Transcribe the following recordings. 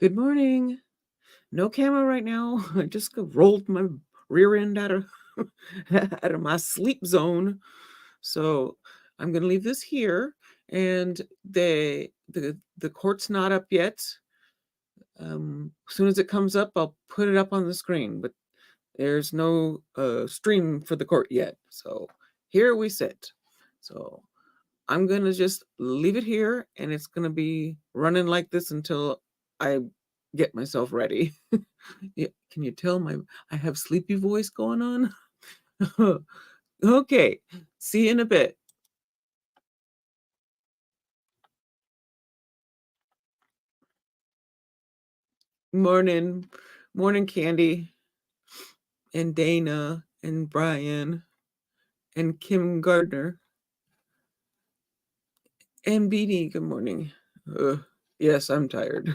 Good morning. No camera right now. I just rolled my rear end out of out of my sleep zone. So I'm gonna leave this here. And the court's not up yet. As soon as it comes up, I'll put it up on the screen, but there's no stream for the court yet. So here we sit. So I'm gonna just leave it here, and it's gonna be running like this until I get myself ready. Yeah, can you tell I have sleepy voice going on? Okay, see you in a bit. Morning, morning, Candy, and Dana, and Brian, and Kim Gardner, and Beanie. Good morning. Yes, I'm tired.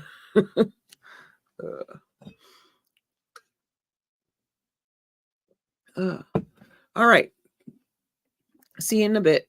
All right. See you in a bit.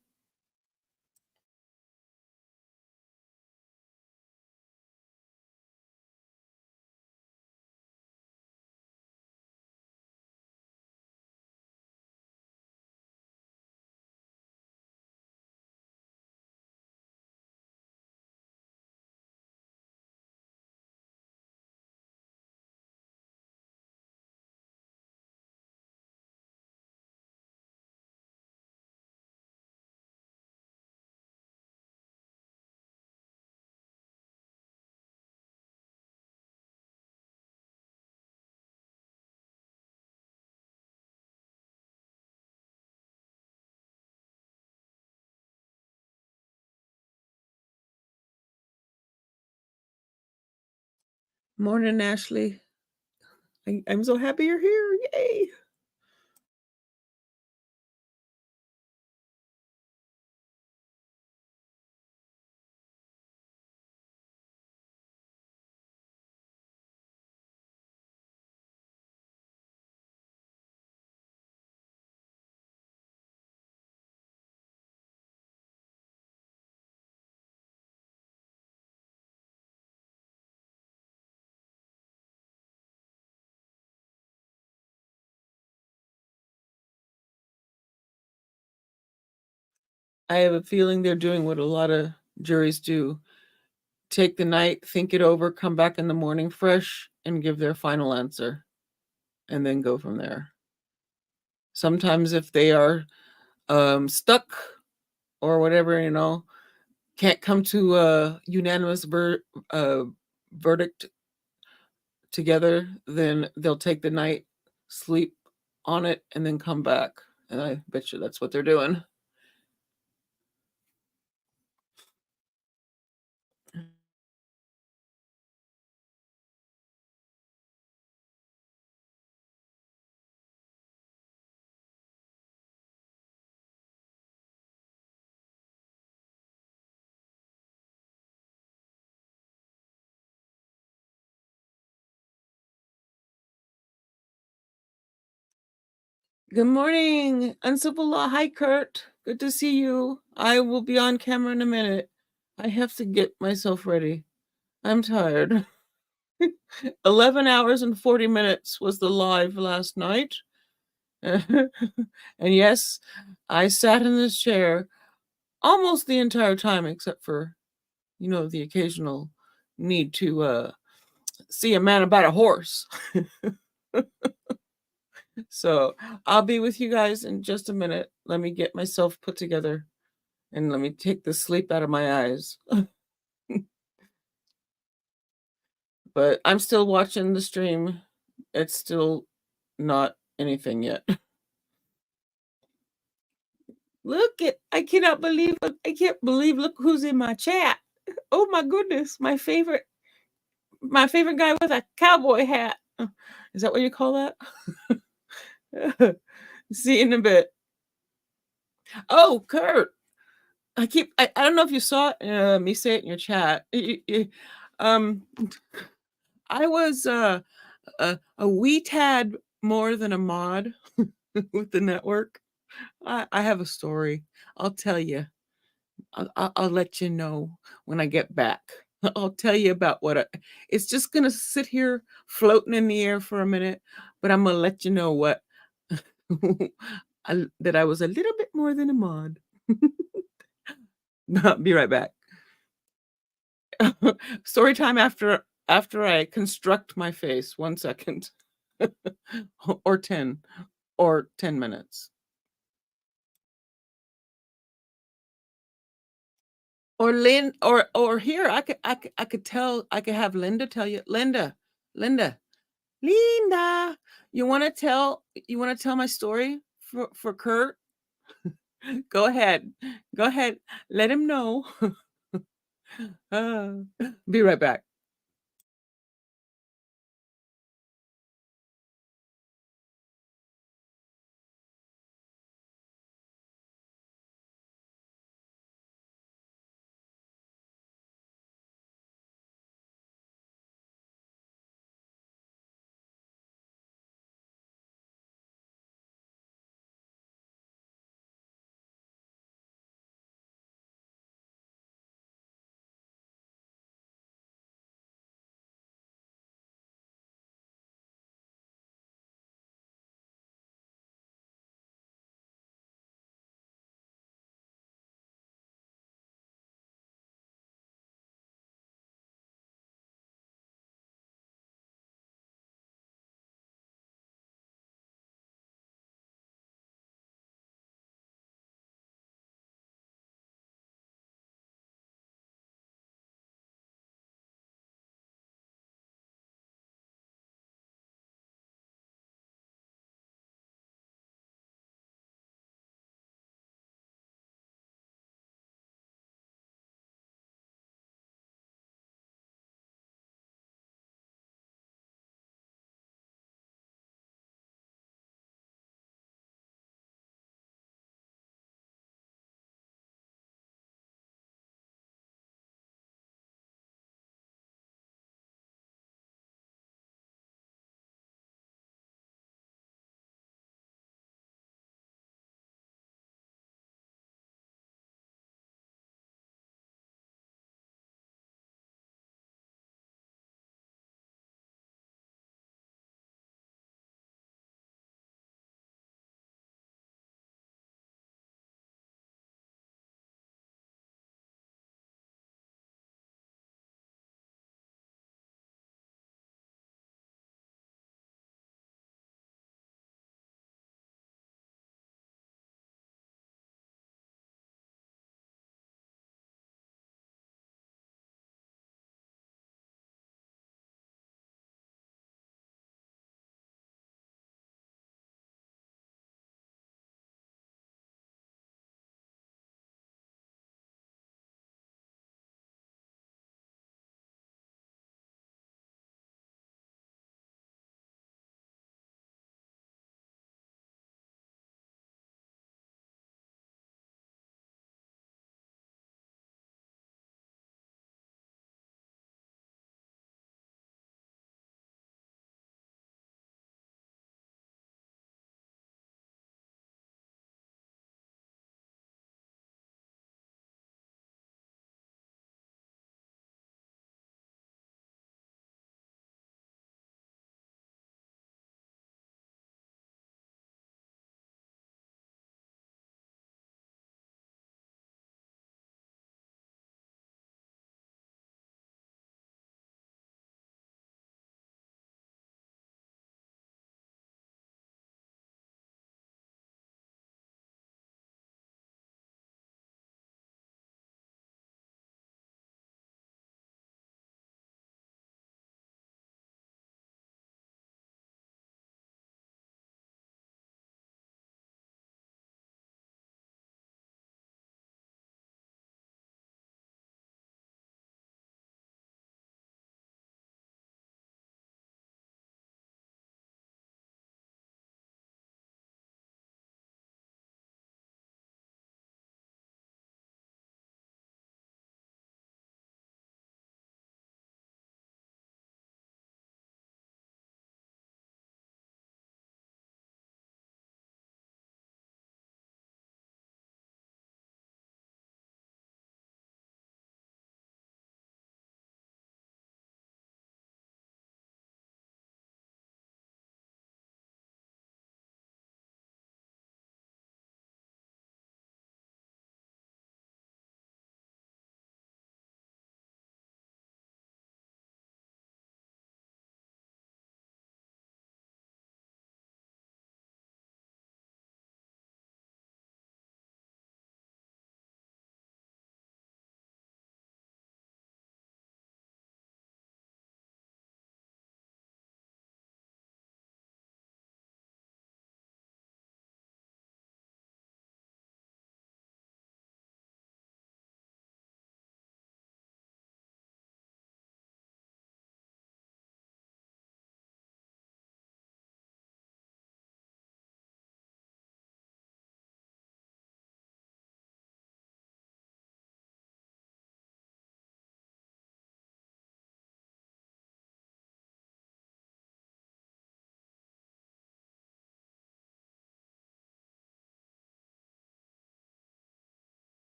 Morning, Ashley. I'm so happy you're here. Yay. I have a feeling they're doing what a lot of juries do. Take the night, think it over, come back in the morning fresh, and give their final answer, and then go from there. Sometimes if they are stuck or whatever, can't come to a unanimous verdict together, then they'll take the night, sleep on it, and then come back. And I bet you that's what they're doing. Good morning, Uncivil Law. Hi, Kurt. Good to see you. I will be on camera in a minute. I have to get myself ready. I'm tired. 11 hours and 40 minutes was the live last night. And yes, I sat in this chair almost the entire time, except for, the occasional need to see a man about a horse. So I'll be with you guys in just a minute. Let me get myself put together and let me take the sleep out of my eyes. but I'm still watching the stream. It's still not anything yet. Look at I can't believe look who's in my chat. Oh my goodness, my favorite guy with a cowboy hat. Is that what you call that? See you in a bit. Oh, Kurt. I don't know if you saw me say it in your chat. Um I was a wee tad more than a mod with the network. I have a story. I'll tell you. I'll let you know when I get back. I'll tell you about it's just gonna sit here floating in the air for a minute, but I'm gonna let you know what that I was a little bit more than a mod. Be right back. Story time after I construct my face. 1 second. Or 10 minutes. Or here I could have Linda tell you. Linda, Linda, you wanna tell my story for Kurt? Go ahead. Go ahead. Let him know. Uh, be right back.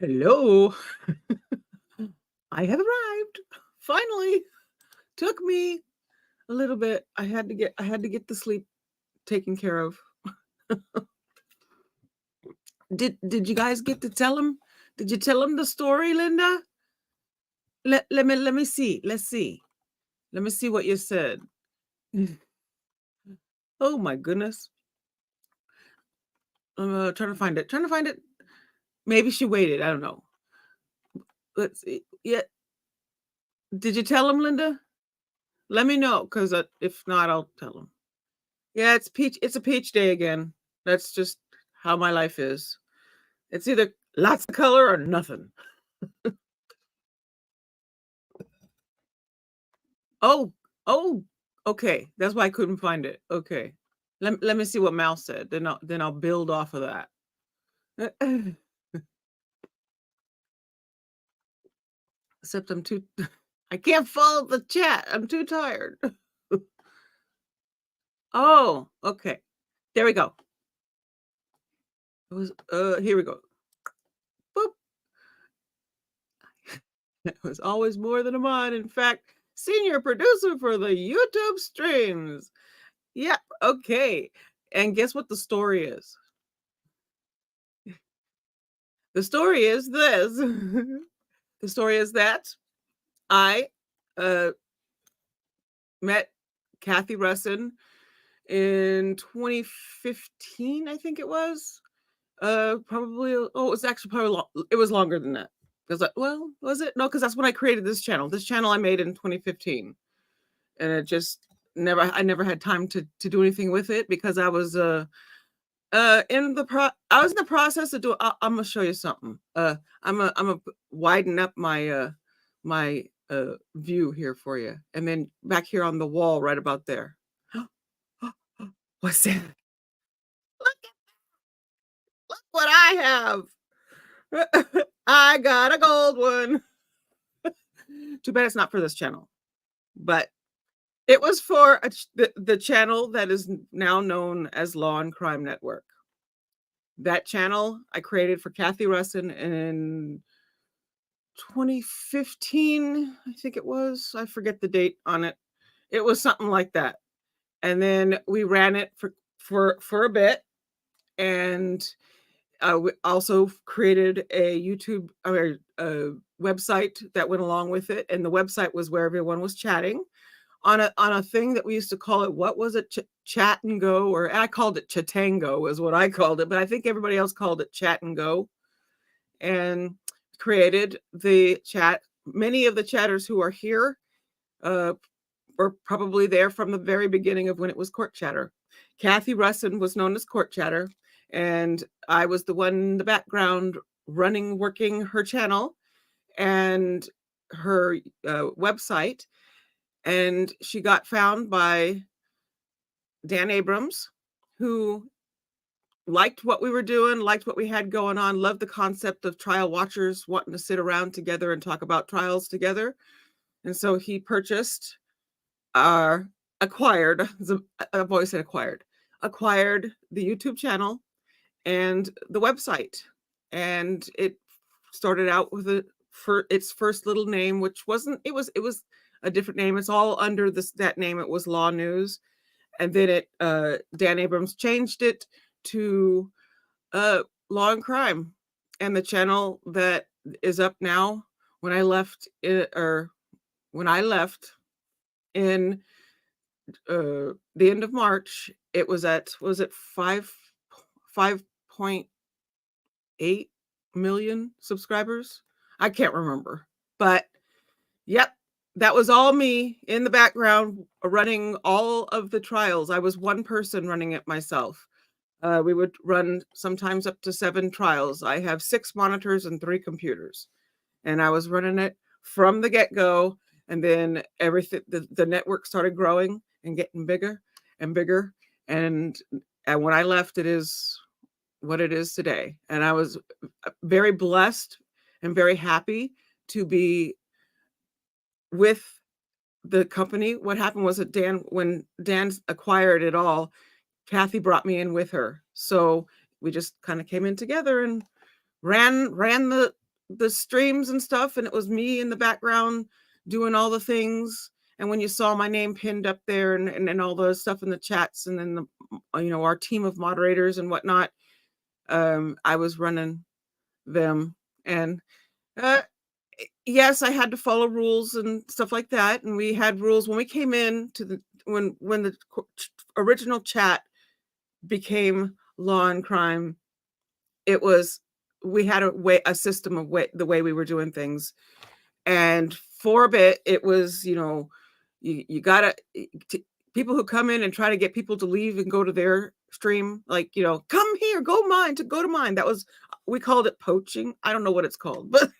Hello. I have arrived. Finally. Took me a little bit. I had to get the sleep taken care of. Did you guys get to tell him? Did you tell him the story, Linda? Let me see. Let's see. Let me see what you said. Oh my goodness. I'm trying to find it. Trying to find it. Maybe she waited. I don't know. Let's see. Yeah. Did you tell him, Linda? Let me know, because if not, I'll tell him. Yeah, it's peach. It's a peach day again. That's just how my life is. It's either lots of color or nothing. Oh, oh, okay. That's why I couldn't find it. Okay. Let me see what Mal said. Then I'll build off of that. Except I'm too I can't follow the chat. I'm too tired. Oh, okay. There we go. It was here we go. Boop. It was always more than a mod. In fact, senior producer for the YouTube streams. Yep. Okay. And guess what the story is? The story is this. The story is that I met Kathy Russin in 2015, I think it was. Probably. Oh, it was actually probably it was longer than that. Because well, was it? No, because that's when I created this channel. This channel I made in 2015, and it just I never had time to do anything with it because I was I was in the process of doing. I'm gonna show you something. I'm gonna widen up my view here for you, and then back here on the wall, right about there. What's that? Look what I have. I got a gold one. Too bad it's not for this channel, but it was for the channel that is now known as Law and Crime Network. That channel I created for Kathy Russin in 2015, I think it was. I forget the date on it. It was something like that. And then we ran it for a bit, and we also created a YouTube or a website that went along with it. And the website was where everyone was chatting on a thing that we used to call it. What was it? Chat and Go, or I called it Chatango is what I called it, but I think everybody else called it Chat and Go. And created the chat. Many of the chatters who are here were probably there from the very beginning of when it was Court Chatter. Kathy Russin was known as Court Chatter, and I was the one in the background working her channel and her website. And she got found by Dan Abrams, who liked what we were doing, liked what we had going on, loved the concept of trial watchers wanting to sit around together and talk about trials together. And so he purchased, acquired, I've always said acquired the YouTube channel and the website. And it started out with its first little name, which wasn't, it was a different name. It's all under that name. It was Law News. And then Dan Abrams changed it to Law and Crime, and the channel that is up now. When I left in the end of March, it was at 5.8 million subscribers. I can't remember, but yep, that was all me in the background running all of the trials. I was one person running it myself. We would run sometimes up to 7 trials. I have 6 monitors and 3 computers, and I was running it from the get-go. And then everything, the network started growing and getting bigger and bigger. And when I left, it is what it is today. And I was very blessed and very happy to be with the company. What happened was that when Dan acquired it all, Kathy brought me in with her. So we just kind of came in together and ran the streams and stuff, and it was me in the background doing all the things. And when you saw my name pinned up there and all the stuff in the chats, and then our team of moderators and whatnot, I was running them. And yes, I had to follow rules and stuff like that. And we had rules when we came in to when the original chat became Law and Crime. We had a system of the way we were doing things. And for a bit, it was, you gotta, people who come in and try to get people to leave and go to their stream, like, come here, go to mine. We called it poaching. I don't know what it's called, but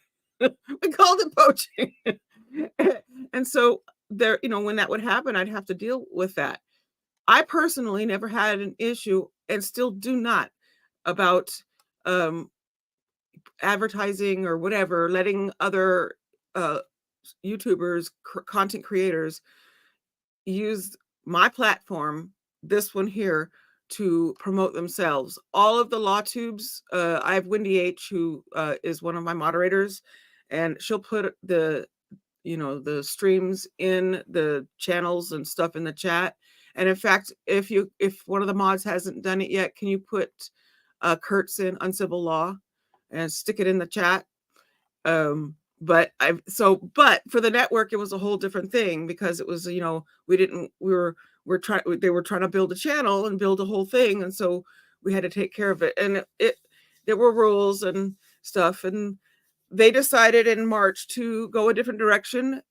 we called it poaching. And so there, when that would happen, I'd have to deal with that. I personally never had an issue, and still do not, about advertising or whatever, letting other YouTubers, content creators, use my platform, this one here, to promote themselves. All of the law tubes, I have Wendy H, who is one of my moderators, and she'll put the streams in the channels and stuff in the chat. And in fact, if one of the mods hasn't done it yet, can you put Kurt's in Uncivil Law and stick it in the chat? But for the network, it was a whole different thing, because it was, they were trying to build a channel and build a whole thing. And so we had to take care of it. And there were rules and stuff. And they decided in March to go a different direction,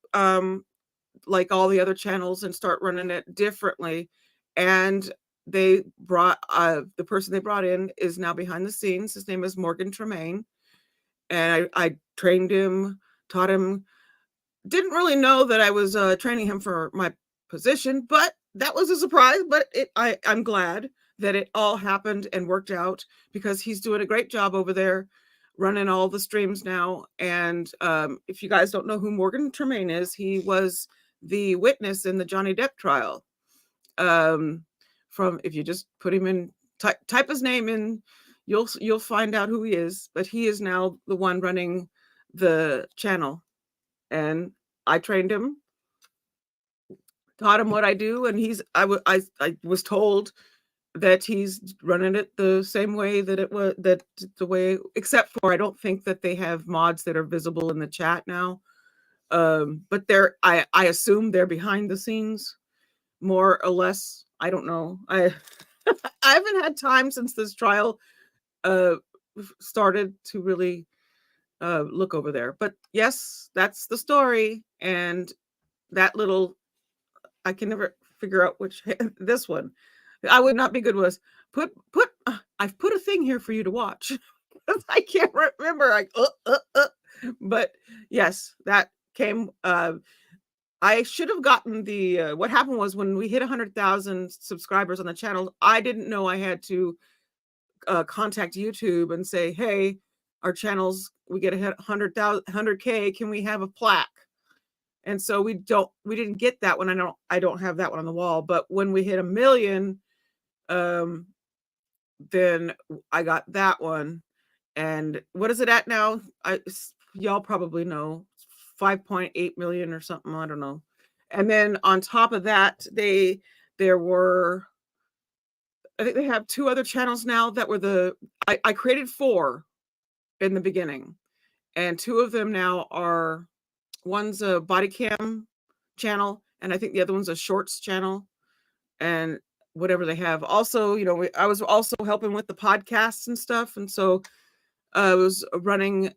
like all the other channels, and start running it differently. And they brought, the person they brought in is now behind the scenes. His name is Morgan Tremaine. And I trained him, taught him, didn't really know that I was training him for my position, but that was a surprise. But I'm glad that it all happened and worked out, because he's doing a great job over there running all the streams now. And if you guys don't know who Morgan Tremaine is, he was the witness in the Johnny Depp trial. If you just put him in, type his name in, you'll find out who he is. But he is now the one running the channel, and I trained him, taught him what I do, and I was told that he's running it the same way except for, I don't think that they have mods that are visible in the chat now. But I assume they're behind the scenes, more or less. I don't know. I haven't had time since this trial started to really look over there. But yes, that's the story. And that little, I can never figure out which this one. I would not be good with I've put a thing here for you to watch. I can't remember. But yes, that came. I should have gotten the. What happened was, when we hit 100,000 subscribers on the channel, I didn't know I had to contact YouTube and say, "Hey, our channels, we get 100K. Can we have a plaque?" And so we didn't get that one. I don't have that one on the wall. But when we hit 1 million, then I got that one. And what is it at now? Y'all probably know, 5.8 million or something. I don't know. And then on top of that, I think they have 2 other channels now that were I created 4 in the beginning, and 2 of them now are, one's a body cam channel, and I think the other one's a shorts channel, and whatever they have. Also, I was also helping with the podcasts and stuff. And so I was running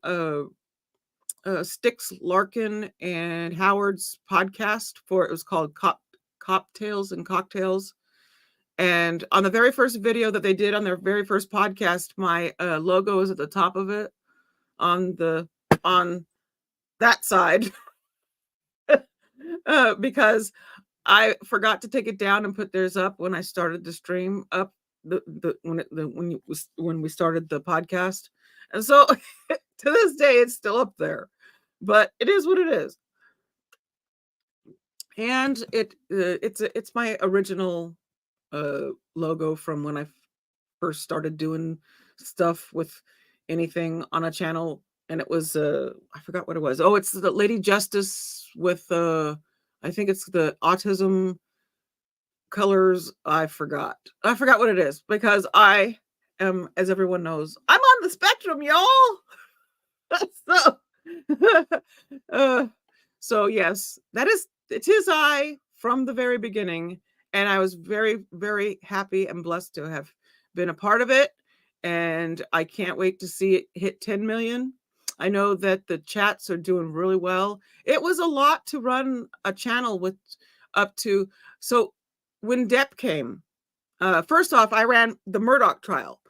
Styx, Larkin, and Howard's podcast it was called Cocktails and Cocktails. And on the very first video that they did on their very first podcast, my logo is at the top of it on that side. Because I forgot to take it down and put theirs up when I started the stream up when we started the podcast. And so to this day, it's still up there, but it is what it is. And it's my original logo from when I first started doing stuff with anything on a channel. and it was I forgot what it was. Oh, it's the Lady Justice with I think it's the autism colors. I forgot what it is, because I am, as everyone knows, I'm on the spectrum, y'all. So uh, so yes, it is I from the very beginning, and I was very, very happy and blessed to have been a part of it, and I can't wait to see it hit 10 million. I know that the chats are doing really well. It was a lot to run a channel with up to. So when Depp came, first off, I ran the Murdoch trial.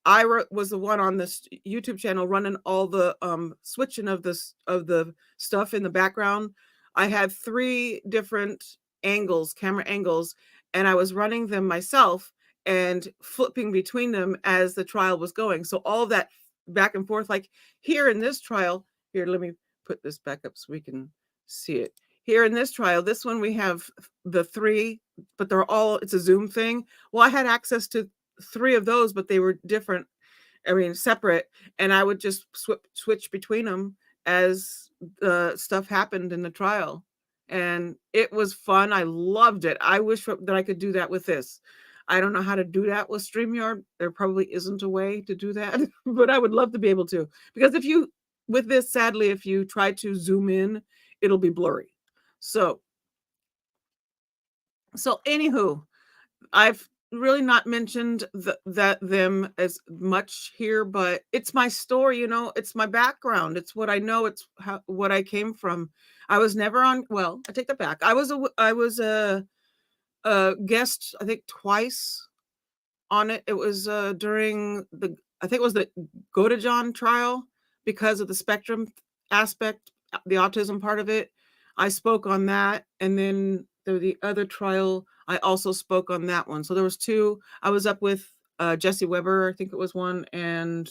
I was the one on this YouTube channel running all the switching of the stuff in the background. I had 3 different camera angles, and I was running them myself and flipping between them as the trial was going. So all of that back and forth, like here in this trial, here, let me put this back up so we can see it. Here in this trial, this one we have the 3, but it's a Zoom thing. Well, I had access to 3 of those, but they were different. I mean, separate. And I would just switch between them as the stuff happened in the trial. And it was fun. I loved it. I wish that I could do that with this. I don't know how to do that with StreamYard. There probably isn't a way to do that, but I would love to be able to. Because with this, sadly, if you try to zoom in, it'll be blurry. So anywho, I've really not mentioned them as much here, but it's my story, it's my background. It's what I know. It's what I came from. I was never on, well, I take that back. I was a guest, I think twice on it. It was during I think it was the Godejohn trial, because of the spectrum aspect, the autism part of it. I spoke on that, and then the other trial, I also spoke on that one. So there was 2. I was up with Jesse Weber, I think it was one, and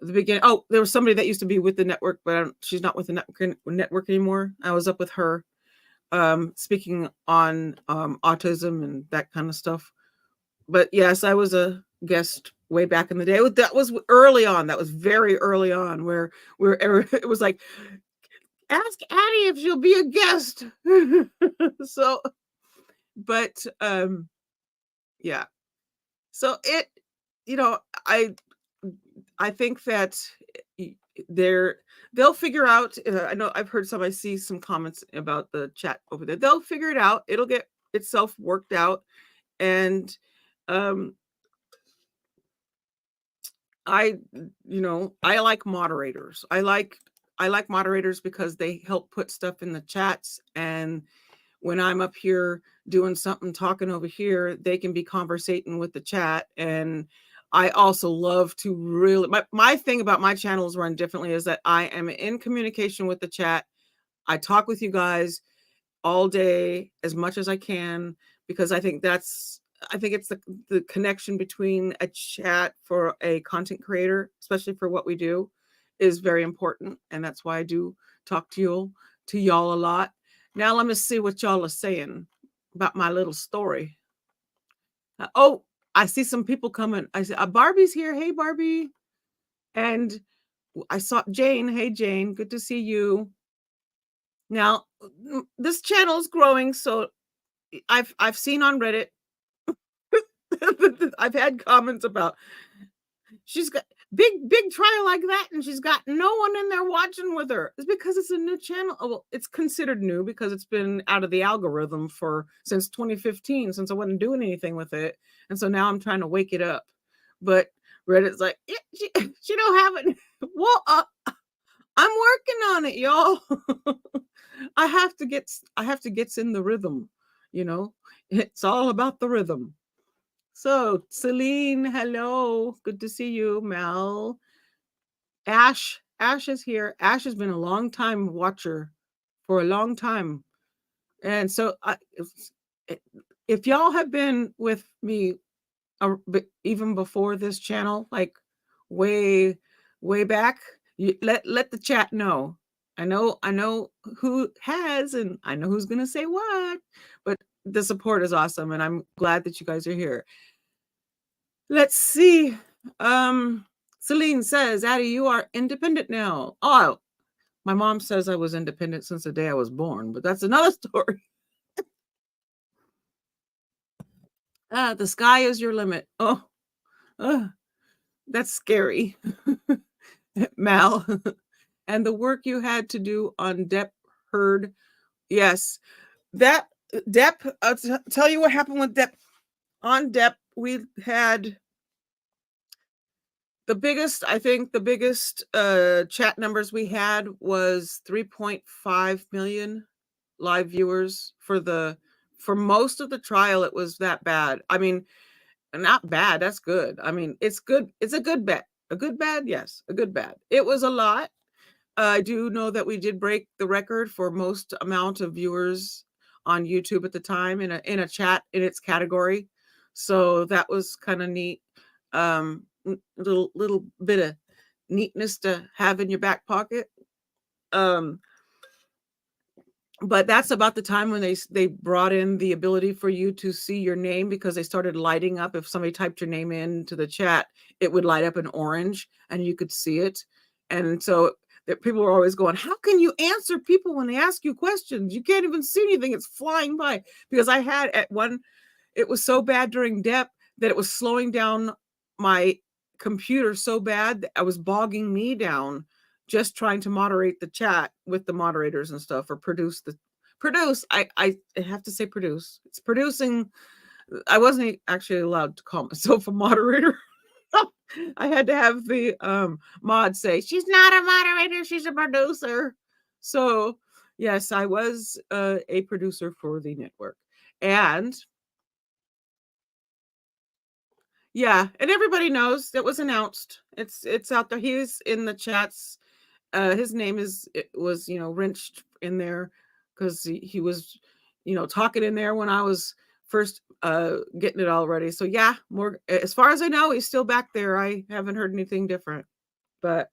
the beginning. Oh, there was somebody that used to be with the network, but she's not with the network anymore. I was up with her, speaking on autism and that kind of stuff. But yes, I was a guest way back in the day. That was early on. That was very early on, where it was like, ask Addi if she'll be a guest. So, but yeah. So I think that they'll figure out. I know I see some comments about the chat over there. They'll figure it out. It'll get itself worked out, and I like moderators. I like moderators because they help put stuff in the chats, and when I'm up here doing something, talking over here, they can be conversating with the chat. And I also love to really, my thing about my channels run differently is that I am in communication with the chat. I talk with you guys all day as much as I can, because I think it's the connection between a chat for a content creator, especially for what we do, is very important. And that's why I do talk to y'all a lot. Now let me see what y'all are saying about my little story. Oh, I see some people coming. I see Barbie's here. Hey, Barbie. And I saw Jane. Hey, Jane. Good to see you. Now, this channel is growing, so I've seen on Reddit, I've had comments about, she's got big trial like that, and she's got no one in there watching with her. It's because it's a new channel. Well, it's considered new because it's been out of the algorithm since 2015, since I wasn't doing anything with it, and so now I'm trying to wake it up. But Reddit's like, she don't have it. Well, I'm working on it, y'all. I have to get in the rhythm. It's all about the rhythm. So, Celine, hello. Good to see you. Mel. Ash is here. Ash has been a long time watcher for a long time. And so if y'all have been with me even before this channel, like way back, let the chat know. I know who has, and I know who's going to say what, but the support is awesome, and I'm glad that you guys are here. Let's see. Celine says, Addi, you are independent now. Oh, my mom says I was independent since the day I was born, but that's another story. The sky is your limit. Oh, that's scary. Mal. And the work you had to do on Depp heard. Yes, that Depp, I'll tell you what happened with Depp. On Depp, we had the biggest chat numbers we had was 3.5 million live viewers for most of the trial. It was that bad. I mean, not bad, that's good. I mean, it's good. It's a good bet. A good bad, yes, a good bad. It was a lot. I do know that we did break the record for most amount of viewers on YouTube at the time in a chat in its category. So that was kind of neat. Little bit of neatness to have in your back pocket. But that's about the time when they brought in the ability for you to see your name, because they started lighting up. If somebody typed your name into the chat, it would light up in orange and you could see it. And so that people were always going, how can you answer people when they ask you questions? You can't even see anything. It's flying by. Because I had it was so bad during Depp that it was slowing down my computer so bad that I was bogging me down just trying to moderate the chat with the moderators and stuff, or produce. I have to say produce. It's producing. I wasn't actually allowed to call myself a moderator. I had to have the mod say, she's not a moderator, she's a producer. So yes, I was a producer for the network. And yeah, and everybody knows that was announced. It's out there. He's in the chats. His name was wrenched in there because he was talking in there when I was first getting it all ready. So yeah, more as far as I know, he's still back there. I haven't heard anything different. But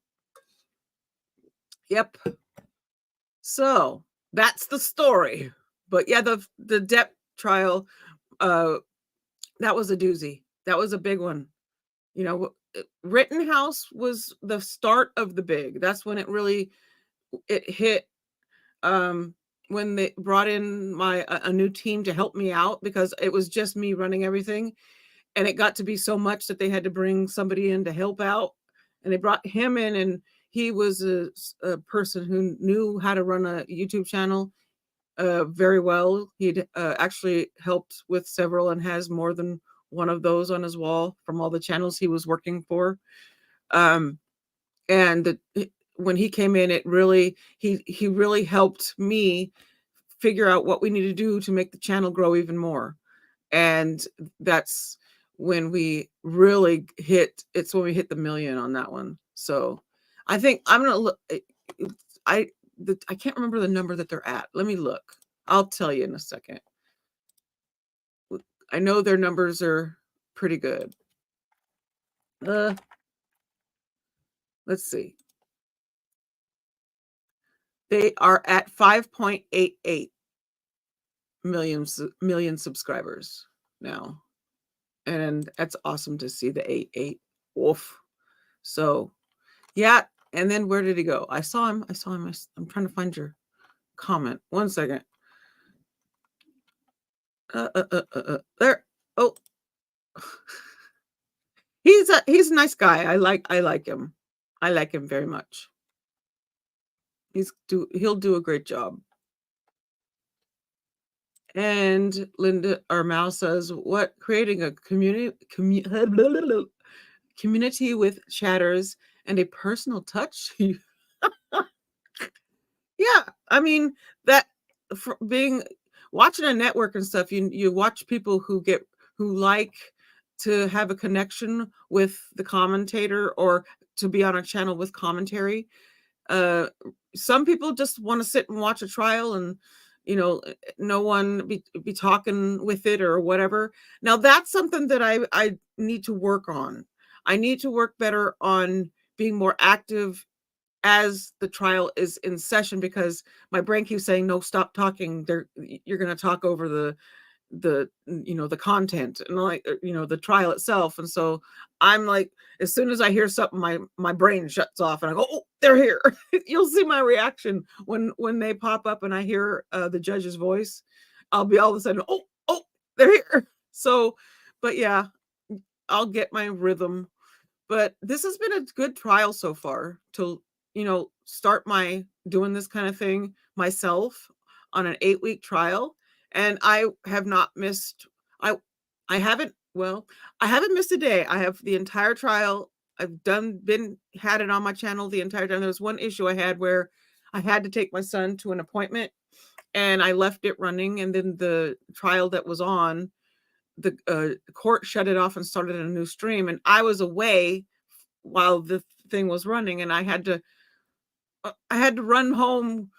yep. So that's the story. But yeah, the Depp trial, that was a doozy. That was a big one. Rittenhouse was the start of the big. That's when it hit. When they brought in a new team to help me out, because it was just me running everything, and it got to be so much that they had to bring somebody in to help out, and they brought him in, and he was a person who knew how to run a YouTube channel very well. He'd actually helped with several and has more than one of those on his wall from all the channels he was working for. And when he came in, he really helped me figure out what we need to do to make the channel grow even more. And that's when we really hit the million on that one. So I think I'm gonna look. I can't remember the number that they're at. Let me look. I'll tell you in a second. I know their numbers are pretty good. Let's see. They are at 5.88 million subscribers now. And that's awesome to see the 88. Oof. So yeah. And then where did he go? I saw him. I'm trying to find your comment. 1 second. There. Oh, he's a nice guy. I like him. I like him very much. He'll do a great job. And Linda Armal says, what creating a community with chatters and a personal touch. Yeah, I mean that for being watching a network and stuff, you watch people who like to have a connection with the commentator, or to be on a channel with commentary. Some people just want to sit and watch a trial, and no one be talking with it or whatever. Now that's something that I need to work on. I need to work better on being more active as the trial is in session, because my brain keeps saying, no, stop talking. You're going to talk over the content and like the trial itself. And so I'm like, as soon as I hear something, my brain shuts off and I go, oh, they're here. You'll see my reaction when they pop up and I hear the judge's voice. I'll be all of a sudden, oh, they're here. So, but yeah, I'll get my rhythm. But this has been a good trial so far to start my doing this kind of thing myself on an 8-week trial. And I have not missed, I haven't, well, I haven't missed a day. I have the entire trial. I've had it on my channel the entire time. There was one issue I had where I had to take my son to an appointment and I left it running. And then the trial that was on, the court shut it off and started a new stream. And I was away while the thing was running, and I had to run home.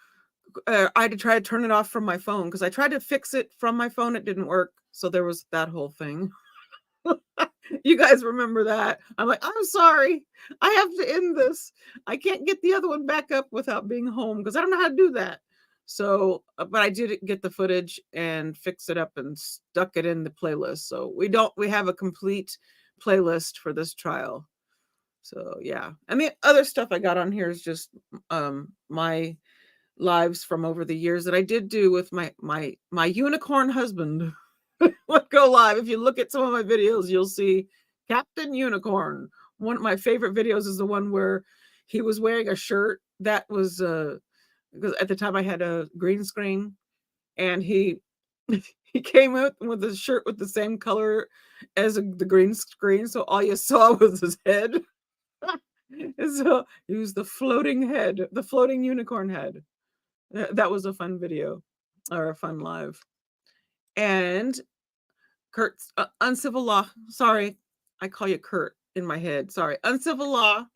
I had to try to turn it off from my phone because I tried to fix it from my phone. It didn't work. So there was that whole thing. You guys remember that? I'm like, I'm sorry. I have to end this. I can't get the other one back up without being home because I don't know how to do that. So, but I did get the footage and fix it up and stuck it in the playlist. So we have a complete playlist for this trial. So yeah. And the other stuff I got on here is just my lives from over the years that I did do with my unicorn husband. Would go live. If you look at some of my videos, you'll see Captain Unicorn. One of my favorite videos is the one where he was wearing a shirt that was because at the time I had a green screen, and he came out with a shirt with the same color as the green screen, so all you saw was his head. So he was the floating head, the floating unicorn head. That was a fun video or a fun live. And Kurt's uncivil law. Sorry, I call you Kurt in my head. Sorry, uncivil law.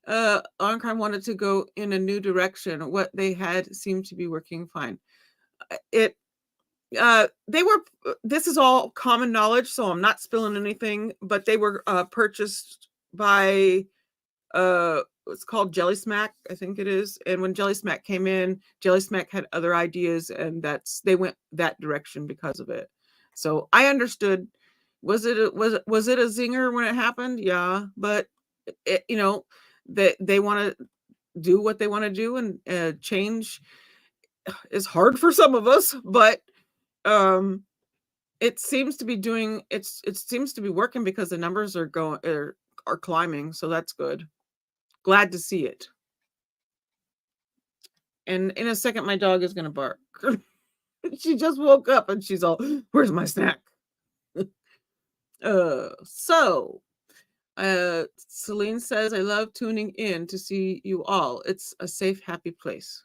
On crime wanted to go in a new direction. What they had seemed to be working fine. They were. This is all common knowledge, so I'm not spilling anything. But they were purchased by it's called Jelly Smack, I think it is. And when Jelly Smack came in, Jelly Smack had other ideas, and they went that direction because of it. So I understood. Was it a zinger when it happened? Yeah, but they want to do what they want to do, and change is hard for some of us, but it seems to be working because the numbers are climbing, so that's good. Glad to see it. And in a second, my dog is going to bark. She just woke up and she's all, where's my snack? Celine says, I love tuning in to see you all. It's a safe, happy place.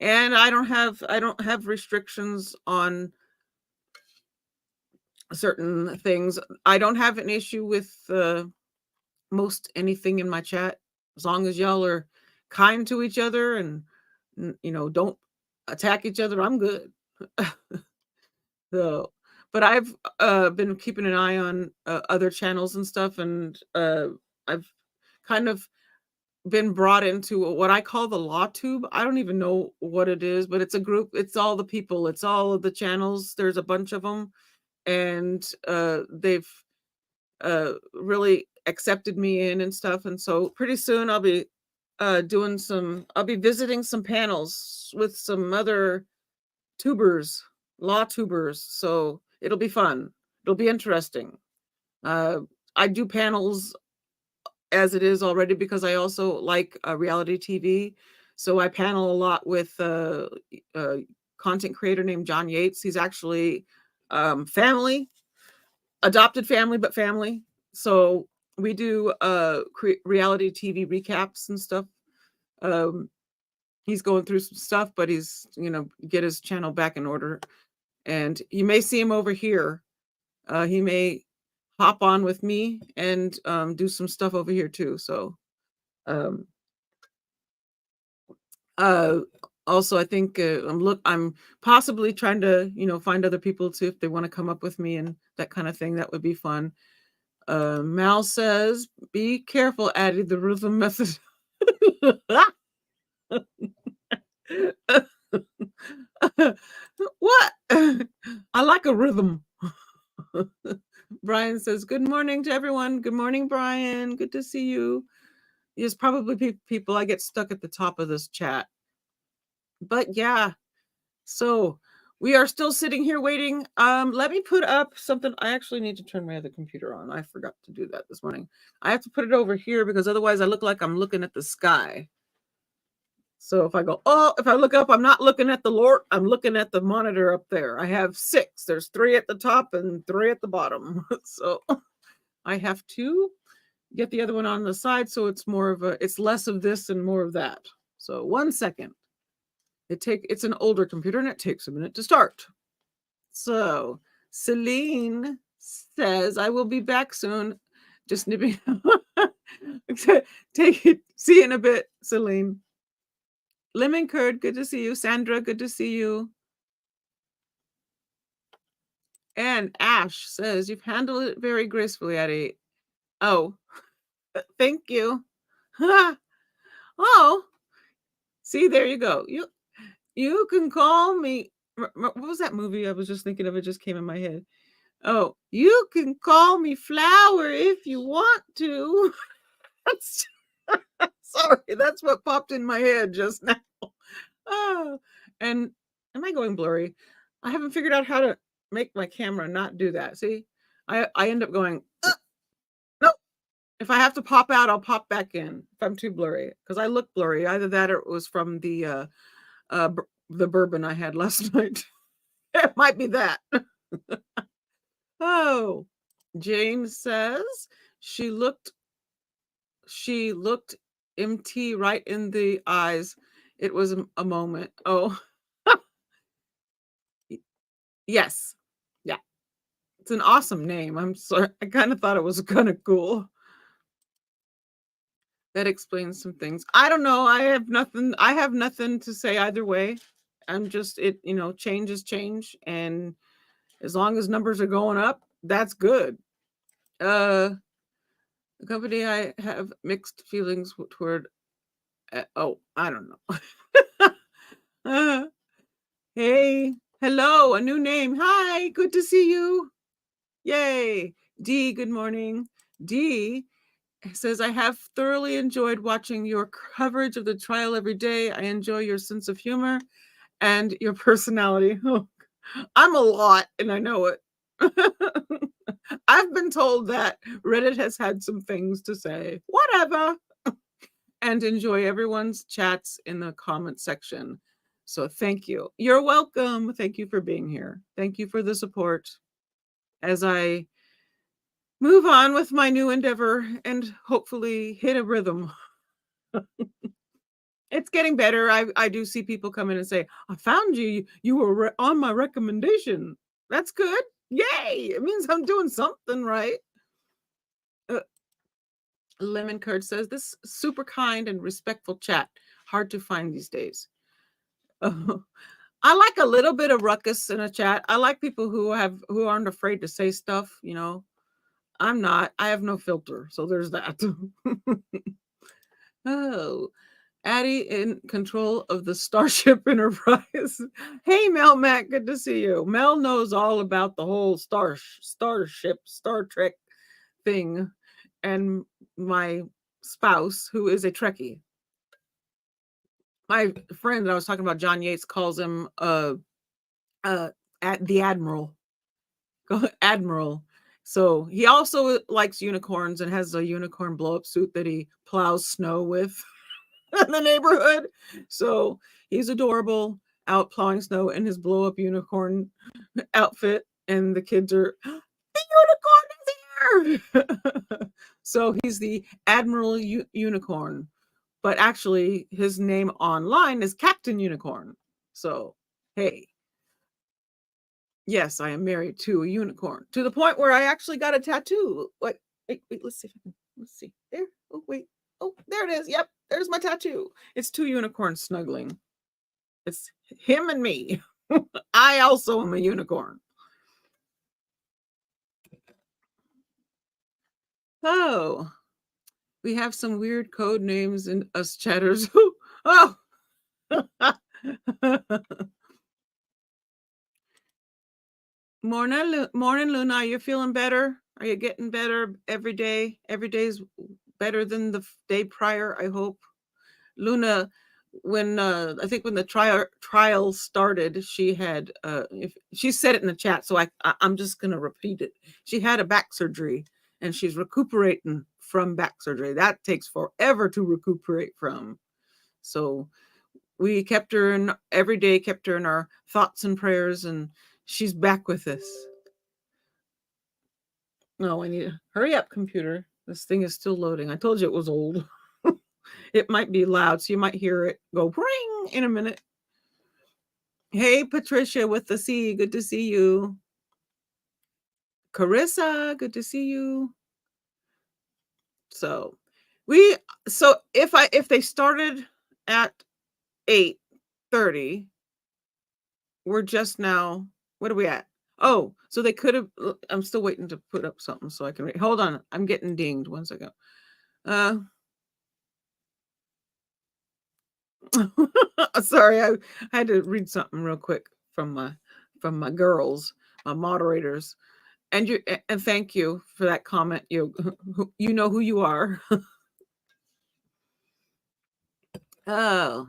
And I don't have restrictions on certain things. I don't have an issue with most anything in my chat, as long as y'all are kind to each other and don't attack each other. I'm good. So, but I've been keeping an eye on other channels and stuff, and I've kind of been brought into what I call the Law Tube. I don't even know what it is, but it's a group. It's all the people. It's all of the channels. There's a bunch of them, and they've really accepted me in and stuff. And so pretty soon I'll be visiting some panels with some other tubers, law tubers. So it'll be fun. It'll be interesting. I do panels as it is already because I also like reality TV. So I panel a lot with a content creator named John Yates. He's actually family, adopted family, but family. So we do reality TV recaps and stuff. He's going through some stuff, but he's get his channel back in order. And you may see him over here. He may hop on with me and do some stuff over here too. So also I think I'm possibly trying to find other people too if they want to come up with me and that kind of thing. That would be fun. Mal says, be careful, Addi, the rhythm method. What? I like a rhythm. Brian says, good morning to everyone. Good morning, Brian. Good to see you. There's probably people I get stuck at the top of this chat. But yeah, so we are still sitting here waiting. Let me put up something. I actually need to turn my other computer on. I forgot to do that this morning. I have to put it over here because otherwise I look like I'm looking at the sky. So if I go, if I look up, I'm not looking at the Lord. I'm looking at the monitor up there. I have 6. There's 3 at the top and 3 at the bottom. So I have to get the other one on the side. So it's it's less of this and more of that. So 1 second. It's an older computer and it takes a minute to start. So Celine says, I will be back soon. Just nipping. Take it. See you in a bit, Celine. Lemon Curd, good to see you. Sandra, good to see you. And Ash says, you've handled it very gracefully, Addi. Oh, thank you. Oh, see, there you go. You can call me. What was that movie I was just thinking of? It just came in my head. Oh, you can call me Flower if you want to. Sorry, that's what popped in my head just now. Oh, and am I going blurry? I haven't figured out how to make my camera not do that. See, I end up going, no. If I have to pop out, I'll pop back in if I'm too blurry because I look blurry. Either that or it was from the bourbon I had last night. It might be that. Oh, James says she looked MT right in the eyes. It was a moment. Oh, yes. Yeah. It's an awesome name. I'm sorry. I kind of thought it was kind of cool. That explains some things. I don't know. I have nothing to say either way. I'm just change is change. And as long as numbers are going up, that's good. The company I have mixed feelings toward. I don't know. Hey, hello, a new name. Hi, good to see you. Yay. D, good morning. D says, I have thoroughly enjoyed watching your coverage of the trial every day. I enjoy your sense of humor and your personality. Oh, I'm a lot, and I know it. I've been told that Reddit has had some things to say. Whatever. And enjoy everyone's chats in the comment section. So thank you. You're welcome. Thank you for being here. Thank you for the support as I move on with my new endeavor and hopefully hit a rhythm. It's getting better. I do see people come in and say, I found you. You were on my recommendation. That's good. Yay. It means I'm doing something right. Lemon Curd says, this super kind and respectful chat. Hard to find these days. I like a little bit of ruckus in a chat. I like people who aren't afraid to say stuff, I'm not. I have no filter. So there's that. Oh, Addi in control of the Starship Enterprise. Hey, Mel Mac, good to see you. Mel knows all about the whole Starship, Star Trek thing. And my spouse, who is a Trekkie. My friend that I was talking about, John Yates, calls him the Admiral. Admiral. So he also likes unicorns and has a unicorn blow-up suit that he plows snow with in the neighborhood. So he's adorable out plowing snow in his blow-up unicorn outfit. And the kids are, the unicorn is here. So he's the Admiral Unicorn. But actually, his name online is Captain Unicorn. So, hey. Yes, I am married to a unicorn, to the point where I actually got a tattoo. Wait, let's see. Let's see. There. Oh, wait. Oh, there it is. Yep, there's my tattoo. It's 2 unicorns snuggling. It's him and me. I also am a unicorn. Oh, we have some weird code names in us chatters. Oh. Morning, Luna. You're feeling better? Are you getting better every day? Every day's better than the day prior, I hope. Luna, when I think when the trial started, she had if she said it in the chat, so I'm just gonna repeat it. She had a back surgery and she's recuperating from back surgery. That takes forever to recuperate from. So we kept her in every day, kept her in our thoughts and prayers, and she's back with us. No, I need to hurry up, computer. This thing is still loading. I told you it was old. It might be loud, so you might hear it go ring in a minute. Hey, Patricia with the C. Good to see you. Carissa, good to see you. So if they started at 8:30, we're just now, what are we at? Oh, so they could have, I'm still waiting to put up something so I can read. Hold on, I'm getting dinged. 1 second. Sorry, I had to read something real quick from my girls, my moderators. And thank you for that comment. You know who you are. Oh.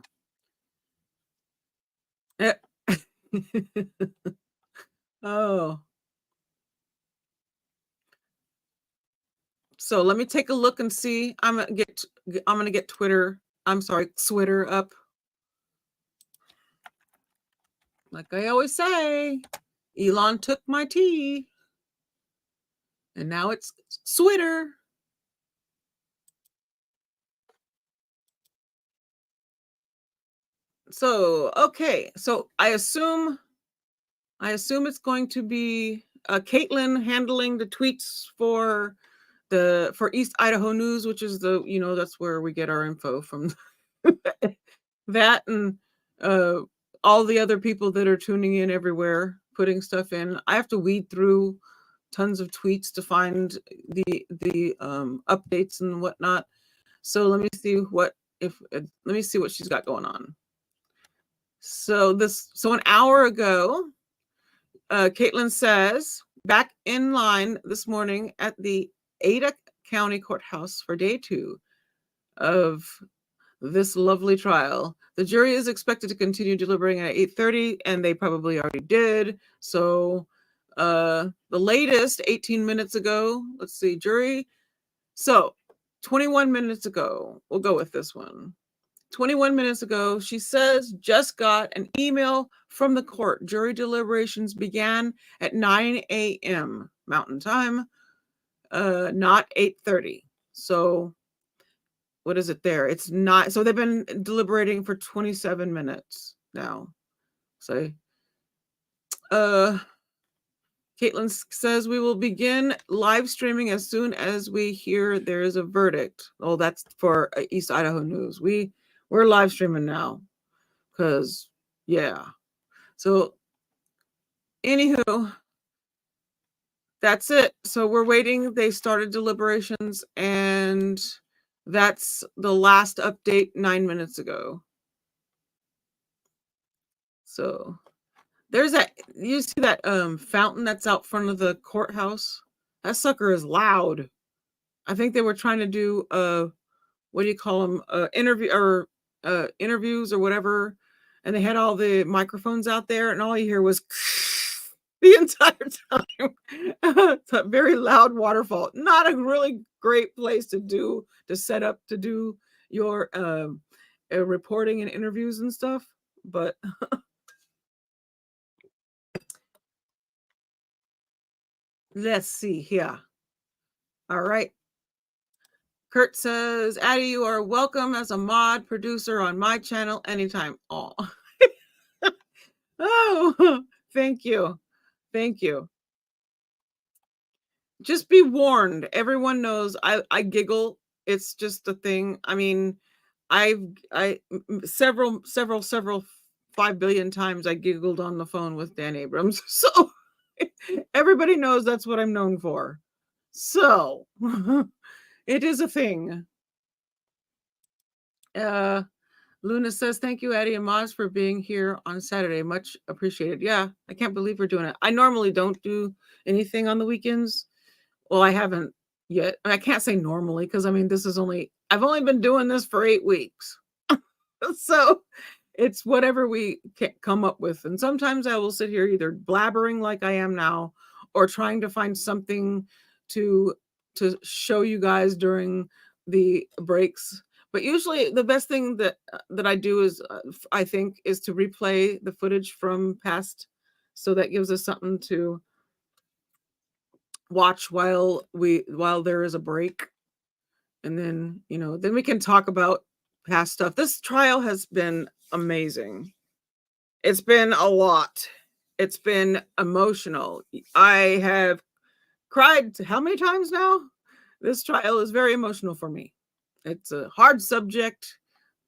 Oh. So let me take a look and see. I'm gonna get Twitter. I'm sorry, Twitter up. Like I always say, Elon took my tea. And now it's Twitter. So, okay. So I assume it's going to be Caitlin handling the tweets for East Idaho News, which is that's where we get our info from. That and all the other people that are tuning in everywhere, putting stuff in. I have to weed through tons of tweets to find the updates and whatnot. So let me see what she's got going on. So an hour ago, Caitlin says, back in line this morning at the Ada County Courthouse for day 2 of this lovely trial. The jury is expected to continue deliberating at 8:30, and they probably already did. So the latest 18 minutes ago, let's see, jury. So 21 minutes ago, we'll go with this one. 21 minutes ago, she says, just got an email from the court. Jury deliberations began at 9 a.m. Mountain Time, not 8:30. So what is it there? It's not. So they've been deliberating for 27 minutes now. So Caitlin says we will begin live streaming as soon as we hear there is a verdict. Oh, that's for East Idaho News. We're live streaming now because, yeah. So anywho, that's it. So we're waiting. They started deliberations, and that's the last update 9 minutes ago. So there's you see that fountain that's out front of the courthouse? That sucker is loud. I think they were trying to do what do you call them? Interviews or whatever. And they had all the microphones out there, and all you hear was the entire time. It's a very loud waterfall. Not a really great place to set up to do your reporting and interviews and stuff, but let's see here. All right. Kurt says, Addi, you are welcome as a mod producer on my channel anytime. Oh, oh, thank you. Thank you. Just be warned. Everyone knows I giggle. It's just a thing. I mean, several 5 billion times I giggled on the phone with Dan Abrams. So everybody knows that's what I'm known for. So it is a thing. Luna says, thank you, Addi and Moz, for being here on Saturday. Much appreciated. Yeah, I can't believe we're doing it. I normally don't do anything on the weekends. Well, I haven't yet. I can't say normally because I mean, I've only been doing this for 8 weeks. So it's whatever we can come up with. And sometimes I will sit here either blabbering like I am now or trying to find something to show you guys during the breaks. But usually the best thing that I do is I think is to replay the footage from past, so that gives us something to watch while there is a break. And then, then we can talk about past stuff. This trial has been amazing. It's been a lot. It's been emotional. I have cried how many times now? This trial is very emotional for me. It's a hard subject.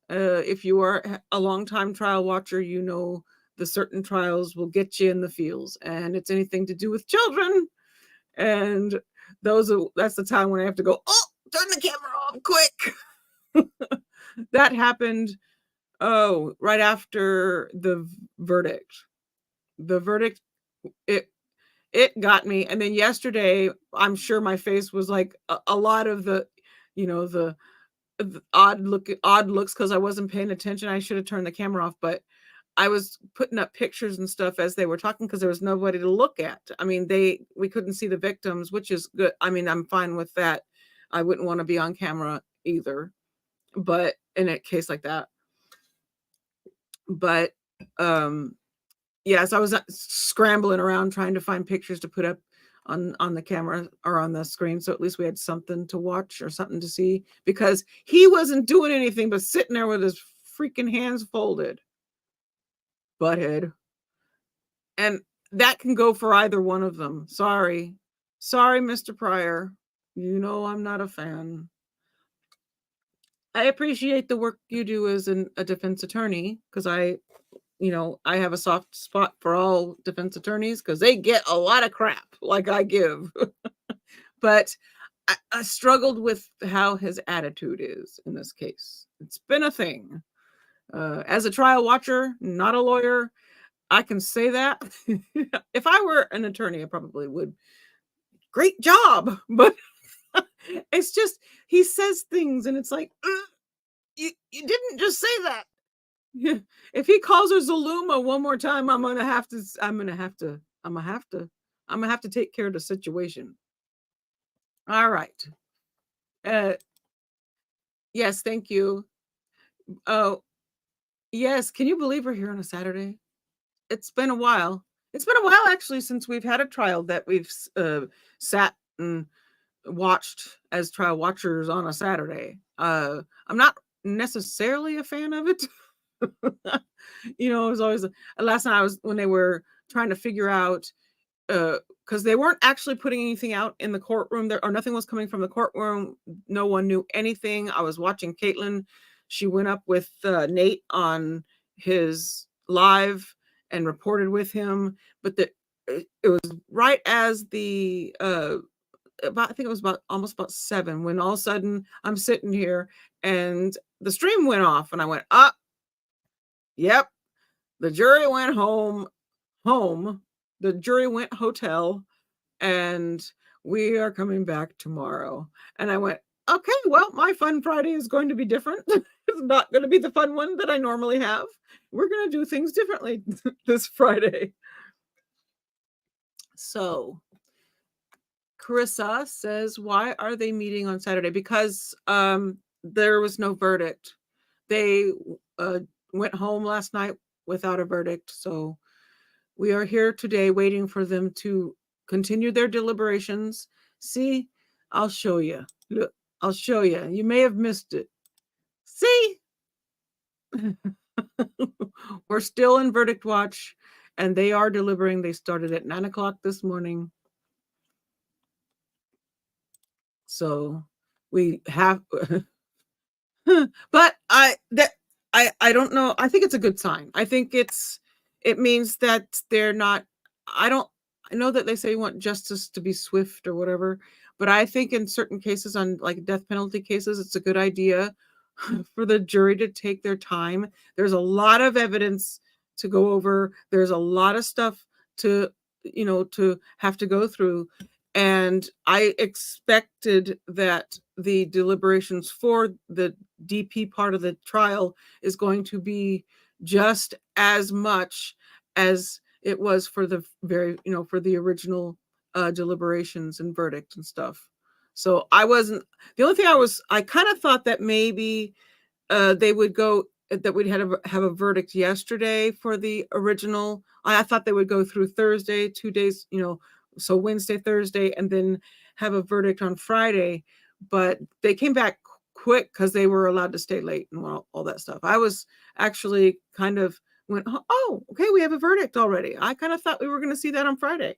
If you are a long-time trial watcher, you know the certain trials will get you in the feels, and it's anything to do with children. And that's the time when I have to go, oh, turn the camera off quick. That happened right after the verdict. The verdict, it got me. And then yesterday, I'm sure my face was like a lot of the odd looks because I wasn't paying attention. I should have turned the camera off, but I was putting up pictures and stuff as they were talking because there was nobody to look at. I mean, we couldn't see the victims, which is good. I mean, I'm fine with that. I wouldn't want to be on camera either, but in a case like that. But yes, I was scrambling around trying to find pictures to put up on the camera or on the screen, so at least we had something to watch or something to see, because he wasn't doing anything but sitting there with his freaking hands folded. Butthead. And that can go for either one of them. Sorry, Mr. Pryor. You know I'm not a fan. I appreciate the work you do as a defense attorney, because I have a soft spot for all defense attorneys because they get a lot of crap like I give. But I struggled with how his attitude is in this case. It's been a thing. As a trial watcher, not a lawyer, I can say that. If I were an attorney, I probably would. Great job. But it's just, he says things and it's like, you didn't just say that. If he calls her Zaluma one more time, I'm gonna have to take care of the situation. All right. Yes, thank you. Oh, yes. Can you believe we're here on a Saturday? It's been a while. It's been a while actually since we've had a trial that we've sat and watched as trial watchers on a Saturday. I'm not necessarily a fan of it. It was always last night when they were trying to figure out, because they weren't actually putting anything out in the courtroom there, or nothing was coming from the courtroom. No one knew anything. I was watching Caitlin. She went up with Nate on his live and reported with him, but it was right as the I think it was almost about 7 when all of a sudden I'm sitting here and the stream went off and I went, yep, the jury went home. The jury went hotel, and we are coming back tomorrow. And I went, okay, well, my fun Friday is going to be different. It's not going to be the fun one that I normally have. We're going to do things differently this Friday. So Carissa says, why are they meeting on Saturday? Because there was no verdict. They went home last night without a verdict. So we are here today waiting for them to continue their deliberations. See, I'll show you. Look, I'll show you. You may have missed it. See? We're still in verdict watch, and they are deliberating. They started at 9 o'clock this morning. So we have, but I don't know. I think it's a good sign. I think it means that they're not, I know that they say you want justice to be swift or whatever, but I think in certain cases, on like death penalty cases, it's a good idea for the jury to take their time. There's a lot of evidence to go over. There's a lot of stuff to have to go through. And I expected that the deliberations for the DP part of the trial is going to be just as much as it was for the for the original deliberations and verdict and stuff. So the only thing I kind of thought that maybe they would go, that we'd have a verdict yesterday for the original. I thought they would go through Thursday, 2 days, so Wednesday, Thursday, and then have a verdict on Friday. But they came back quick because they were allowed to stay late and all that stuff. I was actually kind of went, oh, okay, we have a verdict already. I kind of thought we were going to see that on Friday.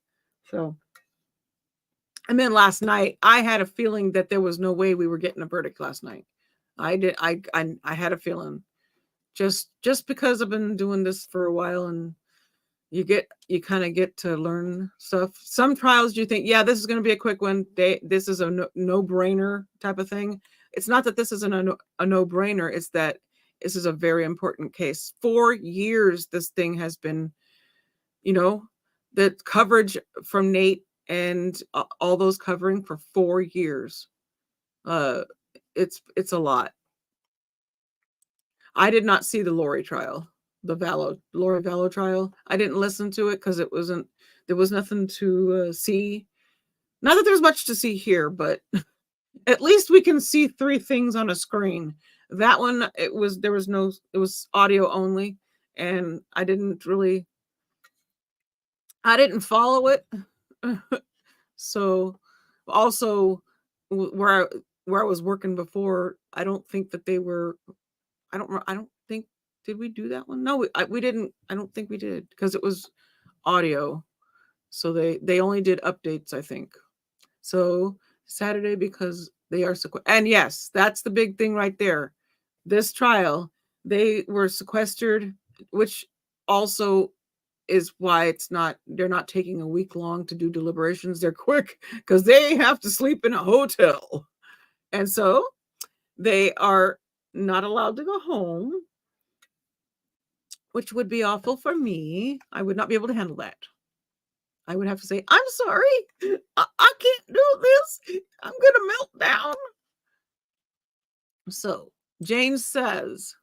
So, and then last night, I had a feeling that there was no way we were getting a verdict last night. I had a feeling, just because I've been doing this for a while, and you kind of get to learn stuff. Some trials you think, yeah, this is going to be a quick one. This is a no-brainer type of thing. It's not that this isn't a no-brainer. It's that this is a very important case. 4 years this thing has been, the coverage from Nate and all those covering for 4 years. It's a lot. I did not see the Lori trial, the Lori Vallow trial. I didn't listen to it because there was nothing to see. Not that there's much to see here, but at least we can see 3 things on a screen. That one, it was audio only, and I didn't follow it. So also where I was working before, I don't think that they were, I don't think, did we do that one? No, we didn't. I don't think we did, because it was audio. So they only did updates, I think. So Saturday, because they are and yes, that's the big thing right there. This trial, they were sequestered, which also is why they're not taking a week long to do deliberations. They're quick because they have to sleep in a hotel. And so they are not allowed to go home, which would be awful for me. I would not be able to handle that. I would have to say, I'm sorry, I can't do this. I'm going to melt down. So Jane says,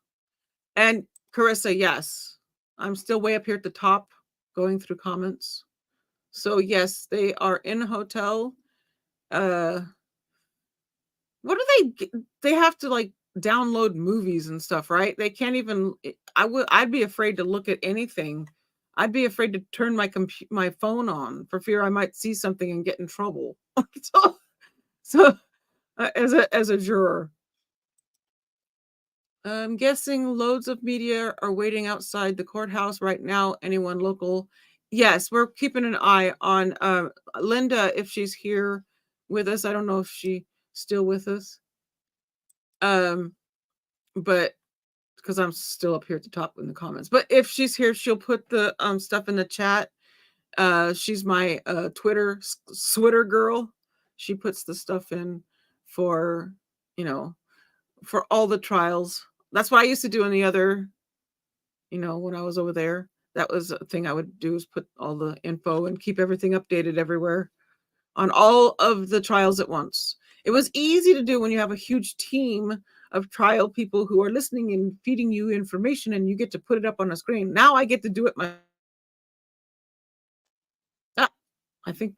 and Carissa, yes, I'm still way up here at the top going through comments. So yes, they are in a hotel. What do they have to download movies and stuff, right? They can't even, I'd be afraid to look at anything. I'd be afraid to turn my phone on for fear I might see something and get in trouble. so as a juror, I'm guessing loads of media are waiting outside the courthouse right now. Anyone local? Yes, we're keeping an eye on Linda, if she's here with us. I don't know if she's still with us. But because I'm still up here at the top in the comments. But if she's here, she'll put the stuff in the chat. She's my Twitter girl. She puts the stuff in for for all the trials. That's what I used to do in the other, when I was over there. That was a thing I would do, is put all the info and keep everything updated everywhere on all of the trials at once. It was easy to do when you have a huge team of trial people who are listening and feeding you information, and you get to put it up on a screen. Now I get to do it I think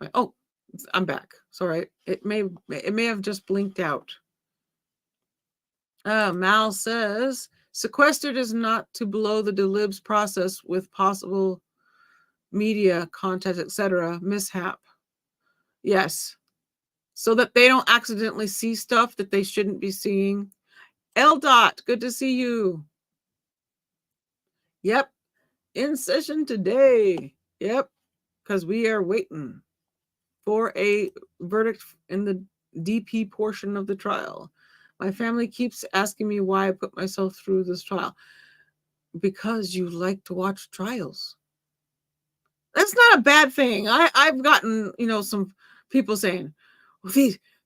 I'm back. Sorry. It may have just blinked out. Mal says, sequestered is not to blow the delibs process with possible media content, etc. mishap. Yes. So that they don't accidentally see stuff that they shouldn't be seeing. L. Dot, good to see you. Yep. In session today. Yep. Because we are waiting for a verdict in the DP portion of the trial. My family keeps asking me why I put myself through this trial. Because you like to watch trials. That's not a bad thing. I've gotten, some people saying, well,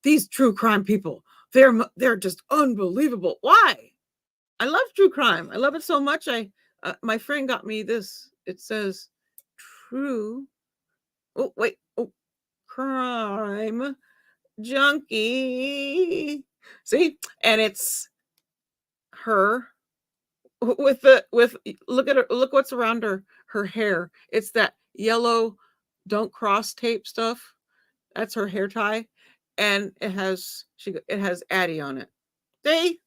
these true crime people, they're just unbelievable. Why? I love true crime. I love it so much. My friend got me this. It says true. Oh, wait. Oh, crime junkie. See? And it's her with look at her, look what's around her hair. It's that yellow don't cross tape stuff. That's her hair tie. And it has Addi on it. See?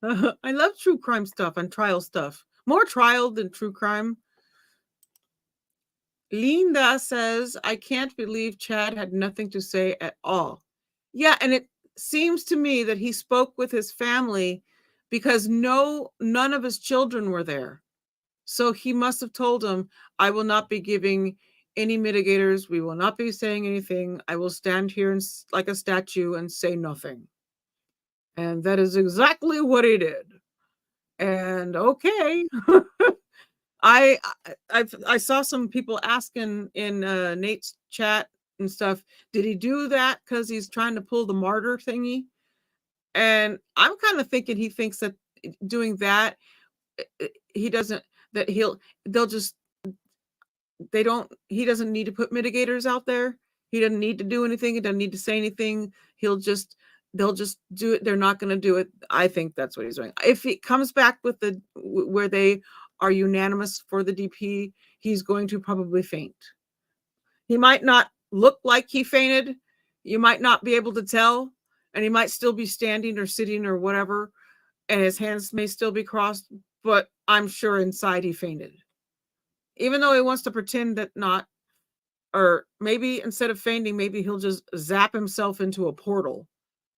I love true crime stuff and trial stuff. More trial than true crime. Linda says, I can't believe Chad had nothing to say at all. Yeah, and it seems to me that he spoke with his family because none of his children were there. So he must have told them, I will not be giving any mitigators. We will not be saying anything. I will stand here like a statue and say nothing. And that is exactly what he did. And okay. I saw some people asking in Nate's chat and stuff, did he do that because he's trying to pull the martyr thingy? And I'm kind of thinking he thinks that doing that, he doesn't, that he doesn't need to put mitigators out there. He doesn't need to do anything. He doesn't need to say anything. They'll just do it. They're not going to do it. I think that's what he's doing. If it comes back with where they are unanimous for the DP, he's going to probably faint. He might not look like he fainted. You might not be able to tell, and he might still be standing or sitting or whatever, and his hands may still be crossed, but I'm sure inside he fainted. Even though he wants to pretend that not, or maybe instead of fainting, maybe he'll just zap himself into a portal,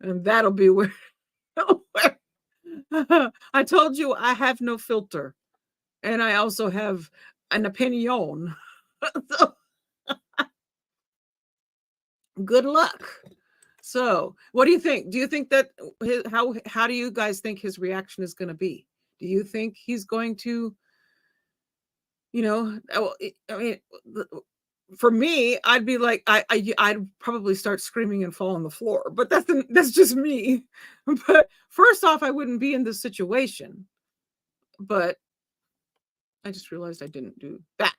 and that'll be where I told you I have no filter. And I also have an opinion. So, good luck. So, what do you think? Do you think that how do you guys think his reaction is going to be? Do you think he's going to, I mean, for me, I'd be like, I'd probably start screaming and fall on the floor. But that's just me. But first off, I wouldn't be in this situation. But I just realized I didn't do that.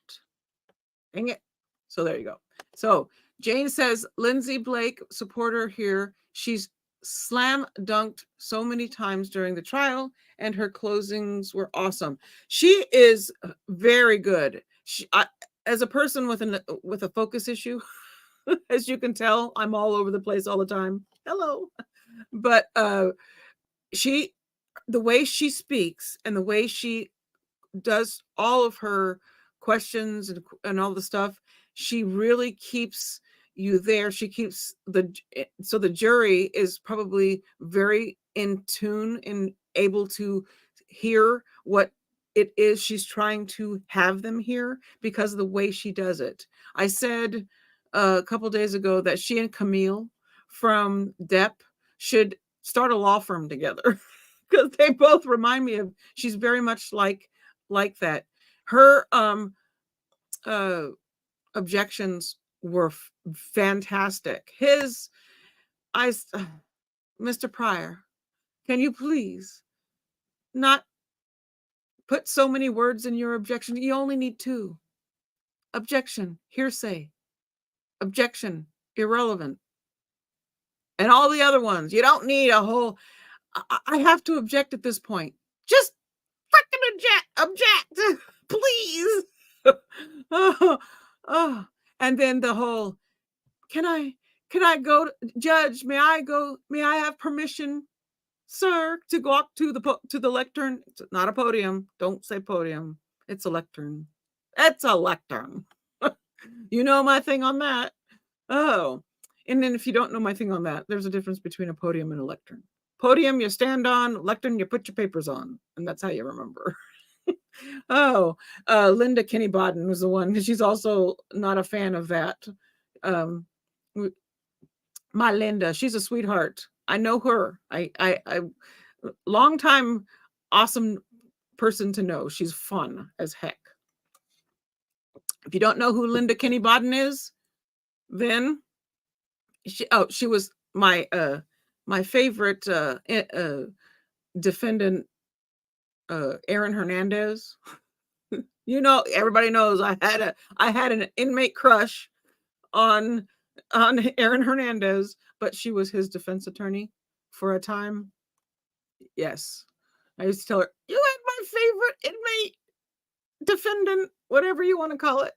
Dang it. So there you go. So Jane says, Lindsay Blake, supporter here. She's slam dunked so many times during the trial, and her closings were awesome. She is very good. As a person with a focus issue, as you can tell, I'm all over the place all the time. Hello. But the way she speaks and the way she does all of her questions and all the stuff, she really keeps you there. She keeps so the jury is probably very in tune and able to hear what it is she's trying to have them hear because of the way she does it. I said a couple days ago that she and Camille from Depp should start a law firm together because they both remind me of, she's very much like that. Her objections were fantastic. Mr. Pryor, can you please not put so many words in your objection? You only need 2. Objection, hearsay. Objection, irrelevant. And all the other ones. You don't need a whole, I have to object at this point. Just freaking object, please. Oh, and then the whole, can I go, judge, may I have permission, sir, to go up to the lectern? It's not a podium. Don't say podium. It's a lectern. It's a lectern. You know my thing on that. Oh, and then if you don't know my thing on that, there's a difference between a podium and a lectern. Podium you stand on, lectern you put your papers on, and that's how you remember. Oh, Linda Kenny Bodden was the one, because she's also not a fan of that. My Linda, she's a sweetheart. I know her. I long time awesome person to know. She's fun as heck. If you don't know who Linda Kenny Bodden is, then she was my my favorite defendant, Aaron Hernandez. You know, everybody knows I had an inmate crush on Aaron Hernandez, but she was his defense attorney for a time. Yes. I used to tell her, "You had my favorite inmate, defendant, whatever you want to call it."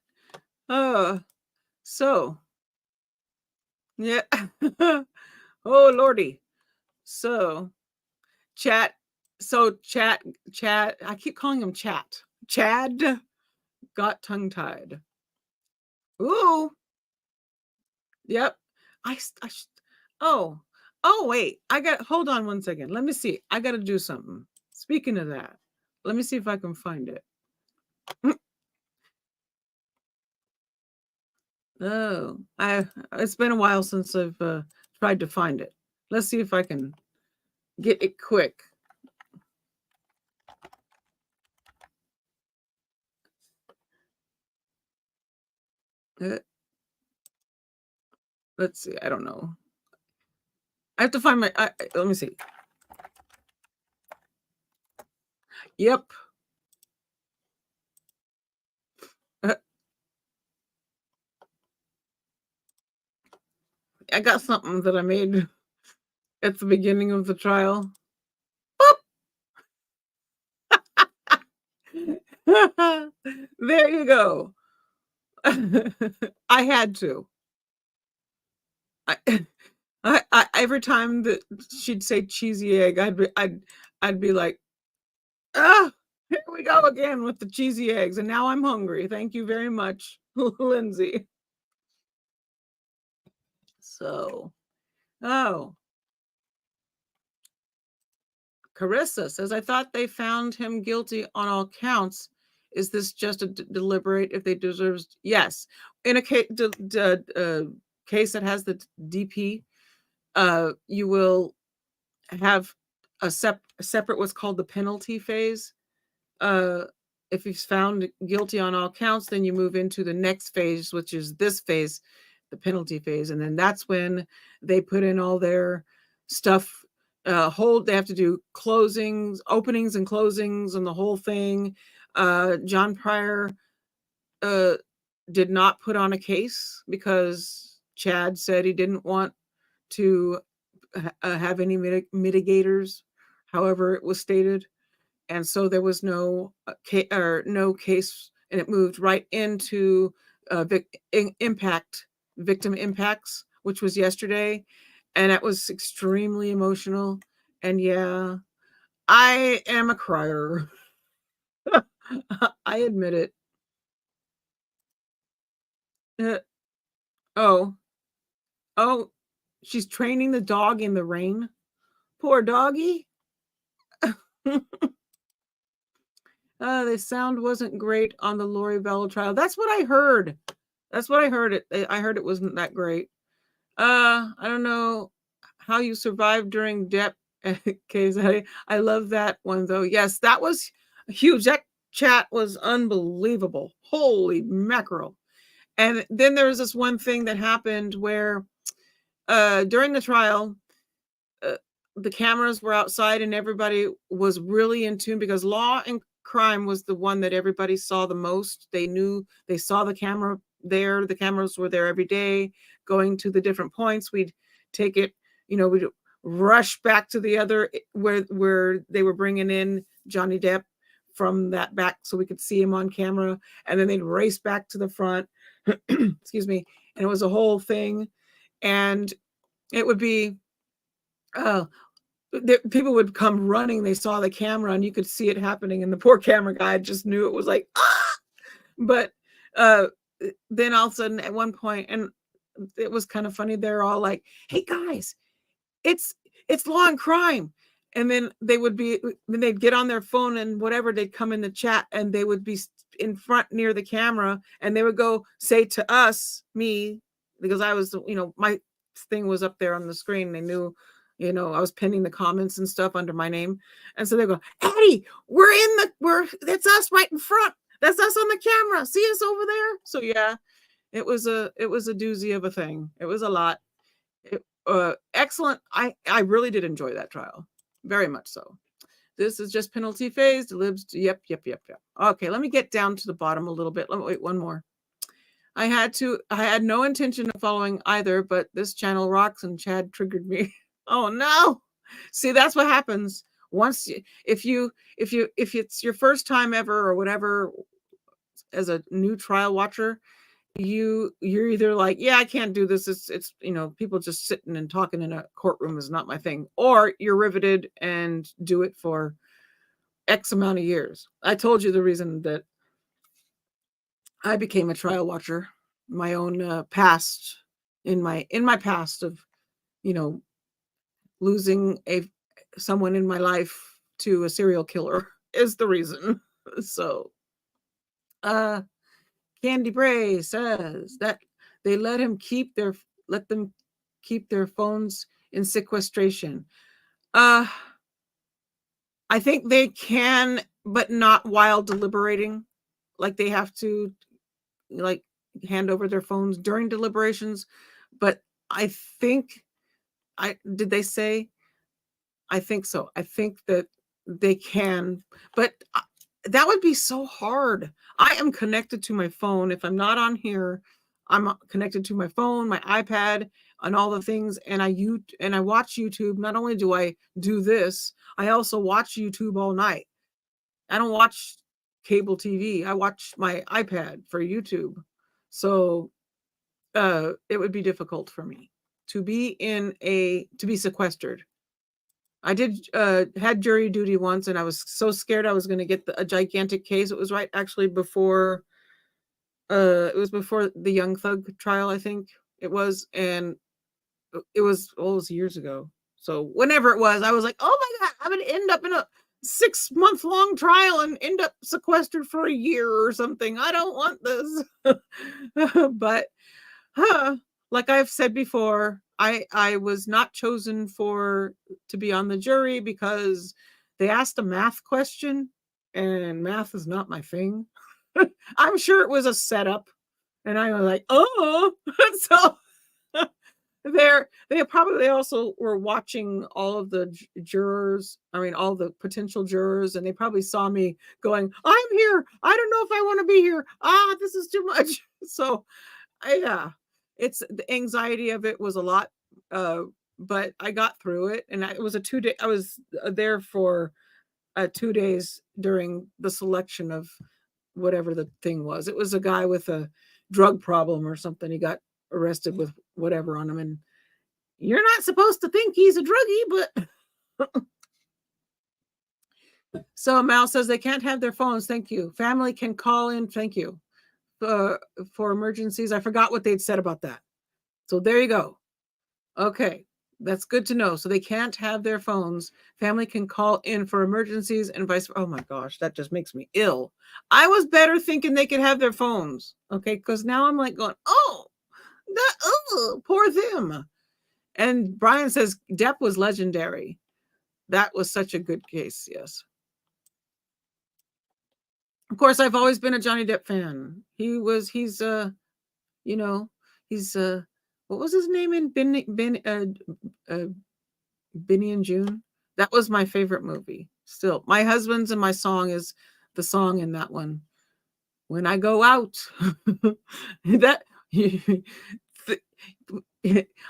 So yeah. Oh lordy. So chat. So chat. I keep calling him chat. Chad got tongue tied. Ooh. Yep. I oh. Oh wait. Hold on one second. Let me see. I got to do something. Speaking of that, let me see if I can find it. Oh, it's been a while since I've tried to find it. Let's see if I can get it quick. Let's see. I don't know. I have to find my. Let me see. Yep. I got something that I made at the beginning of the trial. There you go. I had to. Every time that she'd say cheesy egg, I'd be like, ah, here we go again with the cheesy eggs, and now I'm hungry. Thank you very much, Lindsay. So, oh, Carissa says, I thought they found him guilty on all counts. Is this just a deliberate if they deserve? Yes. In a case that has the DP, you will have a separate what's called the penalty phase. If he's found guilty on all counts, then you move into the next phase, which is this phase, the penalty phase. And then that's when they put in all their stuff. They have to do openings and closings and the whole thing. John Pryor did not put on a case because Chad said he didn't want to have any mitigators, however it was stated. And so there was no case, and it moved right into victim impacts, which was yesterday. And that was extremely emotional. And yeah, I am a crier. I admit it. Oh, she's training the dog in the rain. Poor doggy. The sound wasn't great on the Lori Vallow trial. That's what I heard. I heard it wasn't that great. I don't know how you survived during Depp case. I love that one though. Yes, that was huge. That chat was unbelievable. Holy mackerel. And then there was this one thing that happened where during the trial, the cameras were outside and everybody was really in tune because Law and Crime was the one that everybody saw the most. They saw the camera there. The cameras were there every day going to the different points. We'd take it, we'd rush back to the other where they were bringing in Johnny Depp from that back so we could see him on camera. And then they'd race back to the front. Excuse me. And it was a whole thing. And it would be, people would come running. They saw the camera and you could see it happening. And the poor camera guy just knew it was like, ah! But then all of a sudden at one point, and it was kind of funny, they're all like, hey guys, it's Law and Crime. And then they'd get on their phone and whatever, they'd come in the chat and they would be in front near the camera and they would go say to us, me, because I was, my thing was up there on the screen. They knew, I was pinning the comments and stuff under my name. And so they go, Addi, that's us right in front. That's us on the camera. See us over there. So yeah, it was a doozy of a thing. It was a lot. excellent. I really did enjoy that trial. Very much so. This is just penalty phase. Delibs. Yep. Okay, let me get down to the bottom a little bit. Let me wait one more. I had no intention of following either, but this channel rocks and Chad triggered me. Oh no. See, that's what happens. Once if it's your first time ever or whatever as a new trial watcher, you're either like, yeah, I can't do this. It's people just sitting and talking in a courtroom is not my thing, or you're riveted and do it for X amount of years. I told you the reason that I became a trial watcher, my own past in my past of, losing someone in my life to a serial killer is the reason. So, Candy Bray says that they let them keep their phones in sequestration. I think they can, but not while deliberating. Like they have to hand over their phones during deliberations. But I think did they say? I think so. I think that they can, but that would be so hard. I am connected to my phone. If I'm not on here, I'm connected to my phone, my iPad, and all the things. And I watch YouTube. Not only do I do this, I also watch YouTube all night. I don't watch cable TV. I watch my iPad for YouTube. So it would be difficult for me to be sequestered. I did had jury duty once, and I was so scared I was going to get a gigantic case. It was before the Young Thug trial, I think it was, and it was years ago. So whenever it was, I was like, oh my God, I'm going to end up in a 6-month long trial and end up sequestered for a year or something. I don't want this. But like I've said before, I was not chosen to be on the jury because they asked a math question, and math is not my thing. I'm sure it was a setup, and I was like, oh, so they probably also were watching all of the jurors. I mean, all the potential jurors, and they probably saw me going, I'm here. I don't know if I want to be here. This is too much. So, it's the anxiety of it was a lot, but I got through it, and it was a 2-day. I was there for 2 days during the selection of whatever the thing was. It was a guy with a drug problem or something. He got arrested with whatever on him, and you're not supposed to think he's a druggie, but so Mal says they can't have their phones. Thank you. Family can call in. Thank you. For emergencies. I forgot what they'd said about that. So there you go. Okay, that's good to know. So they can't have their phones. Family can call in for emergencies and vice versa. Oh my gosh, that just makes me ill. I was better thinking they could have their phones. Okay, because now I'm like going, poor them. And Brian says Depp was legendary. That was such a good case. Yes. Of course, I've always been a Johnny Depp fan. He's what was his name in Benny and June? That was my favorite movie. Still, My Husband's and My Song is the song in that one. When I go out, that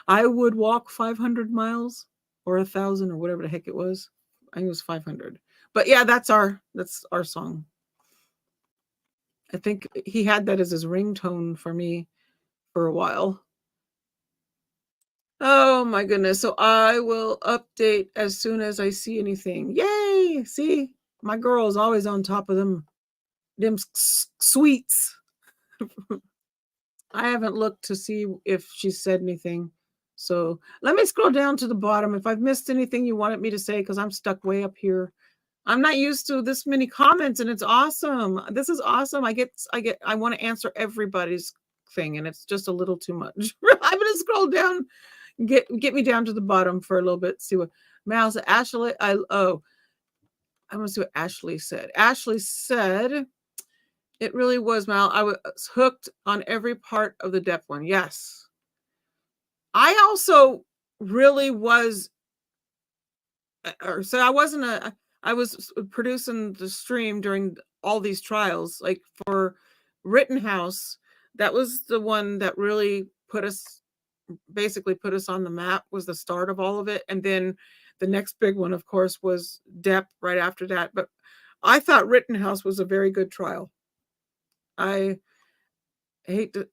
I would walk 500 miles or 1,000 or whatever the heck it was. I think it was 500. But yeah, that's our song. I think he had that as his ringtone for me for a while. Oh my goodness. So I will update as soon as I see anything. Yay! See, my girl is always on top of them sweets. I haven't looked to see if she said anything. So let me scroll down to the bottom. If I've missed anything you wanted me to say, because I'm stuck way up here. I'm not used to this many comments, and it's awesome. This is awesome. I want to answer everybody's thing, and it's just a little too much. I'm gonna scroll down, get me down to the bottom for a little bit. See what Mal said. Ashley, I'm gonna see what Ashley said. Ashley said it really was, Mal. I was hooked on every part of the Depp one. Yes. I also really was, or so I was producing the stream during all these trials, like for Rittenhouse. That was the one that really basically put us on the map, was the start of all of it. And then the next big one, of course, was Depp right after that. But I thought Rittenhouse was a very good trial. I hate to,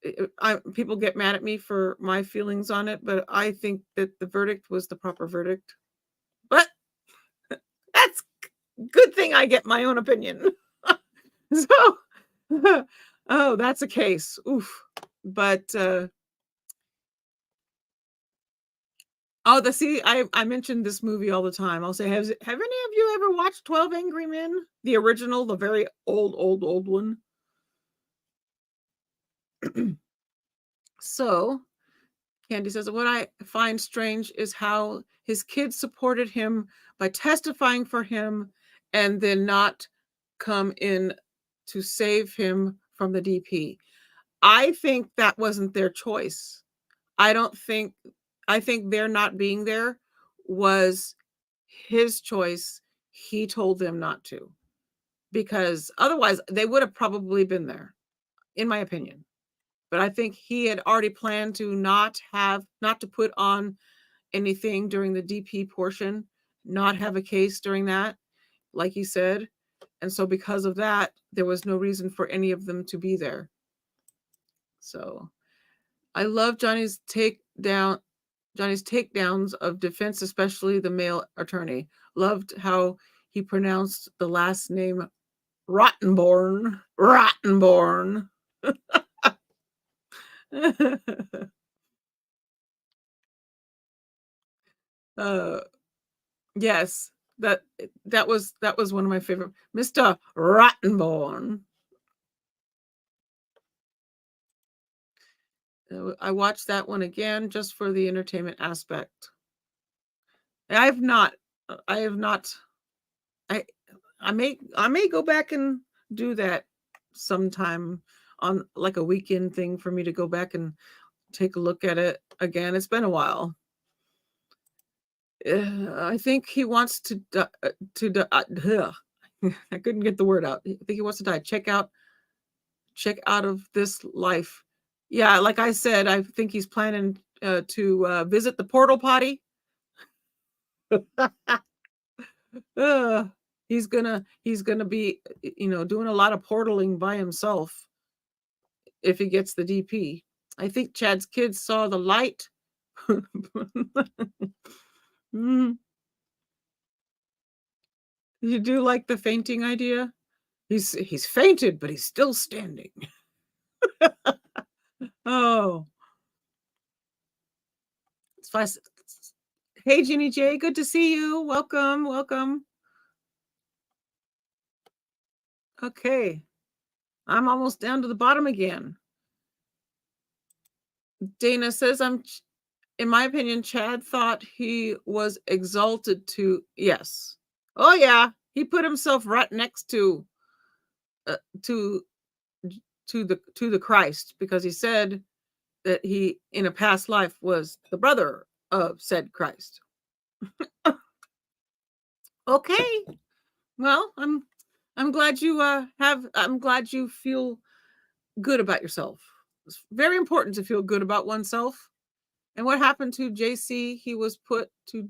people get mad at me for my feelings on it, but I think that the verdict was the proper verdict. But that's good thing I get my own opinion. So, oh, that's a case. Oof. But I mentioned this movie all the time. I'll say, have any of you ever watched 12 Angry Men? The original, the very old one. So, Candy says, what I find strange is how his kids supported him by testifying for him and then not come in to save him from the DP. I think that wasn't their choice. I think their not being there was his choice. He told them not to, because otherwise they would have probably been there, in my opinion. But I think he had already planned to not to put on anything during the DP portion, not have a case during that, like he said. And so because of that, there was no reason for any of them to be there. So I love Johnny's takedowns of defense, especially the male attorney. Loved how he pronounced the last name Rottenborn. Rottenborn. Yes, that was one of my favorite. Mr. Rottenborn. I watched that one again just for the entertainment aspect. I have not. I may go back and do that sometime on like a weekend thing for me to go back and take a look at it again. It's been a while. I think he wants to I couldn't get the word out. I think he wants to die. Check out of this life. Yeah, like I said, I think he's planning to visit the portal potty. He's gonna be, doing a lot of portaling by himself if he gets the DP. I think Chad's kids saw the light. Mm. You do like the fainting idea? He's fainted, but he's still standing. Oh, it's fine. Hey, Ginny J, good to see you. Welcome. Okay, I'm almost down to the bottom again. Dana says, in my opinion, Chad thought he was exalted to, yes. Oh yeah, he put himself right next to to the Christ, because he said that he in a past life was the brother of said Christ. Okay. Well, I'm glad you I'm glad you feel good about yourself. It's very important to feel good about oneself. And what happened to JC? He was put to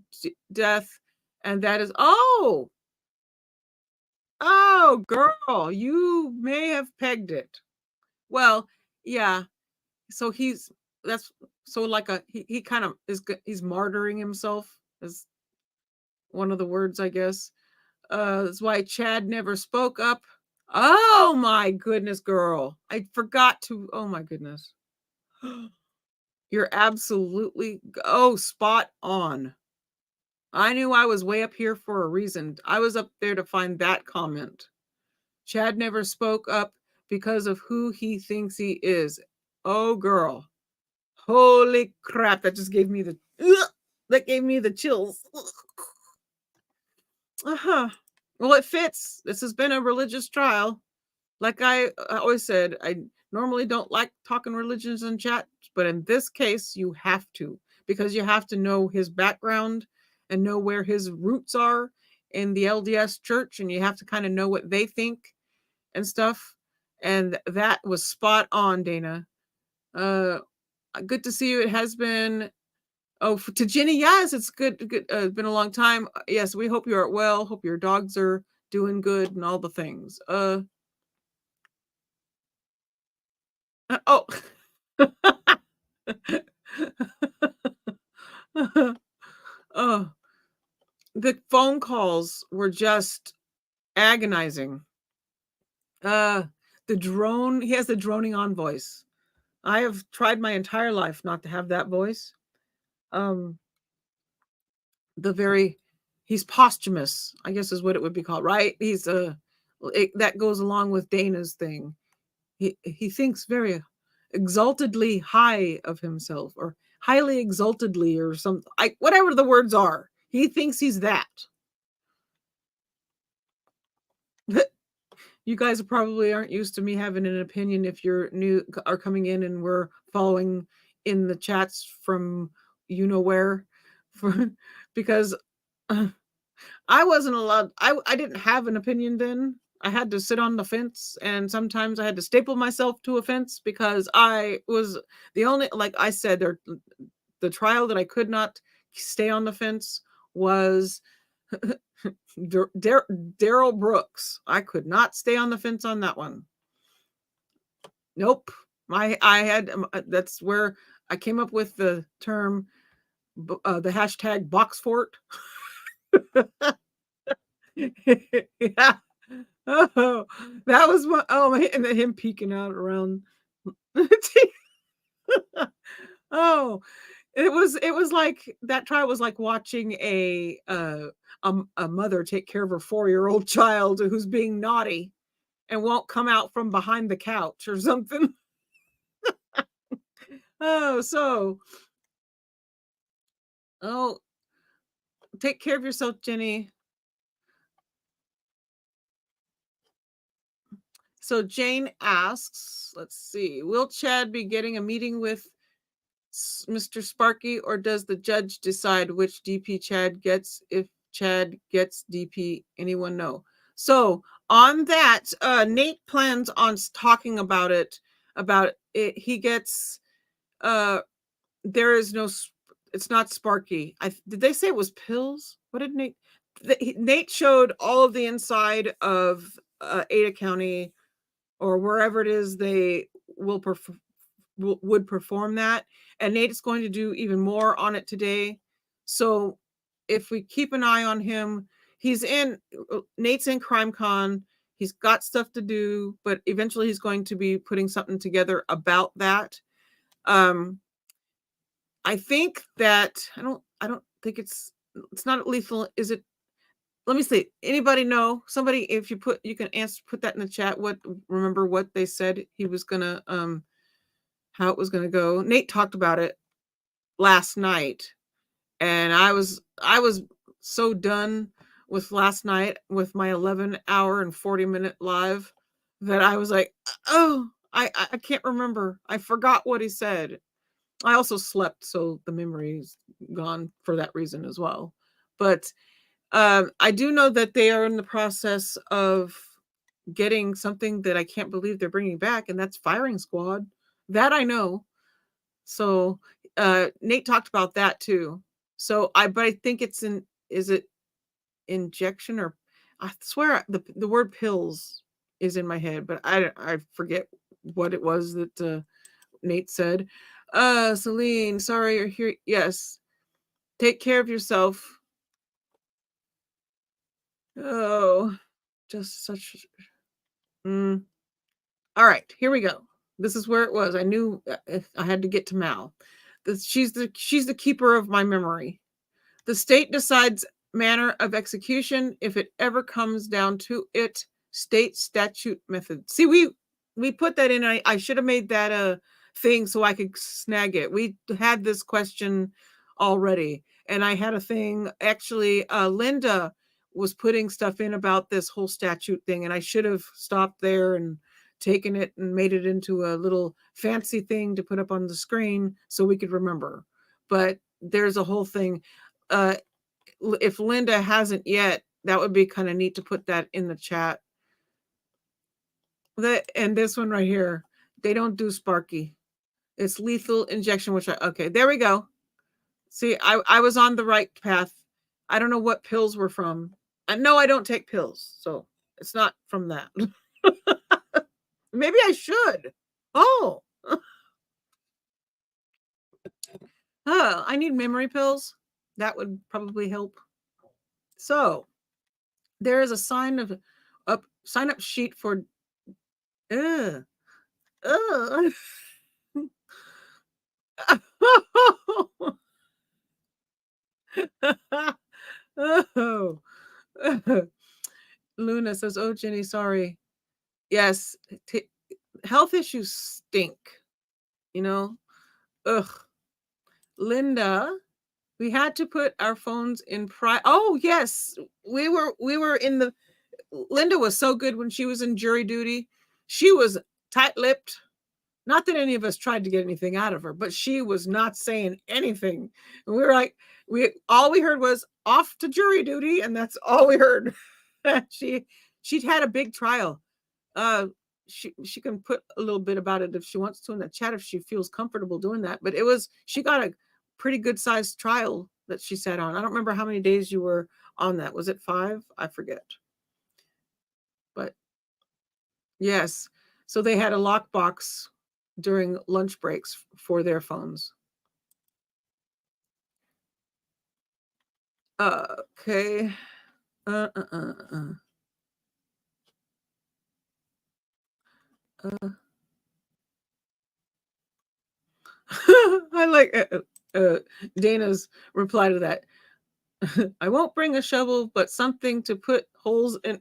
death, and that is girl, you may have pegged it. Well, yeah. So that's so like he kind of he's martyring himself, is one of the words, I guess. That's why Chad never spoke up. Oh my goodness, girl. I forgot to, oh my goodness. You're absolutely, spot on. I knew I was way up here for a reason. I was up there to find that comment. Chad never spoke up because of who he thinks he is. Oh, girl. Holy crap. That just gave me the chills. Uh-huh. Well, it fits. This has been a religious trial. Like I always said, I normally don't like talking religions in chat, but in this case, you have to, because you have to know his background and know where his roots are in the LDS church, and you have to kind of know what they think and stuff. And that was spot on, Dana. Good to see you. It has been. Oh, to Jenny, yes, it's good. Good. Been a long time. Yes, we hope you are well. Hope your dogs are doing good and all the things. Oh. Oh, the phone calls were just agonizing. Uh, the drone, he has the droning on voice. I have tried my entire life not to have that voice. Um, the very, he's posthumous, I guess is what it would be called, right? He's that goes along with Dana's thing. He thinks very exaltedly high of himself, or highly exaltedly, or something. Whatever the words are, he thinks he's that. You guys probably aren't used to me having an opinion if you're new, are coming in and we're following in the chats from you know where, for, because I wasn't allowed. I didn't have an opinion then. I had to sit on the fence, and sometimes I had to staple myself to a fence because I was the only, like I said, the trial that I could not stay on the fence was Daryl Brooks. I could not stay on the fence on that one. Nope. I had that's where I came up with the term, the hashtag box fort. Yeah. Oh, that was my, oh, and then him peeking out around. Oh, it was like that trial was like watching a mother take care of her 4-year-old child who's being naughty and won't come out from behind the couch or something. Oh, oh, take care of yourself, Jenny. So Jane asks, let's see, will Chad be getting a meeting with Mr. Sparky, or does the judge decide which DP Chad gets? If Chad gets DP, anyone know? So on that, Nate plans on talking about it. He gets. There is no. It's not Sparky. Did they say it was pills? What did Nate? Nate showed all of the inside of Ada County, or wherever it is they will would perform that, and Nate is going to do even more on it today. So if we keep an eye on him, Nate's in CrimeCon. He's got stuff to do, but eventually he's going to be putting something together about that. I think that I don't think it's not lethal. Is it? Let me see. Anybody know? Somebody, if you can put that in the chat. Remember what they said he was gonna how it was gonna go. Nate talked about it last night, and I was so done with last night with my 11-hour and 40-minute live that I was like, oh, I can't remember. I forgot what he said. I also slept, so the memory's gone for that reason as well. But I do know that they are in the process of getting something that I can't believe they're bringing back, and that's Firing Squad. That I know. So Nate talked about that too. So but I think is it injection, or I swear the word pills is in my head, but I forget what it was that Nate said. Celine, sorry you're here. Yes. Take care of yourself. Oh, just such. Mm. All right, here we go. This is where it was. I knew I had to get to Mal. She's the keeper of my memory. The state decides manner of execution if it ever comes down to it. State statute method. See, we put that in. I should have made that a thing so I could snag it. We had this question already, and I had a thing. Actually, Linda was putting stuff in about this whole statute thing, and I should have stopped there and taken it and made it into a little fancy thing to put up on the screen so we could remember. But there's a whole thing. If Linda hasn't yet, that would be kind of neat to put that in the chat. And this one right here, they don't do Sparky. It's lethal injection, which okay, there we go. See, I was on the right path. I don't know what pills were from. No, I don't take pills, so it's not from that. Maybe I should. Oh. I need memory pills. That would probably help. So there is a sign up sheet for oh. Luna says, "Oh, Jenny, sorry. Yes, health issues stink. You know, ugh. Linda, we had to put our phones in Oh, yes, we were in the. Linda was so good when she was in jury duty. She was tight-lipped. Not that any of us tried to get anything out of her, but she was not saying anything. And we were like, all we heard was off to jury duty, and that's all we heard. She'd had a big trial. She can put a little bit about it if she wants to in the chat if she feels comfortable doing that. But she got a pretty good sized trial that she sat on. I don't remember how many days you were on that. Was it 5? I forget. But yes, so they had a lockbox during lunch breaks for their phones. Okay. I like Dana's reply to that. I won't bring a shovel, but something to put holes in.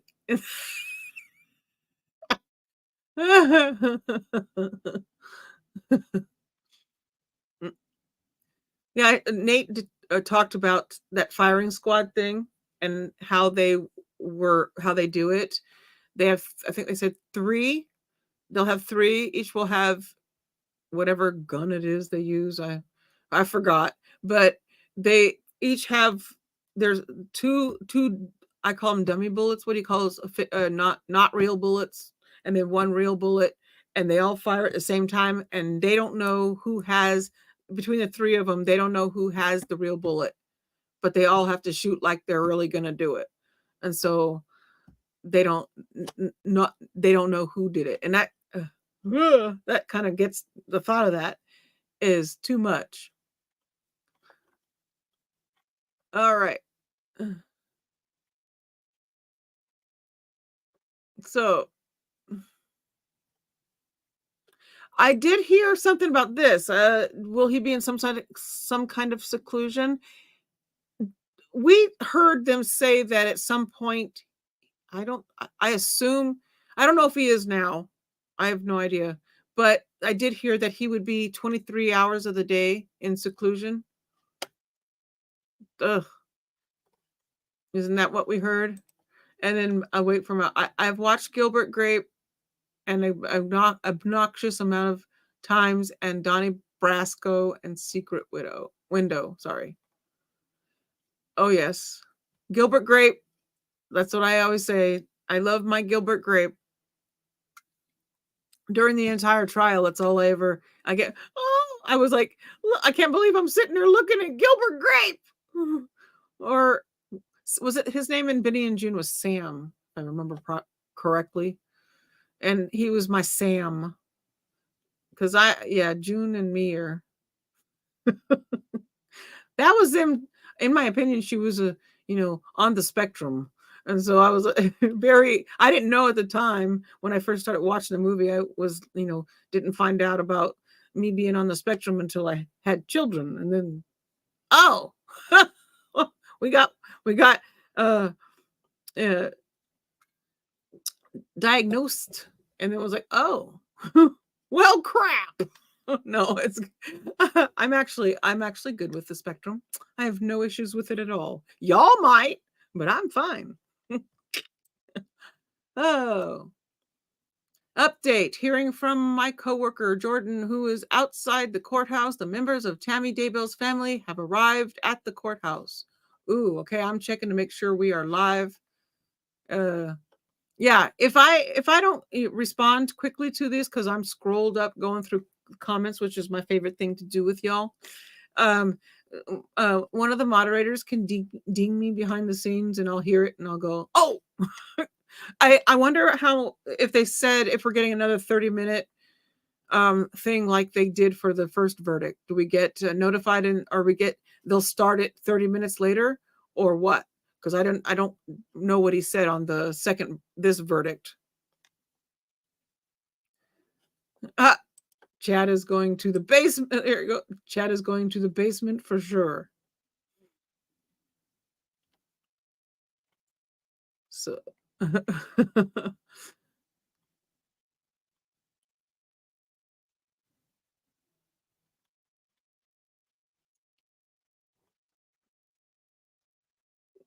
Yeah, Nate talked about that firing squad thing and how they do it. They have, I think they said 3. They'll have 3. Each will have whatever gun it is they use. I forgot, but they each have. There's two. I call them dummy bullets. What do you call those? Not real bullets, and then 1 real bullet, and they all fire at the same time, and they don't know who has. Between the 3 of them, they don't know who has the real bullet, but they all have to shoot like they're really going to do it, and so they don't know who did it, and that kind of gets the thought of that is too much. All right. So I did hear something about this. Will he be in some kind of seclusion? We heard them say that at some point. I assume, I don't know if he is now. I have no idea. But I did hear that he would be 23 hours of the day in seclusion. Ugh. Isn't that what we heard? And then I wait for I've watched Gilbert Grape and an obnoxious amount of times, and Donnie Brasco and Secret Window. Sorry. Oh yes, Gilbert Grape. That's what I always say. I love my Gilbert Grape. During the entire trial, that's all I get. Oh, I was like, I can't believe I'm sitting there looking at Gilbert Grape. Or was it his name in Benny and June was Sam, if I remember correctly? And he was my Sam. Because June and me are. That was them. In my opinion, she was on the spectrum. And so I was I didn't know at the time when I first started watching the movie, I was, didn't find out about me being on the spectrum until I had children. And then, we got diagnosed, and it was like, oh, well, crap. No, it's I'm actually good with the spectrum. I have no issues with it at all. Y'all might, but I'm fine. Oh, Update. Hearing from my coworker, Jordan, who is outside the courthouse. The members of Tammy Daybell's family have arrived at the courthouse. Ooh, okay. I'm checking to make sure we are live. Yeah, if I don't respond quickly to this, because I'm scrolled up going through comments, which is my favorite thing to do with y'all. One of the moderators can ding me behind the scenes, and I'll hear it, and I'll go, oh. I wonder how, if they said if we're getting another 30-minute thing like they did for the first verdict. Do we get notified, or they'll start it 30 minutes later, or what? Because I don't know what he said on this verdict. Chad is going to the basement. There you go. Chad is going to the basement for sure. So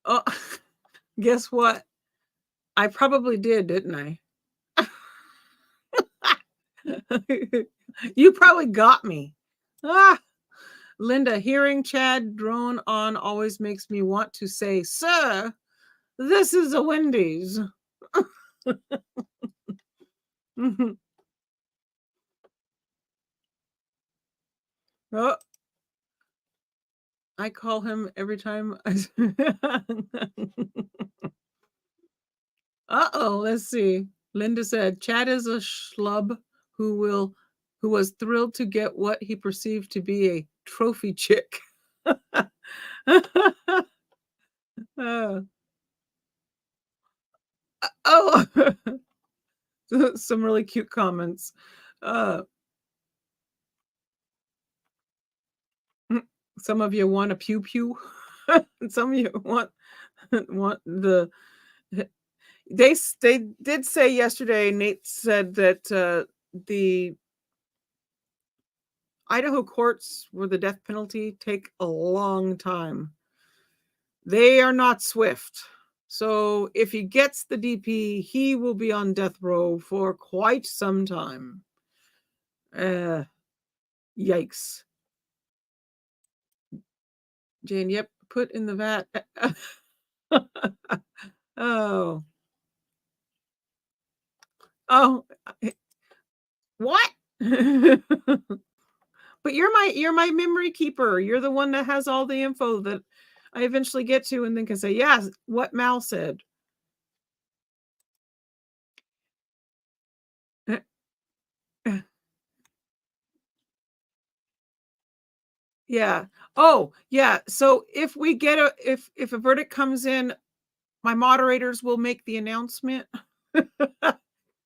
oh, guess what? I probably did, didn't I? You probably got me. Linda, hearing Chad drone on always makes me want to say, sir, this is a Wendy's. Oh, I call him every time. Uh-oh, let's see. Linda said, Chad is a schlub who was thrilled to get what he perceived to be a trophy chick. Oh, some really cute comments. Some of you want a pew pew. Some of you want the. They did say yesterday. Nate said that the Idaho courts where the death penalty take a long time. They are not swift. So if he gets the DP, he will be on death row for quite some time. Yikes. Jane, yep, put in the vat. Oh. Oh. What? But you're my memory keeper. You're the one that has all the info that I eventually get to and then can say, yes, what Mal said. Yeah. Oh, yeah. So if we get if a verdict comes in, my moderators will make the announcement.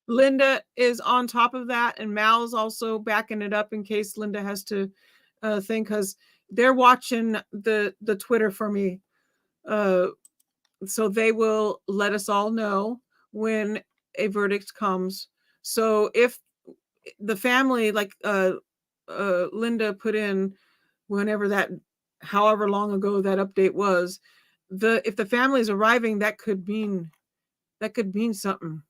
Linda is on top of that, and Mal's also backing it up in case Linda has to think, because they're watching the Twitter for me. So they will let us all know when a verdict comes. So if the family, like Linda put in, however long ago that update was, if the family is arriving, that could mean something.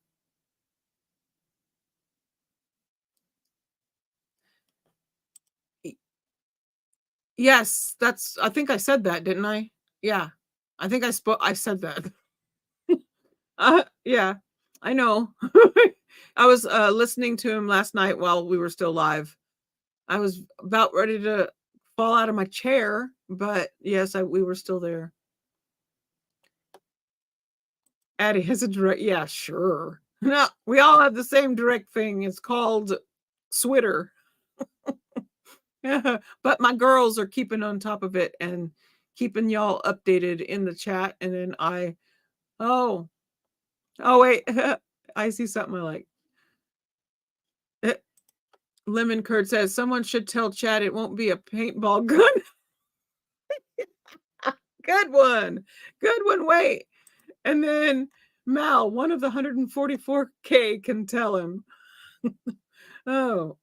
Yes, I think I said that, didn't I? Yeah. I think I said that. Yeah, I know. I was listening to him last night while we were still live. I was about ready to fall out of my chair, but yes, we were still there. Addi has a direct. Yeah, sure. No, we all have the same direct thing. It's called Switter. But my girls are keeping on top of it and keeping y'all updated in the chat. And then oh wait, I see something I like. Lemon Curd says someone should tell Chad it won't be a paintball gun. Good one. Wait. And then Mal, one of the 144K can tell him. Oh.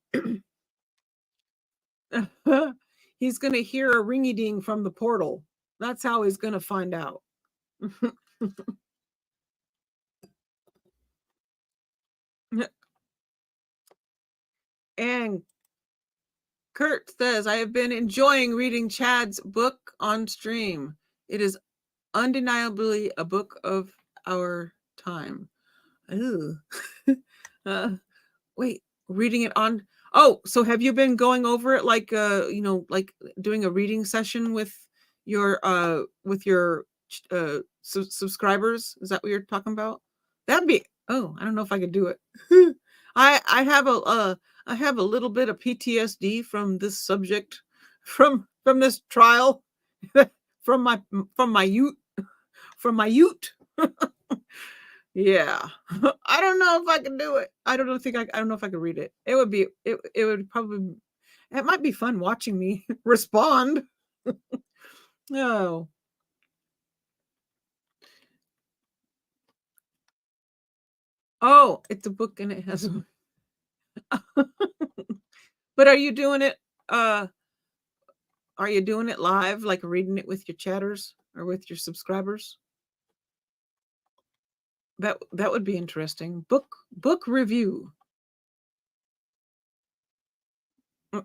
He's going to hear a ringy ding from the portal. That's how he's going to find out. And Kurt says, I have been enjoying reading Chad's book on stream. It is undeniably a book of our time. Ooh. Wait, reading it on. Oh, so have you been going over it like like doing a reading session with your subscribers? Is that what you're talking about? That'd be. Oh, I don't know if I could do it. I have a little bit of PTSD from this subject, from this trial, from my youth, from my youth. Yeah. I don't know if I can do it. I don't know if I could read it. It would probably, it might be fun watching me respond. No. Oh, it's a book and it has But are you doing it live, like reading it with your chatters or with your subscribers? That would be interesting. Book review. I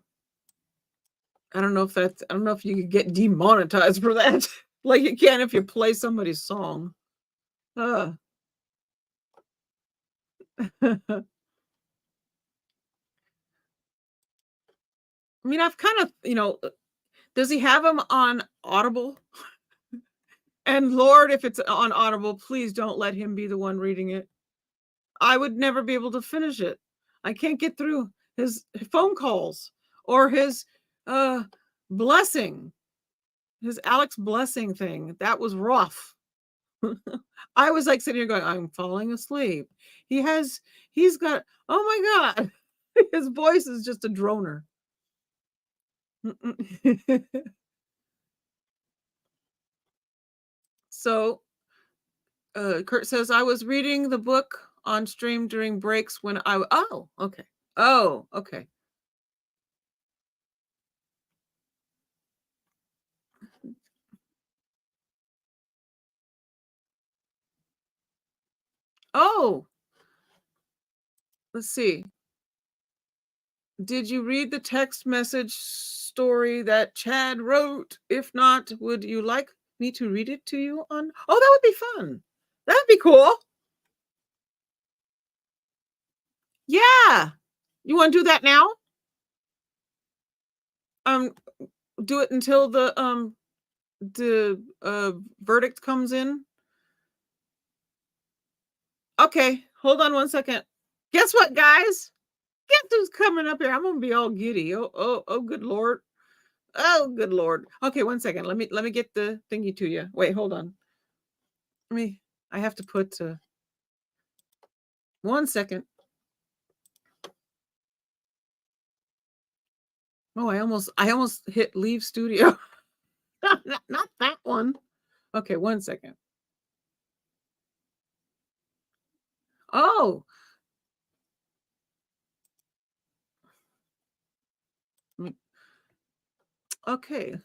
don't know if you could get demonetized for that. Like you can if you play somebody's song. I mean, I've kind of, does he have them on Audible? And Lord, if it's on Audible, please don't let him be the one reading it. I would never be able to finish it. I can't get through his phone calls or his blessing, his Alex blessing thing. That was rough. I was like sitting here going, I'm falling asleep. He's got, oh my God, his voice is just a droner. So Kurt says, I was reading the book on stream during breaks when oh, okay. Oh, okay. Oh, let's see. Did you read the text message story that Chad wrote? If not, would you like me to read it to you on? Oh, that would be fun. That would be cool. Yeah. You want to do that now? Do it until the verdict comes in. Okay, hold on one second. Guess what, guys? Guess who's coming up here? I'm gonna be all giddy. Oh, good Lord. Oh, good Lord. Okay, one second. Let me get the thingy to you. Wait, hold on. I have to put 1 second. Oh, I almost hit leave studio. not that one. Okay, 1 second. Oh. Okay.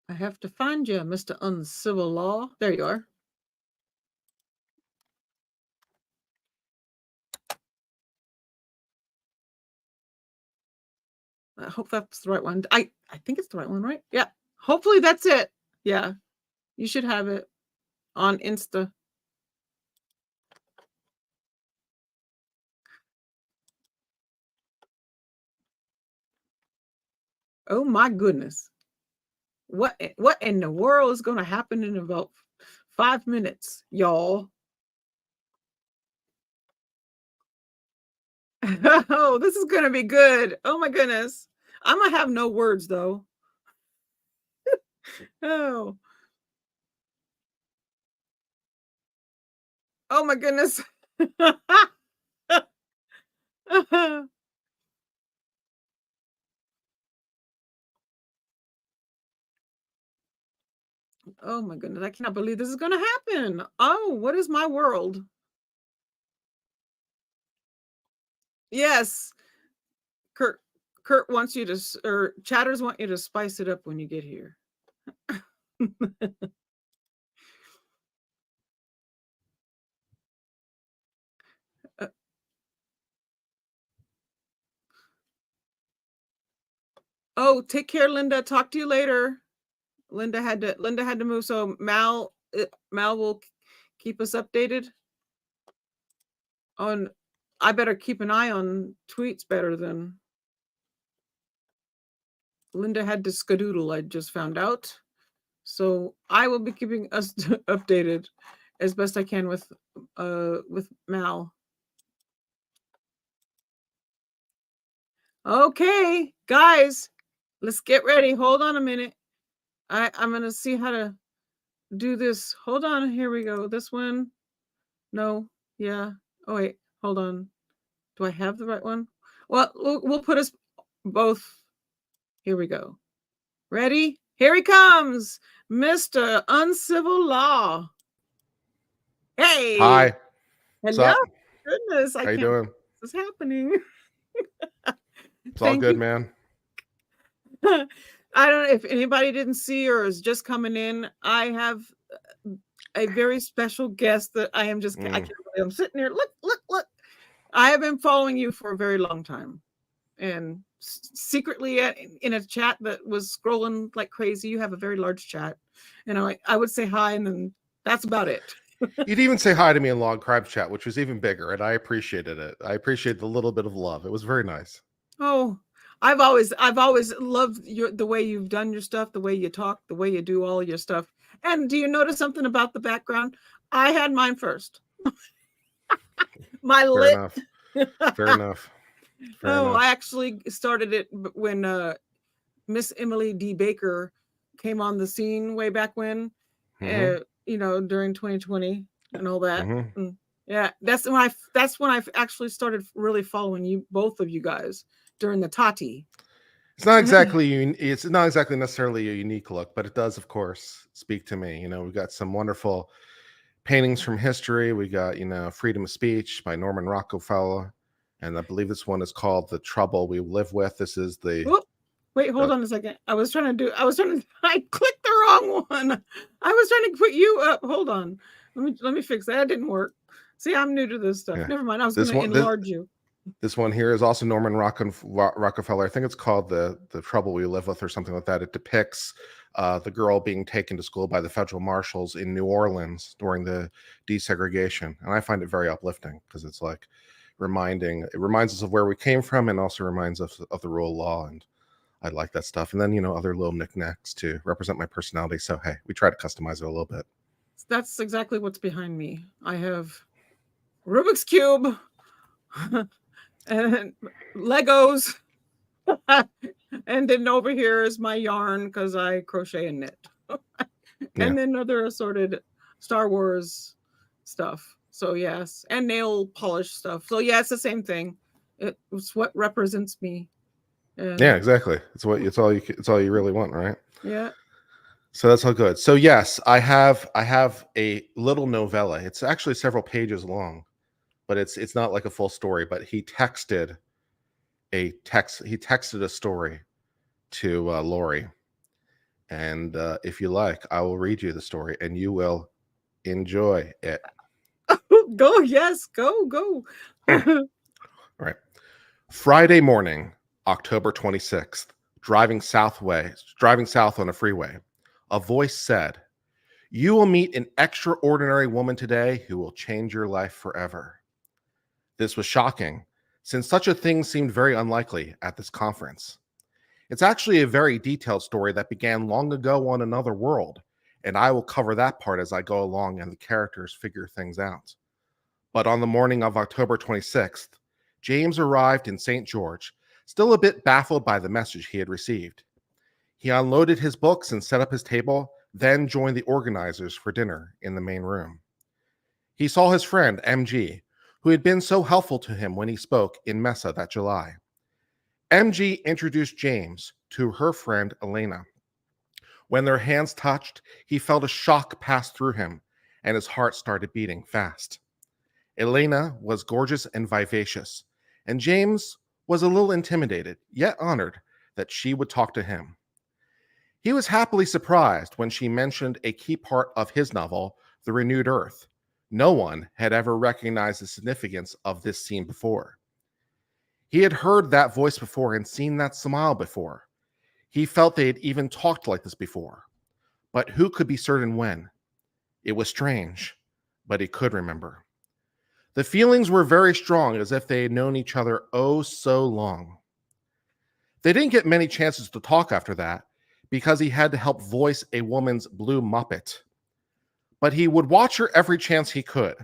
I have to find you, Mr. Uncivil Law. There you are. I hope that's the right one. I think it's the right one, right? Yeah. Hopefully that's it. Yeah. You should have it on Insta. Oh my goodness. What in the world is going to happen in about 5 minutes, y'all? Oh, this is going to be good. Oh my goodness. I'm going to have no words though. Oh. Oh my goodness. Oh my goodness. I cannot believe this is going to happen. Oh, what is my world? Yes. Kurt wants you to, or chatters want you to spice it up when you get here. Oh, take care, Linda. Talk to you later. Linda had to move, so Mal will keep us updated on. I better keep an eye on tweets better than Linda had to skedoodle. I just found out, so I will be keeping us updated as best I can with Mal. Okay, guys, let's get ready. Hold on a minute. I'm gonna see how to do this. Hold on. Here we go. This one. No. Yeah. Oh wait. Hold on. Do I have the right one? Well, we'll put us both. Here we go. Ready? Here he comes, Mr. Uncivil Law. Hey. Hi. Hello. What's up? Goodness, I How you can't doing? believe this is happening. It's all good, man. I don't know if anybody didn't see or is just coming in. I have a very special guest that I am just, I can't believe I'm sitting here. Look. I have been following you for a very long time. And secretly in a chat that was scrolling like crazy. You have a very large chat. And I would say hi, and then that's about it. You'd even say hi to me in Log Crime Chat, which was even bigger, and I appreciated it. I appreciate the little bit of love. It was very nice. Oh, I've always loved the way you've done your stuff, the way you talk, the way you do all your stuff. And do you notice something about the background? I had mine first. My Fair lip. enough. Fair enough. Fair enough. I actually started it when Miss Emily D. Baker came on the scene way back when, during 2020 and all that. And yeah, that's when I actually started really following you, both of you guys, during the Tati. It's not exactly necessarily a unique look, but it does, of course, speak to me. We've got some wonderful paintings from history. We got, Freedom of Speech by Norman Rockefeller. And I believe this one is called The Trouble We Live With. This is the... Whoop. Wait, hold on a second. I clicked the wrong one. I was trying to put you up. Hold on. Let me fix that. That didn't work. See, I'm new to this stuff. Yeah. Never mind. I was going to enlarge you. This one here is also Norman Rockefeller. I think it's called the Trouble We Live With or something like that. It depicts the girl being taken to school by the federal marshals in New Orleans during the desegregation. And I find it very uplifting because it's like it reminds us of where we came from and also reminds us of the rule of law. And I like that stuff. And then, other little knickknacks to represent my personality. So, hey, we try to customize it a little bit. That's exactly what's behind me. I have Rubik's Cube and Legos. And then over here is my yarn because I crochet and knit. And then other assorted Star Wars stuff. So yes, and nail polish stuff. So yeah, it's the same thing. It's what represents me. Yeah, exactly. It's all you really want, right? Yeah. So that's all good. So yes, I have a little novella. It's actually several pages long, but it's not like a full story. But he texted a story to Lori, and if you like, I will read you the story, and you will enjoy it. Go, yes, go. All right. Friday morning, October 26th, driving south on a freeway, a voice said, "You will meet an extraordinary woman today who will change your life forever." This was shocking, since such a thing seemed very unlikely at this conference. It's actually a very detailed story that began long ago on another world, and I will cover that part as I go along and the characters figure things out. But on the morning of October 26th, James arrived in St. George, still a bit baffled by the message he had received. He unloaded his books and set up his table, then joined the organizers for dinner in the main room. He saw his friend, MG, who had been so helpful to him when he spoke in Mesa that July. MG introduced James to her friend, Elena. When their hands touched, he felt a shock pass through him, and his heart started beating fast. Elena was gorgeous and vivacious, and James was a little intimidated, yet honored that she would talk to him. He was happily surprised when she mentioned a key part of his novel, The Renewed Earth. No one had ever recognized the significance of this scene before. He had heard that voice before and seen that smile before. He felt they had even talked like this before, but who could be certain when? It was strange, but he could remember. The feelings were very strong, as if they had known each other oh so long. They didn't get many chances to talk after that, because he had to help voice a woman's blue Muppet. But he would watch her every chance he could.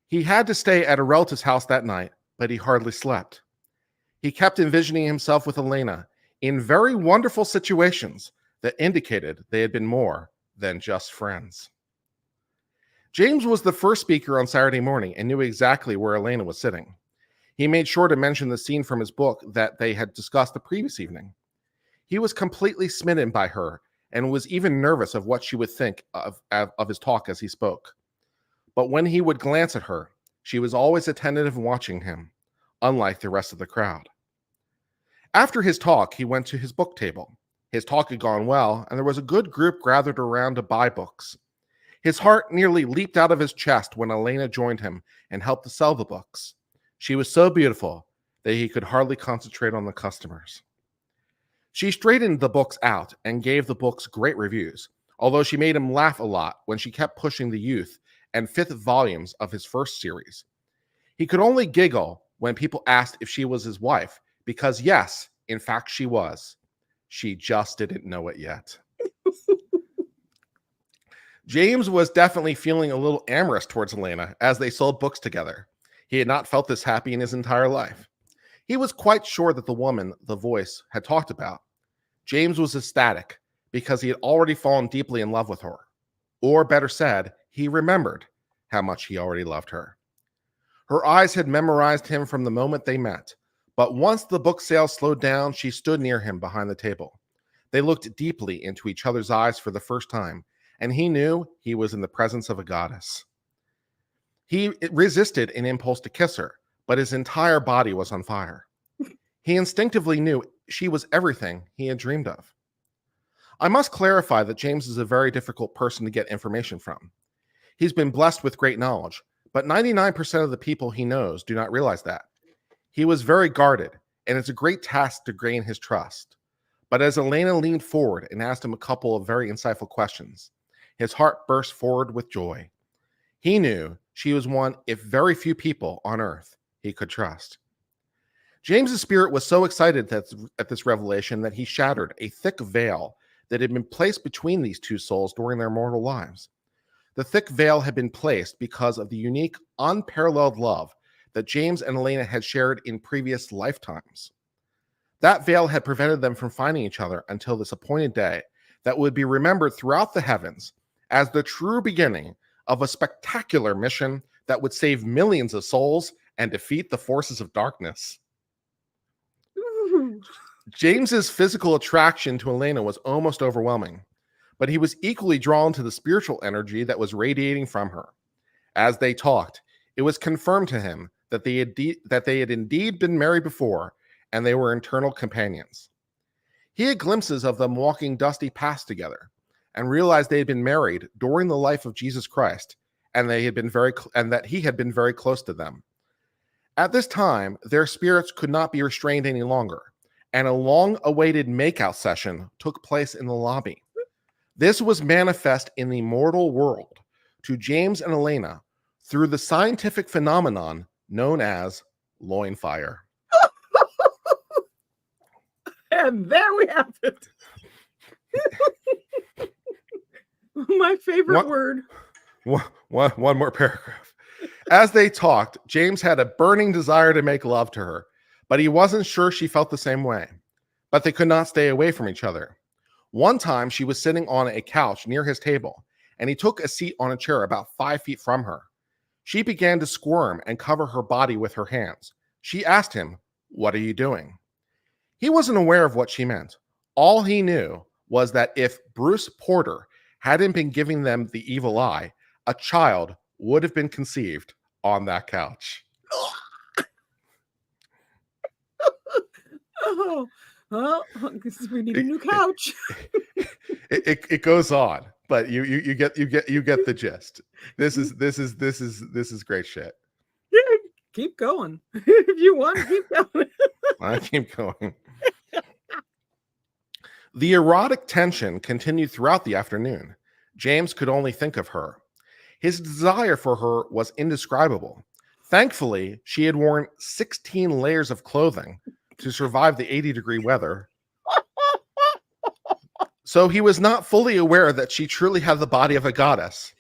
He had to stay at a relative's house that night, but he hardly slept. He kept envisioning himself with Elena in very wonderful situations that indicated they had been more than just friends. James was the first speaker on Saturday morning and knew exactly where Elena was sitting. He made sure to mention the scene from his book that they had discussed the previous evening. He was completely smitten by her and was even nervous of what she would think of his talk as he spoke. But when he would glance at her, she was always attentive and watching him, unlike the rest of the crowd. After his talk, he went to his book table. His talk had gone well, and there was a good group gathered around to buy books. His heart nearly leaped out of his chest when Elena joined him and helped to sell the books. She was so beautiful that he could hardly concentrate on the customers. She straightened the books out and gave the books great reviews, although she made him laugh a lot when she kept pushing the youth and fifth volumes of his first series. He could only giggle when people asked if she was his wife, because yes, in fact she was. She just didn't know it yet. James was definitely feeling a little amorous towards Elena as they sold books together. He had not felt this happy in his entire life. He was quite sure that the woman the voice had talked about. James was ecstatic because he had already fallen deeply in love with her. Or better said, he remembered how much he already loved her. Her eyes had memorized him from the moment they met, but once the book sale slowed down, she stood near him behind the table. They looked deeply into each other's eyes for the first time, and he knew he was in the presence of a goddess. He resisted an impulse to kiss her, but his entire body was on fire. He instinctively knew she was everything he had dreamed of. I must clarify that James is a very difficult person to get information from. He's been blessed with great knowledge, but 99% of the people he knows do not realize that. He was very guarded, and it's a great task to gain his trust. But as Elena leaned forward and asked him a couple of very insightful questions, his heart burst forward with joy. He knew she was one, if very few people on earth he could trust. James's spirit was so excited at this revelation that he shattered a thick veil that had been placed between these two souls during their mortal lives. The thick veil had been placed because of the unique, unparalleled love that James and Elena had shared in previous lifetimes. That veil had prevented them from finding each other until this appointed day that would be remembered throughout the heavens as the true beginning of a spectacular mission that would save millions of souls and defeat the forces of darkness. James's physical attraction to Elena was almost overwhelming, but he was equally drawn to the spiritual energy that was radiating from her. As they talked, it was confirmed to him that they had indeed been married before, and they were eternal companions. He had glimpses of them walking dusty paths together, and realized they had been married during the life of Jesus Christ, and that he had been very close to them. At this time, their spirits could not be restrained any longer, and a long-awaited makeout session took place in the lobby. This was manifest in the mortal world to James and Elena through the scientific phenomenon known as loin fire. And there we have it. My favorite word. One more paragraph. As they talked, James had a burning desire to make love to her, but he wasn't sure she felt the same way. But they could not stay away from each other. One time, she was sitting on a couch near his table, and he took a seat on a chair about 5 feet from her. She began to squirm and cover her body with her hands. She asked him, "What are you doing?" He wasn't aware of what she meant. All he knew was that if Bruce Porter hadn't been giving them the evil eye, a child would have been conceived on that couch. Oh, well, we need a new couch. It goes on, but you get the gist. This is great shit. Yeah, keep going. If you want to keep going. I keep going. The erotic tension continued throughout the afternoon. James could only think of her. His desire for her was indescribable. Thankfully, she had worn 16 layers of clothing to survive the 80-degree weather, so he was not fully aware that she truly had the body of a goddess.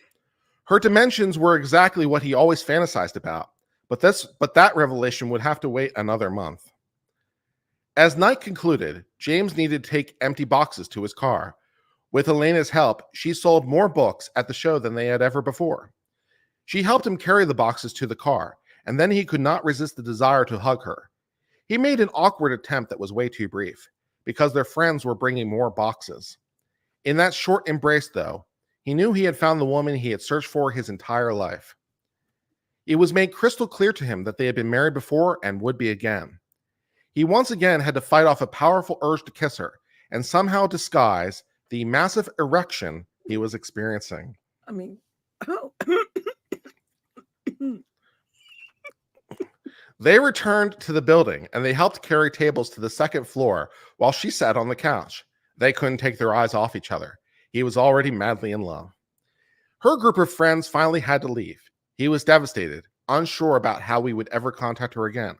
Her dimensions were exactly what he always fantasized about, but that revelation would have to wait another month. As night concluded, James needed to take empty boxes to his car. With Elena's help, she sold more books at the show than they had ever before. She helped him carry the boxes to the car, and then he could not resist the desire to hug her. He made an awkward attempt that was way too brief, because their friends were bringing more boxes. In that short embrace, though, he knew he had found the woman he had searched for his entire life. It was made crystal clear to him that they had been married before and would be again. He once again had to fight off a powerful urge to kiss her and somehow disguise the massive erection he was experiencing. I mean, oh. They returned to the building and they helped carry tables to the second floor while she sat on the couch. They couldn't take their eyes off each other. He was already madly in love. Her group of friends finally had to leave. He was devastated, unsure about how we would ever contact her again.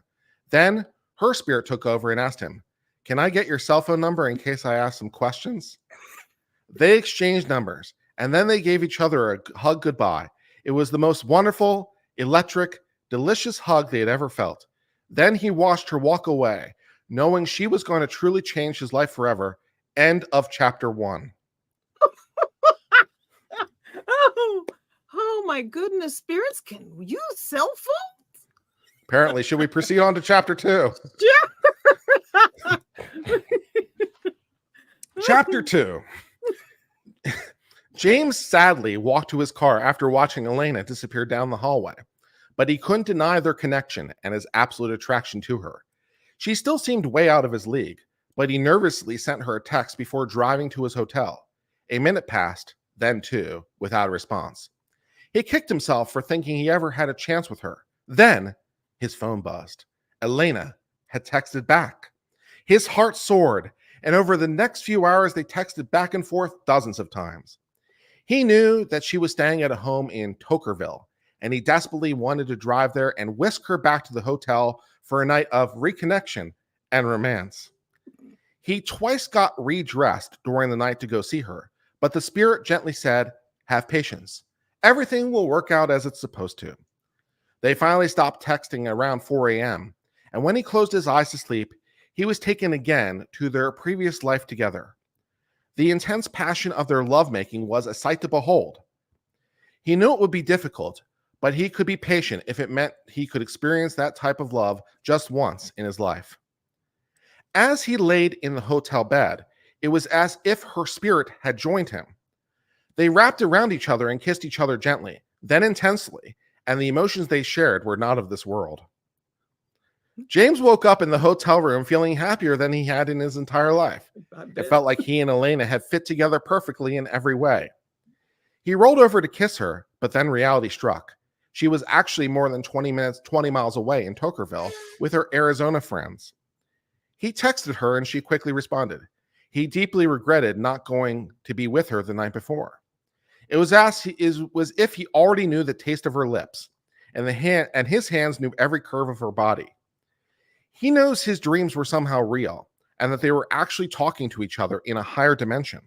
Then her spirit took over and asked him, "Can I get your cell phone number in case I ask some questions?" They exchanged numbers, and then they gave each other a hug goodbye. It was the most wonderful, electric, delicious hug they had ever felt. Then he watched her walk away, knowing she was going to truly change his life forever. End of chapter 1. Oh my goodness, spirits can use cell phones? Apparently, should we proceed on to chapter 2? Chapter 2. James sadly walked to his car after watching Elena disappear down the hallway, but he couldn't deny their connection and his absolute attraction to her. She still seemed way out of his league, but he nervously sent her a text before driving to his hotel. A minute passed, then 2, without a response. He kicked himself for thinking he ever had a chance with her. Then his phone buzzed. Elena had texted back. His heart soared, and over the next few hours they texted back and forth dozens of times. He knew that she was staying at a home in Tokerville, and he desperately wanted to drive there and whisk her back to the hotel for a night of reconnection and romance. He twice got redressed during the night to go see her, but the spirit gently said, "Have patience. Everything will work out as it's supposed to." They finally stopped texting around 4 a.m., and when he closed his eyes to sleep, he was taken again to their previous life together. The intense passion of their lovemaking was a sight to behold. He knew it would be difficult, but he could be patient if it meant he could experience that type of love just once in his life. As he laid in the hotel bed, it was as if her spirit had joined him. They wrapped around each other and kissed each other gently, then intensely, and the emotions they shared were not of this world. James woke up in the hotel room feeling happier than he had in his entire life. It felt like he and Elena had fit together perfectly in every way. He rolled over to kiss her, but then reality struck. She was actually more than 20 miles away in Tokerville with her Arizona friends. He texted her and she quickly responded. He deeply regretted not going to be with her the night before. It was as if he already knew the taste of her lips, and his hands knew every curve of her body. He knows his dreams were somehow real, and that they were actually talking to each other in a higher dimension.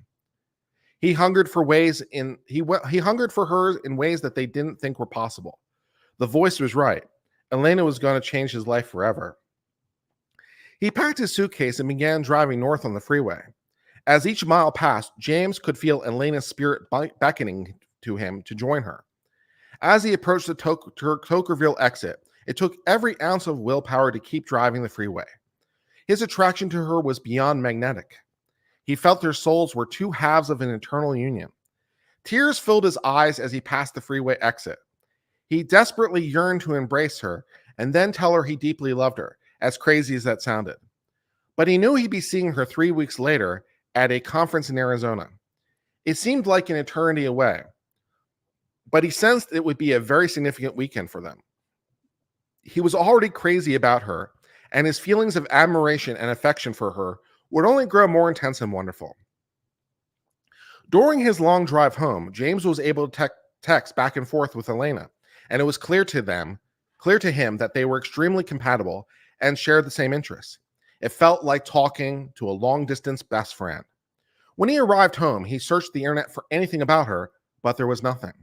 He hungered for her in ways that they didn't think were possible. The voice was right. Elena was going to change his life forever. He packed his suitcase and began driving north on the freeway. As each mile passed, James could feel Elena's spirit beckoning to him to join her. As he approached the Tokerville exit, it took every ounce of willpower to keep driving the freeway. His attraction to her was beyond magnetic. He felt their souls were two halves of an eternal union. Tears filled his eyes as he passed the freeway exit. He desperately yearned to embrace her and then tell her he deeply loved her, as crazy as that sounded. But he knew he'd be seeing her 3 weeks later at a conference in Arizona. It seemed like an eternity away, but he sensed it would be a very significant weekend for them. He was already crazy about her, and his feelings of admiration and affection for her would only grow more intense and wonderful. During his long drive home, James was able to text back and forth with Elena, and it was clear to him that they were extremely compatible and shared the same interests. It felt like talking to a long-distance best friend. When he arrived home, he searched the internet for anything about her, but there was nothing.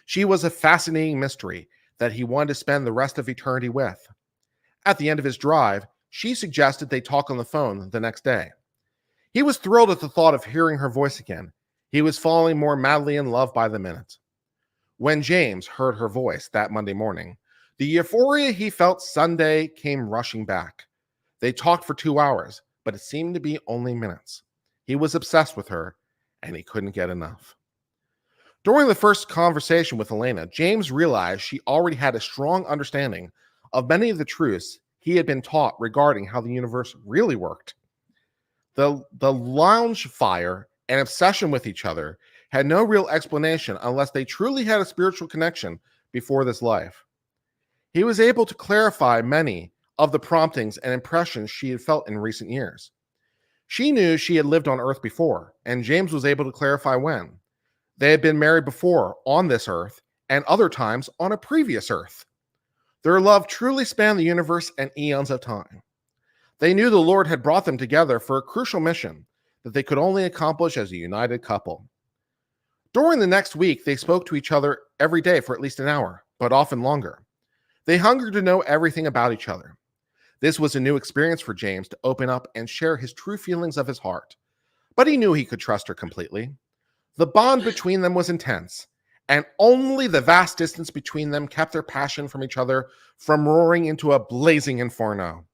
She was a fascinating mystery that he wanted to spend the rest of eternity with. At the end of his drive, she suggested they talk on the phone the next day. He was thrilled at the thought of hearing her voice again. He was falling more madly in love by the minute. When James heard her voice that Monday morning, the euphoria he felt Sunday came rushing back. They talked for 2 hours, but it seemed to be only minutes. He was obsessed with her, and he couldn't get enough. During the first conversation with Elena, James realized she already had a strong understanding of many of the truths he had been taught regarding how the universe really worked. The lounge fire and obsession with each other had no real explanation unless they truly had a spiritual connection before this life. He was able to clarify many of the promptings and impressions she had felt in recent years. She knew she had lived on Earth before, and James was able to clarify when. They had been married before on this Earth and other times on a previous Earth. Their love truly spanned the universe and eons of time. They knew the Lord had brought them together for a crucial mission that they could only accomplish as a united couple. During the next week, they spoke to each other every day for at least an hour, but often longer. They hungered to know everything about each other. This was a new experience for James to open up and share his true feelings of his heart, but he knew he could trust her completely. The bond between them was intense, and only the vast distance between them kept their passion from each other from roaring into a blazing inferno.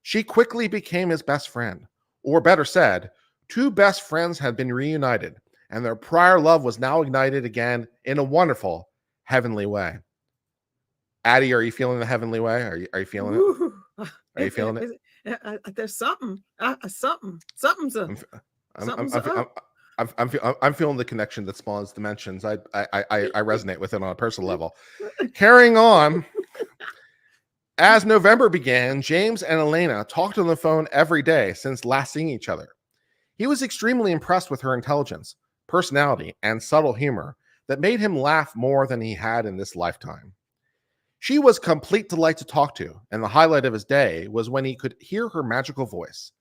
She quickly became his best friend, or better said, two best friends had been reunited, and their prior love was now ignited again in a wonderful, heavenly way. Addi, are you feeling the heavenly way? Are you feeling it? Are you feeling it? There's something. Something's up. I'm feeling the connection that spawns dimensions. I resonate with it on a personal level. Carrying on, as November began, James and Elena talked on the phone every day since last seeing each other. He was extremely impressed with her intelligence, personality, and subtle humor that made him laugh more than he had in this lifetime. She was complete delight to talk to, and the highlight of his day was when he could hear her magical voice.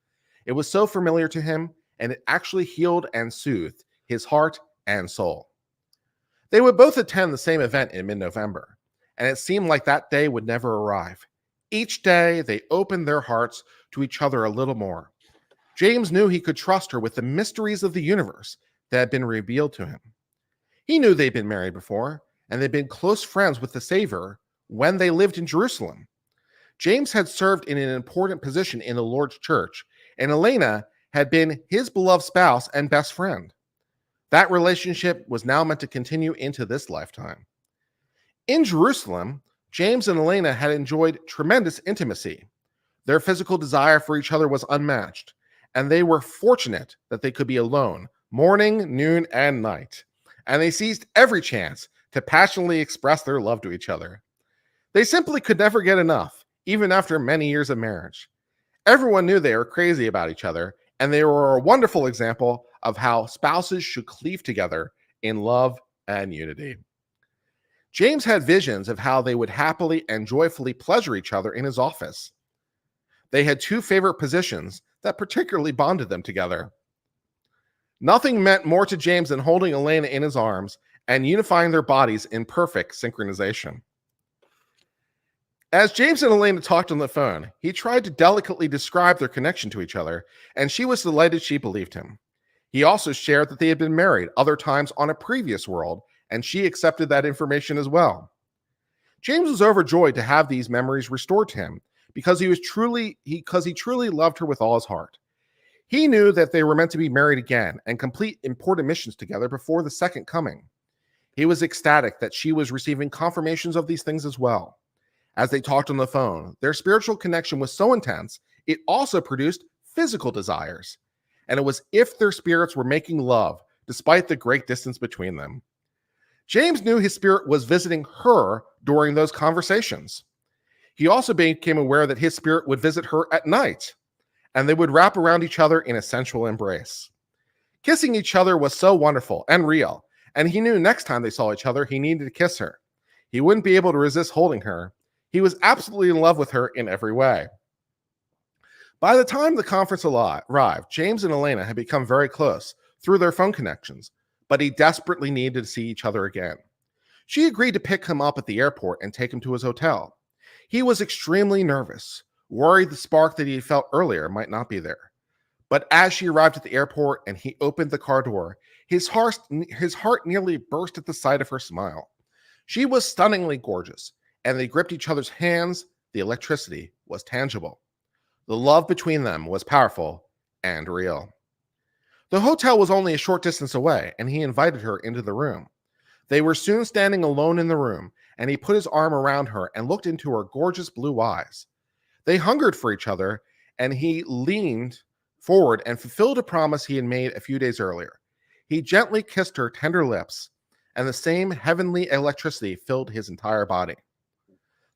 It was so familiar to him, and it actually healed and soothed his heart and soul. They would both attend the same event in mid-November, and it seemed like that day would never arrive. Each day, they opened their hearts to each other a little more. James knew he could trust her with the mysteries of the universe that had been revealed to him. He knew they'd been married before, and they'd been close friends with the Savior when they lived in Jerusalem. James had served in an important position in the Lord's church, and Elena had been his beloved spouse and best friend. That relationship was now meant to continue into this lifetime. In Jerusalem, James and Elena had enjoyed tremendous intimacy. Their physical desire for each other was unmatched, and they were fortunate that they could be alone morning, noon, and night. And they seized every chance to passionately express their love to each other. They simply could never get enough, even after many years of marriage. Everyone knew they were crazy about each other, and they were a wonderful example of how spouses should cleave together in love and unity. James had visions of how they would happily and joyfully pleasure each other in his office. They had two favorite positions that particularly bonded them together. Nothing meant more to James than holding Elena in his arms and unifying their bodies in perfect synchronization. As James and Elena talked on the phone, he tried to delicately describe their connection to each other, and she was delighted she believed him. He also shared that they had been married other times on a previous world, and she accepted that information as well. James was overjoyed to have these memories restored to him because he truly loved her with all his heart. He knew that they were meant to be married again and complete important missions together before the second coming. He was ecstatic that she was receiving confirmations of these things as well. As they talked on the phone, their spiritual connection was so intense, it also produced physical desires. And it was if their spirits were making love, despite the great distance between them. James knew his spirit was visiting her during those conversations. He also became aware that his spirit would visit her at night. and they would wrap around each other in a sensual embrace. Kissing each other was so wonderful and real, and he knew next time they saw each other, he needed to kiss her. He wouldn't be able to resist holding her. He was absolutely in love with her in every way. By the time the conference arrived, James and Elena had become very close through their phone connections, but he desperately needed to see each other again. She agreed to pick him up at the airport and take him to his hotel. He was extremely nervous, worried the spark that he had felt earlier might not be there. But as she arrived at the airport and he opened the car door, his heart nearly burst at the sight of her smile. She was stunningly gorgeous, and they gripped each other's hands. The electricity was tangible. The love between them was powerful and real. The hotel was only a short distance away, and he invited her into the room. They were soon standing alone in the room, and he put his arm around her and looked into her gorgeous blue eyes. They hungered for each other, and he leaned forward and fulfilled a promise he had made a few days earlier. He gently kissed her tender lips, and the same heavenly electricity filled his entire body.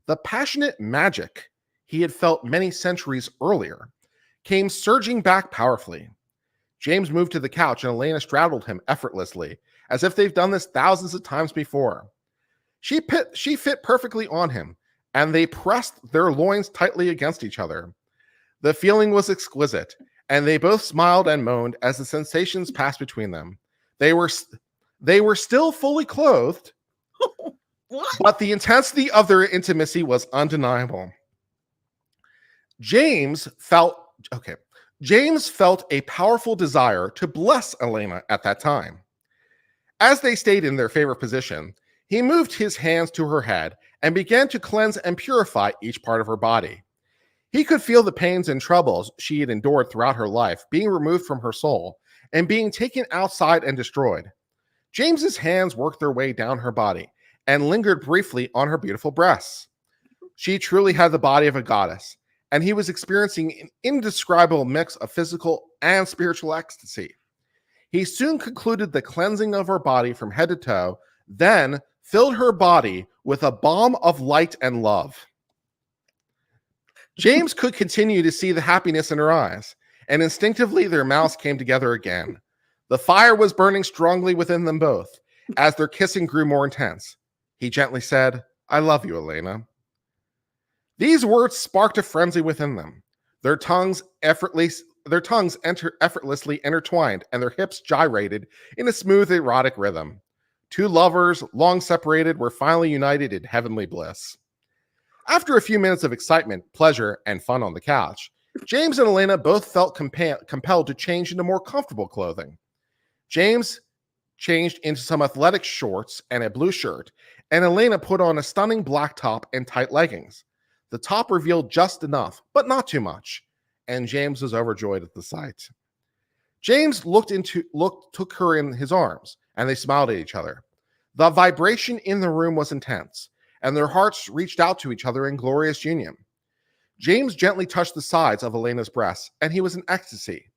The passionate magic he had felt many centuries earlier came surging back powerfully. James moved to the couch, and Elena straddled him effortlessly, as if they've done this thousands of times before. She fit perfectly on him, and they pressed their loins tightly against each other. The feeling was exquisite, and they both smiled and moaned as the sensations passed between them. They were still fully clothed, but the intensity of their intimacy was undeniable. James felt a powerful desire to bless Elena at that time. As they stayed in their favorite position, he moved his hands to her head and began to cleanse and purify each part of her body. He could feel the pains and troubles she had endured throughout her life being removed from her soul and being taken outside and destroyed. James's hands worked their way down her body and lingered briefly on her beautiful breasts. She truly had the body of a goddess, and he was experiencing an indescribable mix of physical and spiritual ecstasy. He soon concluded the cleansing of her body from head to toe, then filled her body with a balm of light and love. James could continue to see the happiness in her eyes, and instinctively their mouths came together again. The fire was burning strongly within them both as their kissing grew more intense. He gently said, "I love you, Elena." These words sparked a frenzy within them. Their tongues effortlessly intertwined, and their hips gyrated in a smooth, erotic rhythm. Two lovers, long separated, were finally united in heavenly bliss. After a few minutes of excitement, pleasure, and fun on the couch, James and Elena both felt compelled to change into more comfortable clothing. James changed into some athletic shorts and a blue shirt, and Elena put on a stunning black top and tight leggings. The top revealed just enough, but not too much, and James was overjoyed at the sight. James took her in his arms, and they smiled at each other. The vibration in the room was intense, and their hearts reached out to each other in glorious union. James gently touched the sides of Elena's breasts, and he was in ecstasy.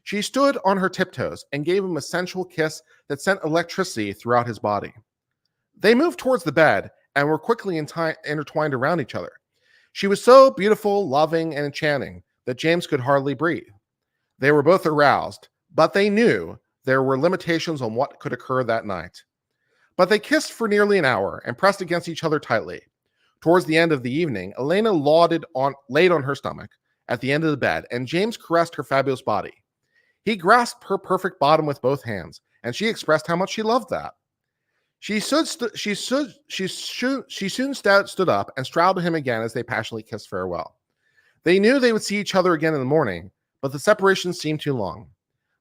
She stood on her tiptoes and gave him a sensual kiss that sent electricity throughout his body. They moved towards the bed and were quickly intertwined around each other. She was so beautiful, loving, and enchanting that James could hardly breathe. They were both aroused, but they knew there were limitations on what could occur that night. But they kissed for nearly an hour and pressed against each other tightly. Towards the end of the evening, Elena laid on her stomach at the end of the bed, and James caressed her fabulous body. He grasped her perfect bottom with both hands, and she expressed how much she loved that. She soon stood up and straddled him again as they passionately kissed farewell. They knew they would see each other again in the morning, but the separation seemed too long.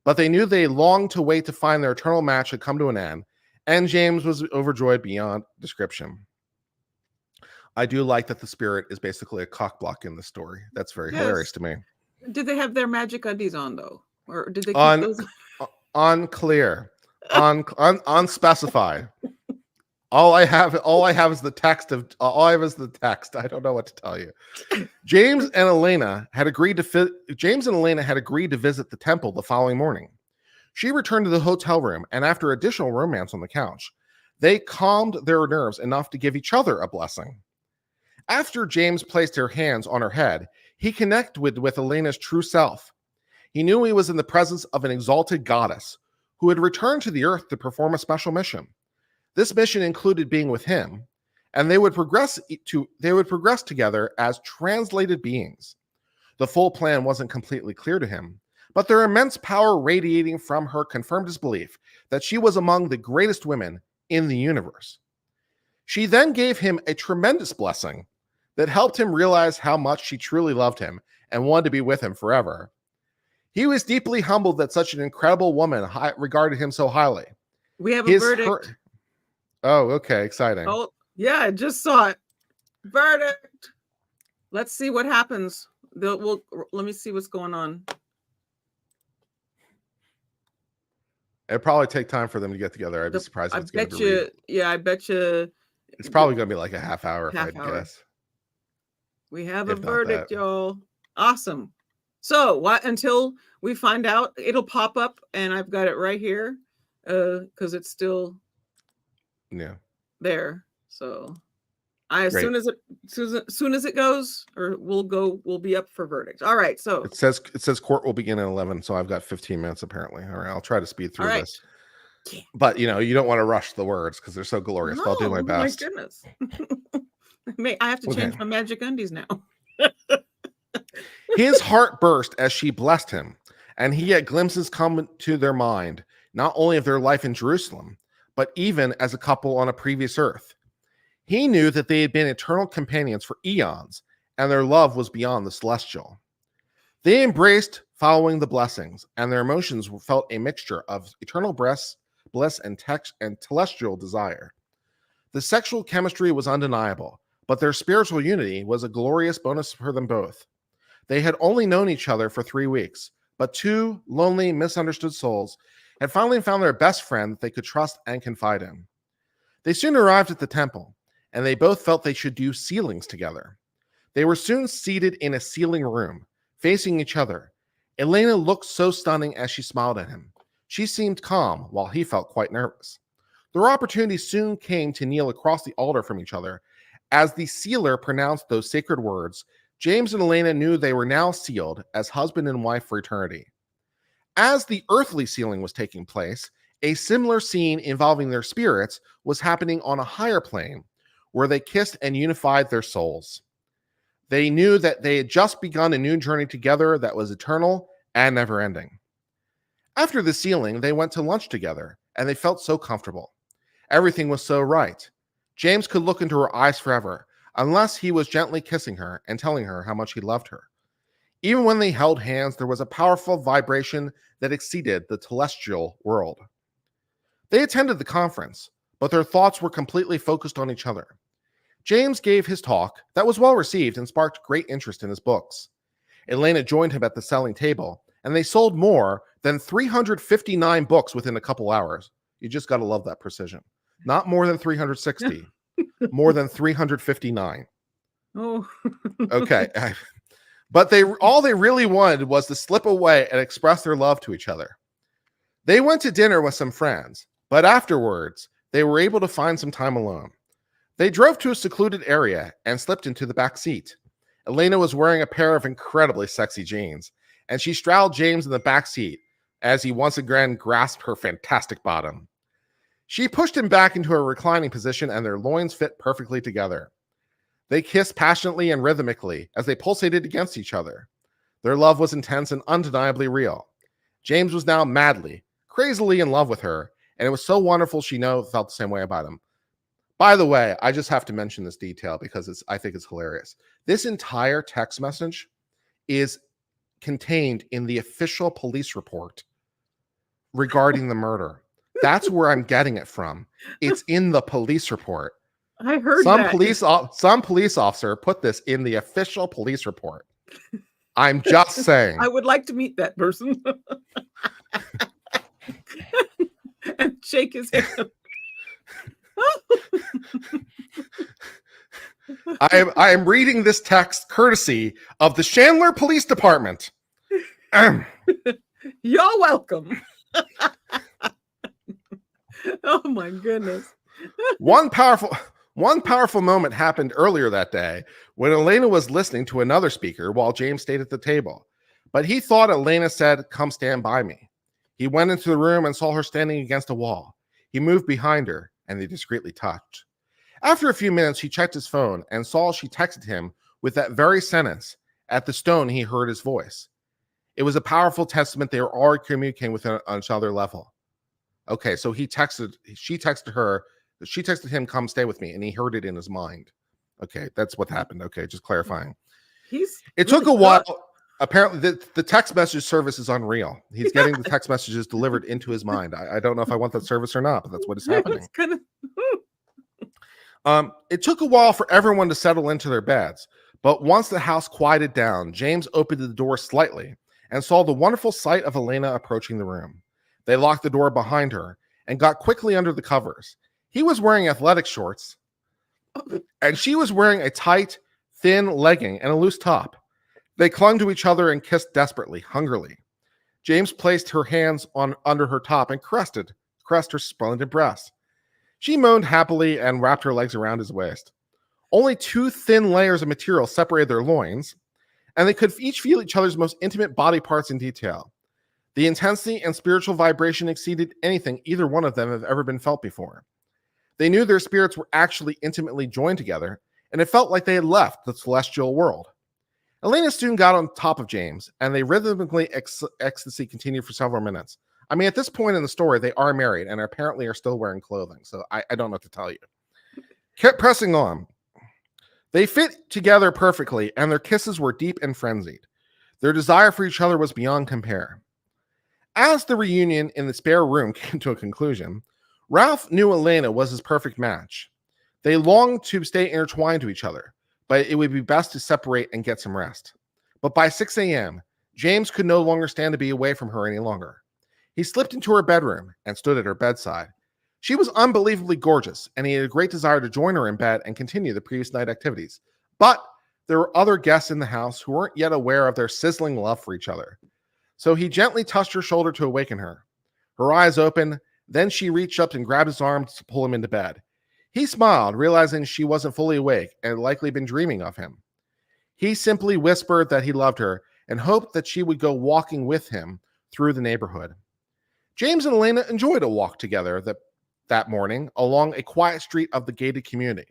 But they knew they longed to wait to find their eternal match had come to an end, and James was overjoyed beyond description. I do like that the spirit is basically a cock block in the story. That's very hilarious to me. Did they have their magic undies on, though? Or did they keep those? Unclear. Unspecified. All I have is the text. I don't know what to tell you. James and Elena had agreed to visit the temple the following morning. She returned to the hotel room, and after additional romance on the couch, they calmed their nerves enough to give each other a blessing. After James placed their hands on her head, He connected with Elena's true self. He knew he was in the presence of an exalted goddess who had returned to the earth to perform a special mission. This mission included being with him, and they would progress together as translated beings. The full plan wasn't completely clear to him, but their immense power radiating from her confirmed his belief that she was among the greatest women in the universe. She then gave him a tremendous blessing that helped him realize how much she truly loved him and wanted to be with him forever. He was deeply humbled that such an incredible woman regarded him so highly. We have a verdict. Oh, okay, exciting. Oh, yeah, I just saw it. Verdict. Let's see what happens. Let me see what's going on. It'd probably take time for them to get together. I'd be surprised if it's going to be. Yeah, I bet you. It's probably going to be like a half hour, if I guess. We have a verdict, y'all. Awesome. So until we find out, it'll pop up, and I've got it right here because it's still there. So as soon as it goes, or we'll be up for verdict. All right. So it says court will begin at 11. So I've got 15 minutes apparently. All right, I'll try to speed through this. But you don't want to rush the words because they're so glorious. But I'll do my best. My goodness. I have to change my magic undies now. His heart burst as she blessed him, and he had glimpses come to their mind, not only of their life in Jerusalem, but even as a couple on a previous earth. He knew that they had been eternal companions for eons, and their love was beyond the celestial. They embraced following the blessings, and their emotions felt a mixture of eternal bliss and celestial desire. The sexual chemistry was undeniable, but their spiritual unity was a glorious bonus for them both. They had only known each other for 3 weeks, but two lonely, misunderstood souls had finally found their best friend that they could trust and confide in. They soon arrived at the temple, and they both felt they should do sealings together. They were soon seated in a sealing room, facing each other. Elena looked so stunning as she smiled at him. She seemed calm, while he felt quite nervous. Their opportunity soon came to kneel across the altar from each other. As the sealer pronounced those sacred words, James and Elena knew they were now sealed as husband and wife for eternity. As the earthly sealing was taking place, a similar scene involving their spirits was happening on a higher plane, where they kissed and unified their souls. They knew that they had just begun a new journey together that was eternal and never-ending. After the sealing, they went to lunch together, and they felt so comfortable. Everything was so right. James could look into her eyes forever, unless he was gently kissing her and telling her how much he loved her. Even when they held hands, there was a powerful vibration that exceeded the celestial world. They attended the conference, but their thoughts were completely focused on each other. James gave his talk that was well received and sparked great interest in his books. Elena joined him at the selling table, and they sold more than 359 books within a couple hours. You just got to love that precision. Not more than 360. More than 359. Oh. Okay. But all they really wanted was to slip away and express their love to each other. They went to dinner with some friends, but afterwards, they were able to find some time alone. They drove to a secluded area and slipped into the back seat. Elena was wearing a pair of incredibly sexy jeans, and she straddled James in the back seat as he once again grasped her fantastic bottom. She pushed him back into a reclining position, and their loins fit perfectly together. They kissed passionately and rhythmically as they pulsated against each other. Their love was intense and undeniably real. James was now madly, crazily in love with her, and it was so wonderful she felt the same way about him. By the way, I just have to mention this detail because I think it's hilarious. This entire text message is contained in the official police report regarding the murder. That's where I'm getting it from. It's in the police report. I heard some police officer put this in the official police report. I'm just saying. I would like to meet that person and shake his hand. I am reading this text courtesy of the Chandler Police Department. You're welcome. Oh my goodness. One powerful One powerful moment happened earlier that day when Elena was listening to another speaker while James stayed at the table. But he thought Elena said, "Come stand by me." He went into the room and saw her standing against a wall. He moved behind her and they discreetly touched. After a few minutes, he checked his phone and saw she texted him with that very sentence. At the stone, he heard his voice. It was a powerful testament they were already communicating with each other level. Okay, so she texted him, "Come stay with me," and he heard it in his mind. Okay, that's what happened. Okay, just clarifying. It took a while. Apparently, the text message service is unreal. He's getting the text messages delivered into his mind. I don't know if I want that service or not, but that's what is happening. It took a while for everyone to settle into their beds, but once the house quieted down, James opened the door slightly and saw the wonderful sight of Elena approaching the room. They locked the door behind her and got quickly under the covers. He was wearing athletic shorts, and she was wearing a tight, thin legging and a loose top. They clung to each other and kissed desperately, hungrily. James placed her hands under her top and caressed her splendid breasts. She moaned happily and wrapped her legs around his waist. Only 2 thin layers of material separated their loins, and they could each feel each other's most intimate body parts in detail. The intensity and spiritual vibration exceeded anything either one of them have ever been felt before. They knew their spirits were actually intimately joined together, and it felt like they had left the celestial world. Elena soon got on top of James, and they rhythmically ecstasy continued for several minutes. I mean, at this point in the story, they are married and apparently are still wearing clothing, so I don't know what to tell you. Kept pressing on. They fit together perfectly, and their kisses were deep and frenzied. Their desire for each other was beyond compare. As the reunion in the spare room came to a conclusion, Ralph knew Elena was his perfect match. They longed to stay intertwined to each other, but it would be best to separate and get some rest. But by 6 a.m., James could no longer stand to be away from her any longer. He slipped into her bedroom and stood at her bedside. She was unbelievably gorgeous, and he had a great desire to join her in bed and continue the previous night activities. But there were other guests in the house who weren't yet aware of their sizzling love for each other. So he gently touched her shoulder to awaken her. Her eyes opened, then she reached up and grabbed his arm to pull him into bed. He smiled, realizing she wasn't fully awake and had likely been dreaming of him. He simply whispered that he loved her and hoped that she would go walking with him through the neighborhood. James and Elena enjoyed a walk together that morning along a quiet street of the gated community.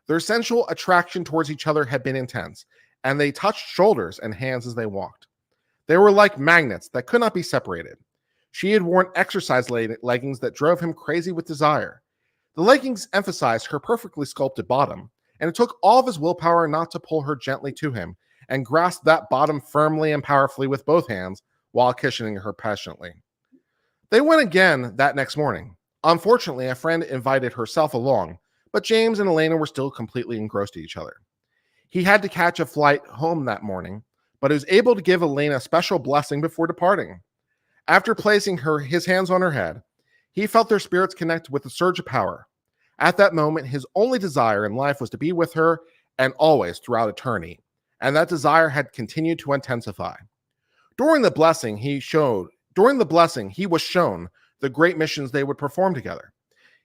Their sensual attraction towards each other had been intense, and they touched shoulders and hands as they walked. They were like magnets that could not be separated. She had worn exercise leggings that drove him crazy with desire. The leggings emphasized her perfectly sculpted bottom, and it took all of his willpower not to pull her gently to him and grasp that bottom firmly and powerfully with both hands while kissing her passionately. They went again that next morning. Unfortunately, a friend invited herself along, but James and Elena were still completely engrossed in each other. He had to catch a flight home that morning, but he was able to give Elena a special blessing before departing. After placing his hands on her head, he felt their spirits connect with a surge of power. At that moment, his only desire in life was to be with her and always throughout eternity, and that desire had continued to intensify. During the blessing, he was shown the great missions they would perform together.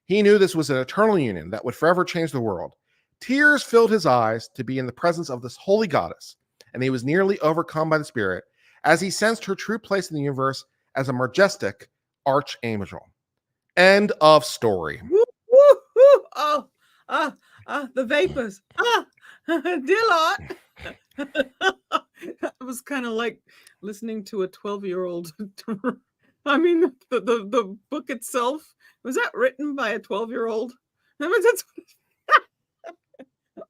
He knew this was an eternal union that would forever change the world. Tears filled his eyes to be in the presence of this holy goddess, and he was nearly overcome by the spirit as he sensed her true place in the universe as a majestic archangel. End of story. Woo, woo, woo. Oh, the vapors. Dear Lord. It was kind of like listening to a 12-year-old. I mean, the book itself, was that written by a 12-year-old?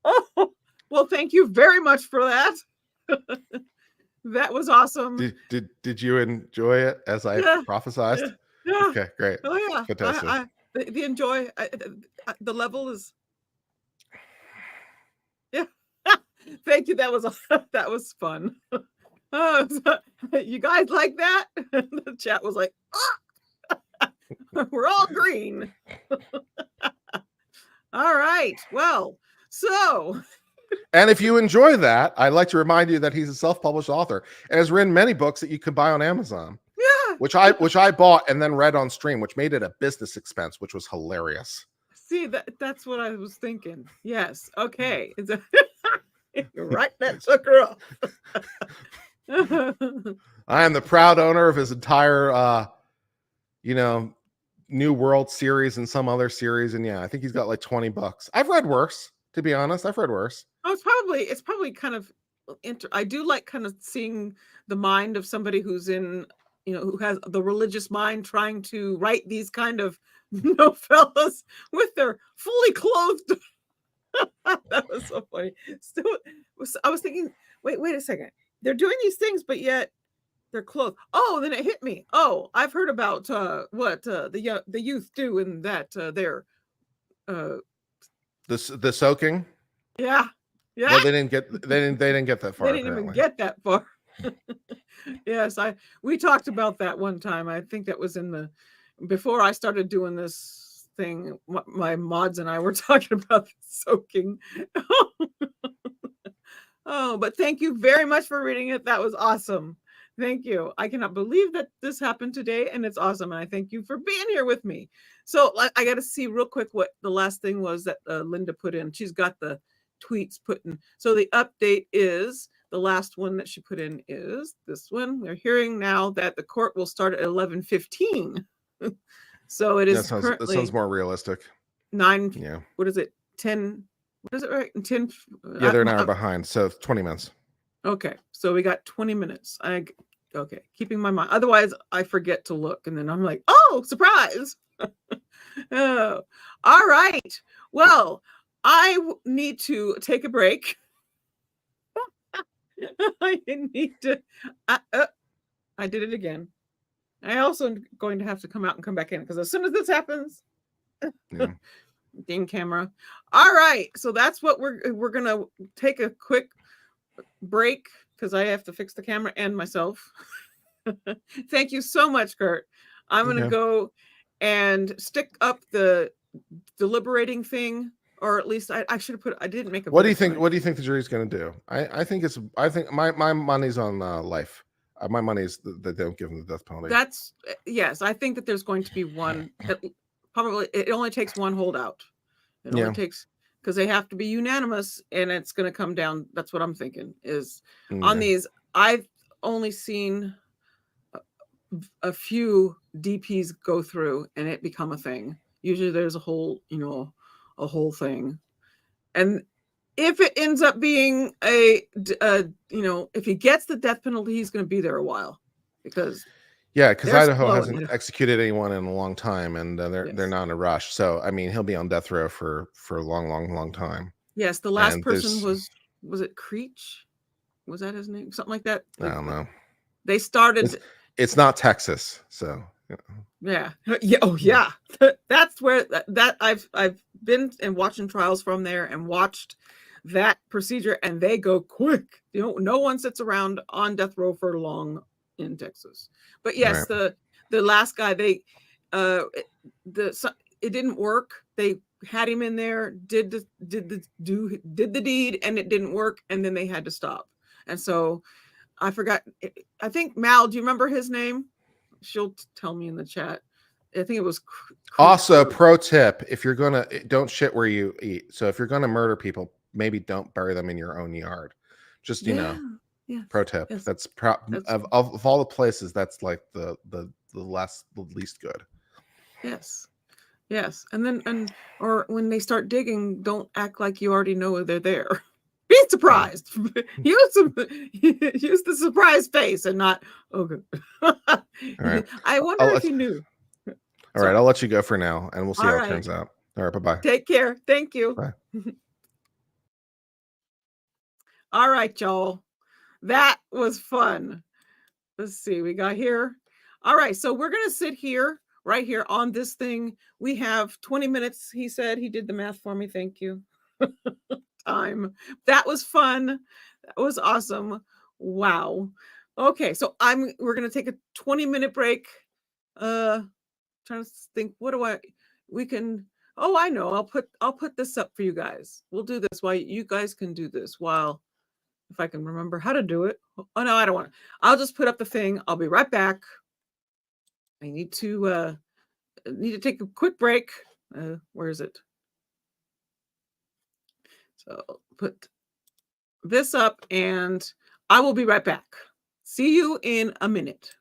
Oh, well, thank you very much for that. That was awesome. Did you enjoy it as I prophesized? Yeah. Okay, great. Oh yeah. Fantastic. The level is. Yeah. Thank you. That was fun. You guys like that? The chat was like, we're all green. All right. Well, so. And if you enjoy that, I'd like to remind you that he's a self-published author and has written many books that you could buy on Amazon. Yeah. Which I bought and then read on stream, which made it a business expense, which was hilarious. See, that's what I was thinking. Yes. Okay. You're right. That shook her up. I am the proud owner of his entire, New World series and some other series. And yeah, I think he's got like 20 bucks. I've read worse, to be honest. I've read worse. Oh, it's probably kind of I do like kind of seeing the mind of somebody who's in, who has the religious mind trying to write these kind of novellas with their fully clothed. That was so funny. Still, I was thinking, wait a second. They're doing these things, but yet they're clothed. Oh, then it hit me. Oh, I've heard about what the youth do in that they're The soaking. yeah. Yeah. Well, they didn't get that far. They didn't even get that far. Yes, we talked about that one time. I think that was before I started doing this thing. My mods and I were talking about soaking. Oh, but thank you very much for reading it. That was awesome. Thank you. I cannot believe that this happened today, and it's awesome. And I thank you for being here with me. So I got to see real quick what the last thing was that Linda put in. She's got the tweets put in. So the update is the last one that she put in is this one. We're hearing now that the court will start at 11:15. So it is that currently sounds more realistic. 9. Yeah. What is it? 10. What is it? Right? 10. Yeah, they're an hour behind. So 20 minutes. Okay. So we got 20 minutes. Okay. Keeping my mind. Otherwise, I forget to look. And then I'm like, oh, surprise. Oh, all right. Well, I need to take a break. I need to. I did it again. I also am going to have to come out and come back in because as soon as this happens, Yeah. ding camera. All right. So that's what we're gonna take a quick break because I have to fix the camera and myself. Thank you so much, Kurt. I'm gonna go and stick up the deliberating thing, or at least I should have I didn't make a. What do you think? What do you think the jury's going to do? I think my money's on life. My money's that they don't give them the death penalty. That's yes. I think that there's going to be one. Probably it only takes one holdout. It only takes because they have to be unanimous, and it's going to come down. That's what I'm thinking is on these. I've only seen a few DPs go through and it become a thing. Usually there's a whole thing. And if it ends up being if he gets the death penalty, he's going to be there a while because Idaho hasn't executed anyone in a long time, and they're not in a rush. So I mean, he'll be on death row for a long time. Yes, the last person was it Creech? Was that his name? Something like that. I don't know. They started. It's not Texas, so yeah. Oh yeah, that's where that I've been and watching trials from there and watched that procedure, and they go quick. No one sits around on death row for long in Texas. But yes, the last guy it didn't work. They had him in there, did the deed, and it didn't work, and then they had to stop. And so I forgot. I think Mal. Do you remember his name? She'll tell me in the chat. I think it was. Also, pro tip: if you're gonna don't shit where you eat. So if you're gonna murder people, maybe don't bury them in your own yard. Just pro tip. Yes. That's of all the places. That's like the least good. Yes, and or when they start digging, don't act like you already know they're there. Be surprised. Use the surprise face and not good. All right. I wonder if you knew. All right, I'll let you go for now, and we'll see how it turns out. All right, bye-bye. Take care. Thank you. Bye. All right, y'all. That was fun. Let's see. We got here. All right, so we're going to sit here, right here on this thing. We have 20 minutes. He said he did the math for me. Thank you. Time. That was fun. That was awesome. Wow. Okay, so we're going to take a 20-minute break. Trying to think, I know. I'll put this up for you guys. We'll do this while you guys can do this while if I can remember how to do it. Oh no, I don't want to. I'll just put up the thing. I'll be right back. I need to take a quick break. Where is it? So put this up and I will be right back. See you in a minute.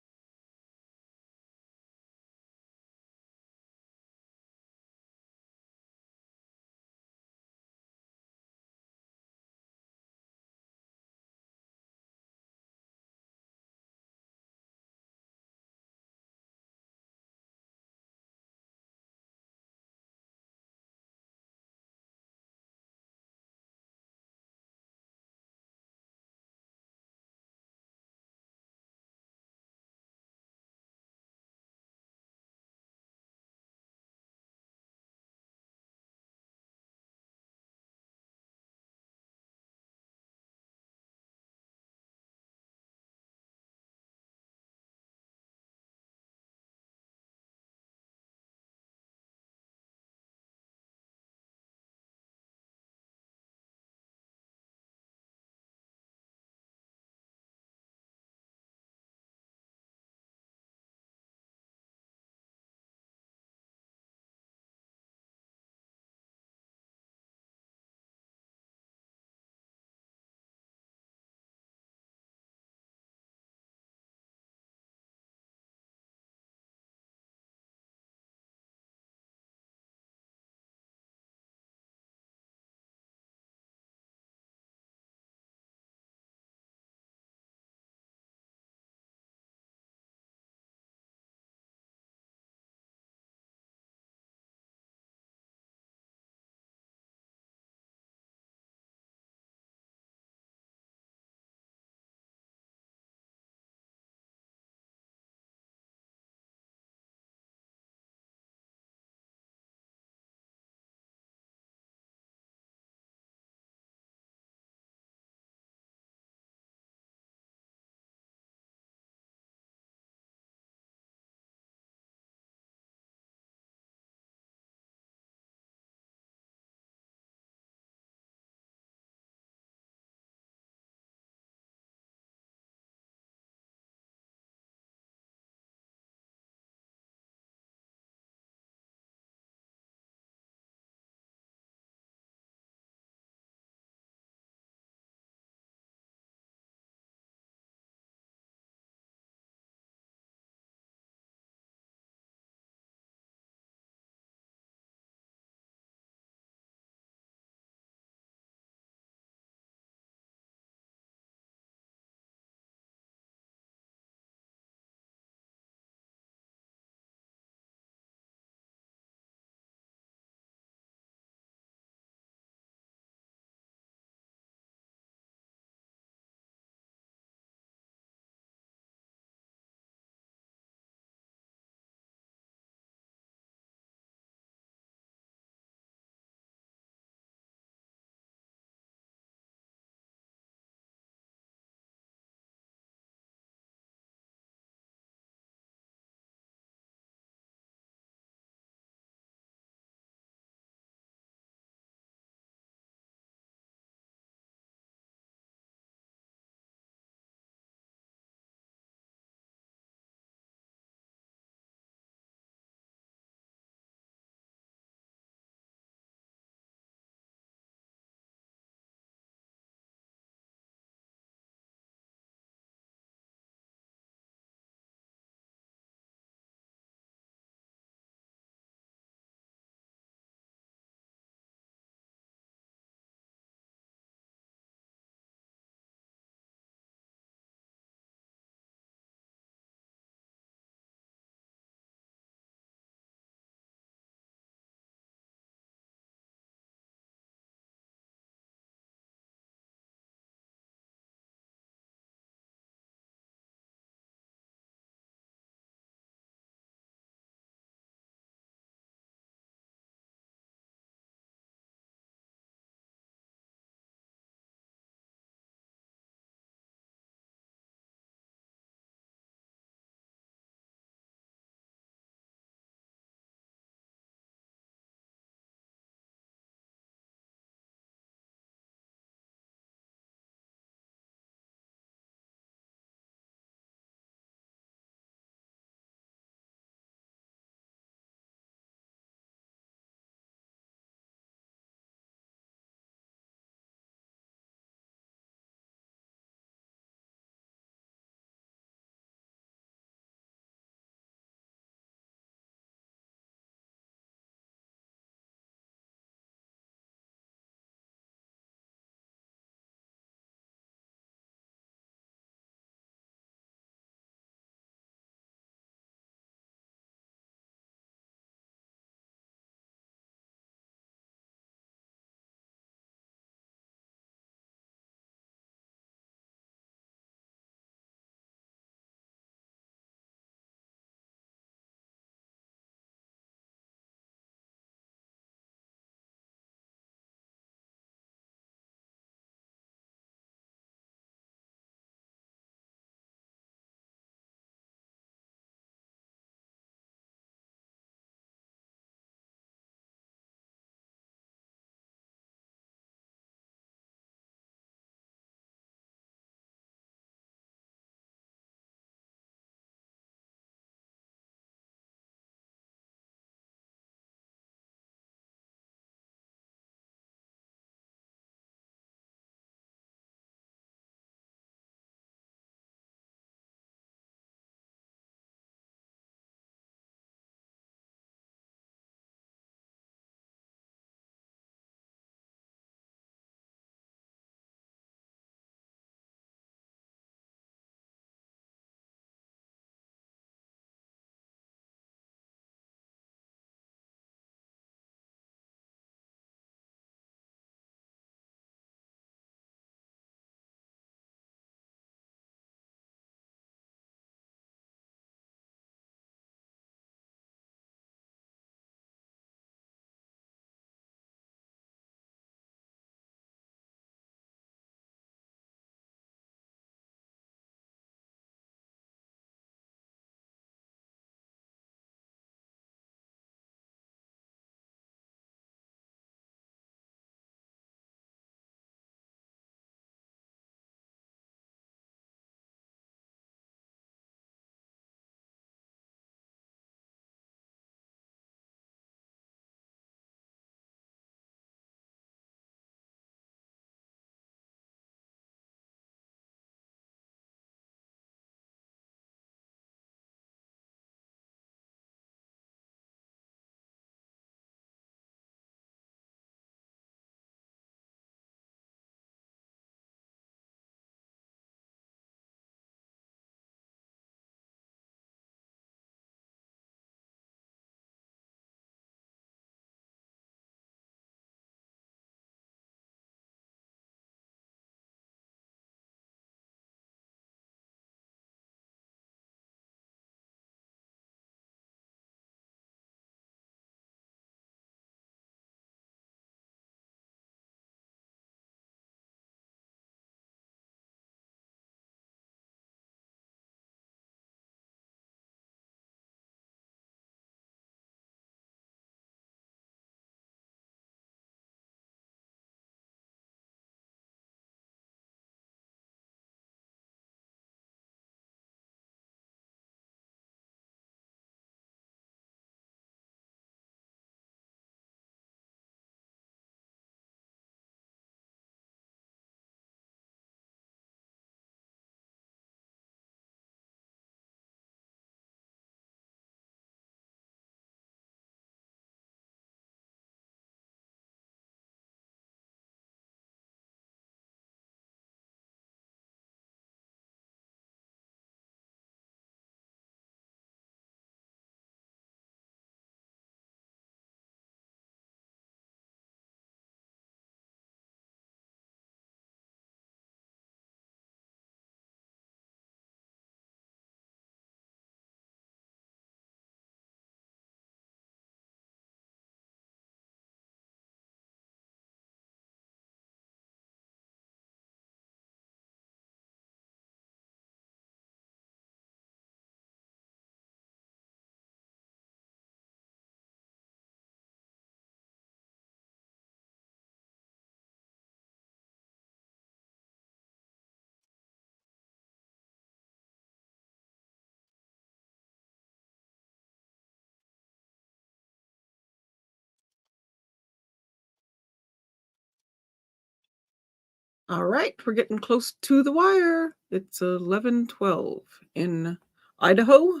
All right, we're getting close to the wire. It's 11:12 in Idaho.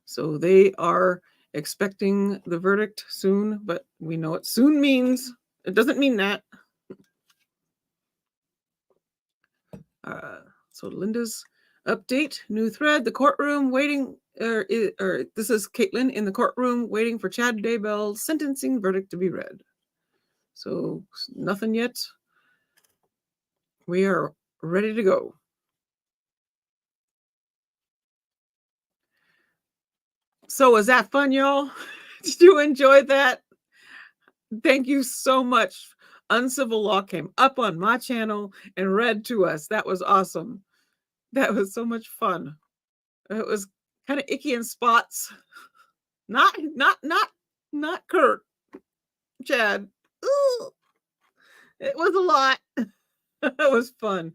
So they are expecting the verdict soon, but we know what soon means. It doesn't mean that. So Linda's update, new thread, the courtroom waiting, or this is Caitlin in the courtroom waiting for Chad Daybell's sentencing verdict to be read. So nothing yet. We are ready to go. So was that fun, y'all? Did you enjoy that? Thank you so much. Uncivil Law came up on my channel and read to us. That was awesome. That was so much fun. It was kind of icky in spots. Not Kurt. Chad. Ooh, it was a lot. It was fun.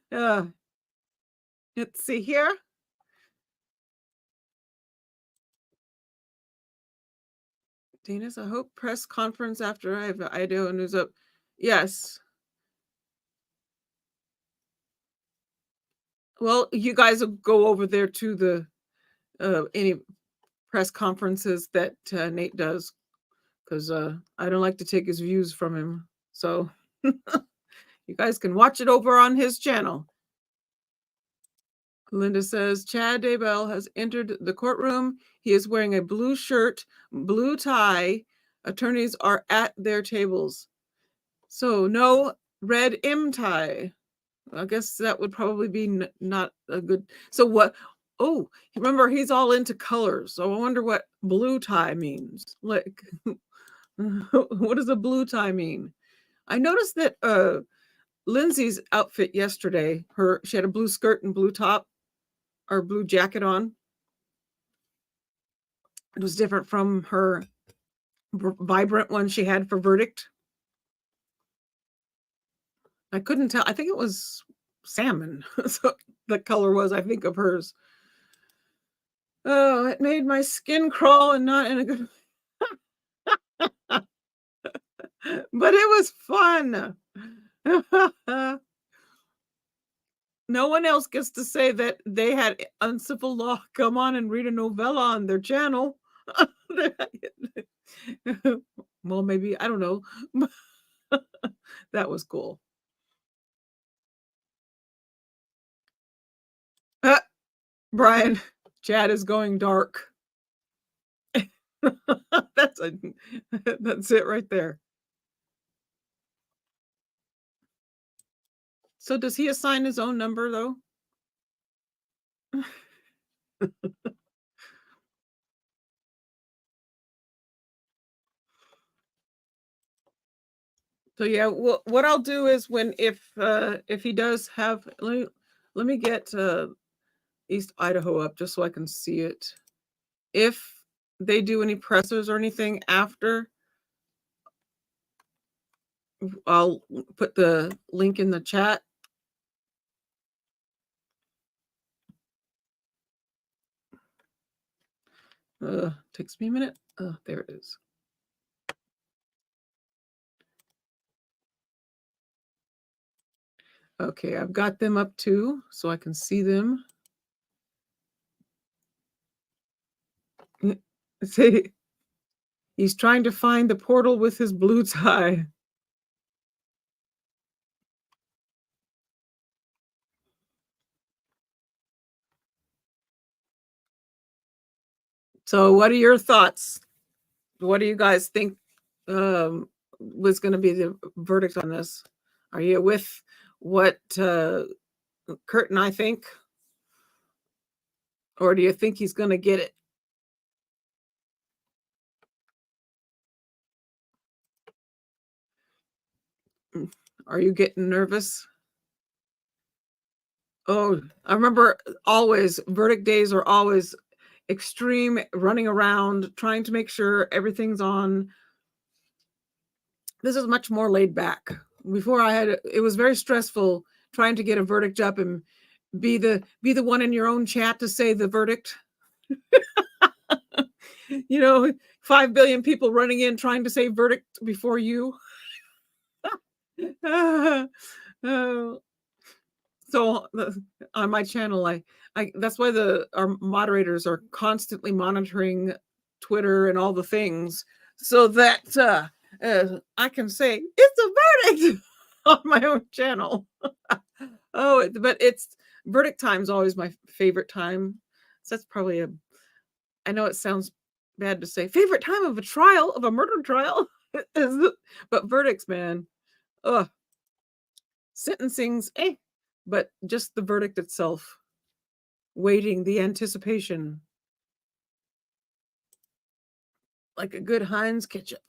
Let's see here. Dana's, I hope press conference after I have Idaho news up. Yes. Well, you guys will go over there to the any press conferences that Nate does, because I don't like to take his views from him. So you guys can watch it over on his channel. Linda says, Chad Daybell has entered the courtroom. He is wearing a blue shirt, blue tie. Attorneys are at their tables. So no red M tie. I guess that would probably be not a good. So what? Oh, remember, he's all into colors. So I wonder what blue tie means. Like, what does a blue tie mean? I noticed that Lindsay's outfit yesterday, she had a blue skirt and blue top, or blue jacket on. It was different from her vibrant one she had for verdict. I couldn't tell. I think it was salmon. So the color was, I think, of hers. Oh, it made my skin crawl, and not in a good. But it was fun. No one else gets to say that they had Uncivil Law come on and read a novella on their channel. Well, maybe, I don't know. That was cool. Brian, Chad is going dark. That's it right there. So does he assign his own number, though? So yeah, what I'll do is if he does have, let me get East Idaho up just so I can see it. If they do any pressers or anything after, I'll put the link in the chat. Takes me a minute. There it is. Okay, I've got them up too, so I can see them. See, he's trying to find the portal with his blue tie. So what are your thoughts? What do you guys think was going to be the verdict on this? Are you with what Kurt and I think? Or do you think he's going to get it? Are you getting nervous? Oh, I remember always, verdict days are always extreme, running around, trying to make sure everything's on. This is much more laid back. Before it was very stressful trying to get a verdict up and be the one in your own chat to say the verdict. 5 billion people running in trying to say verdict before you. Oh, so on my channel, I that's why our moderators are constantly monitoring Twitter and all the things so that I can say it's a verdict on my own channel. Oh, but it's verdict time is always my favorite time. So that's probably I know it sounds bad to say favorite time of a trial, of a murder trial, but verdicts, man. Ugh. Sentencings, but just the verdict itself. Waiting, the anticipation. Like a good Heinz ketchup.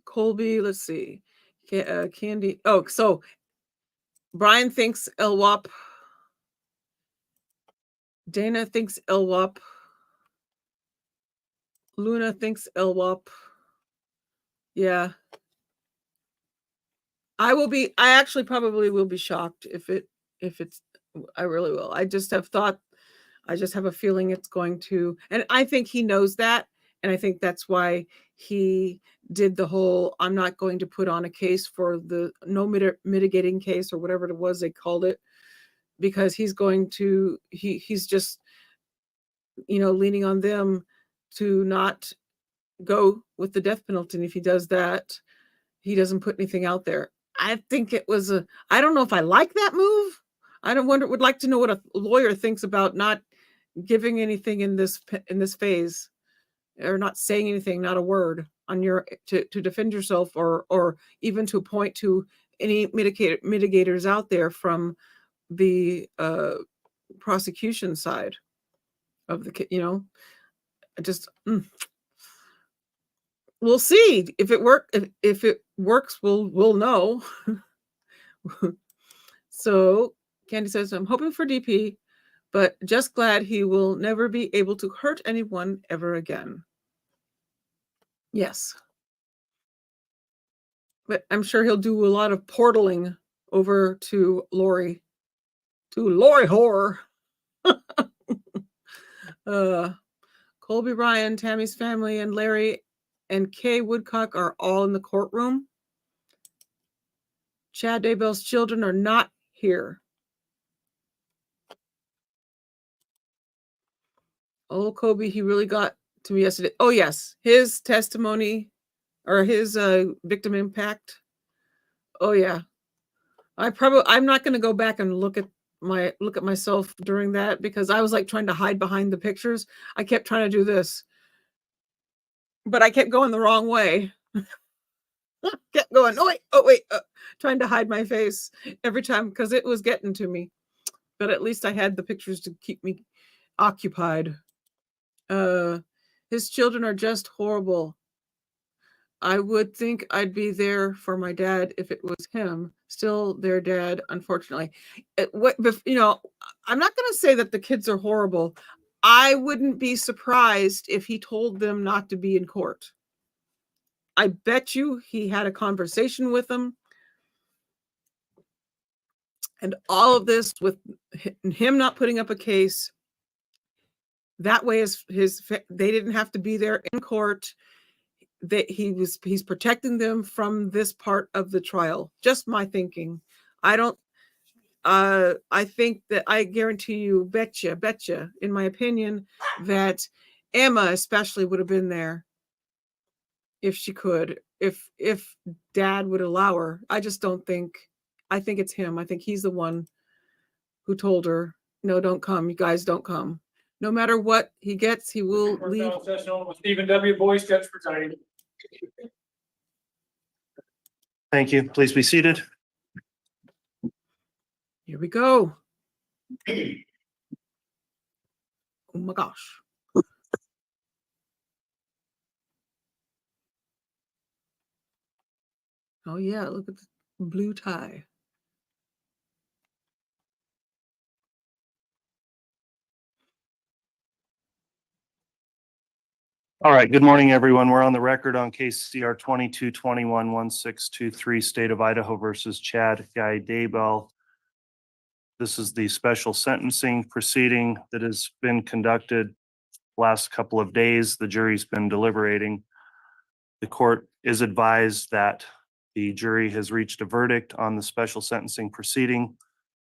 Colby, let's see. Candy. Oh, so Brian thinks LWAP. Dana thinks LWAP. Luna thinks LWAP. Yeah. I actually probably will be shocked if it's, I really will. I just have a feeling it's going to, and I think he knows that. And I think that's why he did the whole, I'm not going to put on a case for the no mitigating case or whatever it was they called it, because he's just, leaning on them to not go with the death penalty. And if he does that, he doesn't put anything out there. I think it was I don't know if I like that move. Would like to know what a lawyer thinks about not giving anything in this phase, or not saying anything, not a word on to defend yourself, or even to point to any mitigators out there from the prosecution side of the, just we'll see if it if it works. We'll know. So Candy says, I'm hoping for DP, but just glad he will never be able to hurt anyone ever again. Yes. But I'm sure he'll do a lot of portaling over to Lori horror. Colby Ryan, Tammy's family, and Larry and Kay Woodcock are all in the courtroom. Chad Daybell's children are not here. Oh, Kobe, he really got to me yesterday. Oh, yes. His testimony, or his victim impact. Oh, yeah. I'm not going to go back and look at myself during that, because I was like trying to hide behind the pictures. I kept trying to do this, but I kept going the wrong way. Kept going, oh wait, trying to hide my face every time because it was getting to me. But at least I had the pictures to keep me occupied. His children are just horrible. I would think I'd be there for my dad if it was him. Still their dad, unfortunately. I'm not going to say that the kids are horrible. I wouldn't be surprised if he told them not to be in court. I bet you he had a conversation with them. And all of this with him not putting up a case, that way they didn't have to be there in court. He's protecting them from this part of the trial. Just my thinking. I think that, I guarantee you, betcha, in my opinion, that Emma especially would have been there if she could, if dad would allow her. I just don't think, I think it's him. I think he's the one who told her, no, don't come. You guys don't come. No matter what he gets, he will leave. Session with Stephen W. Boyce, judge presiding. Thank you. Please be seated. Here we go. Oh my gosh. Oh yeah, look at the blue tie. All right. Good morning, everyone. We're on the record on case CR 2221-1623, State of Idaho versus Chad Guy Daybell. This is the special sentencing proceeding that has been conducted last couple of days, the jury's been deliberating. The court is advised that the jury has reached a verdict on the special sentencing proceeding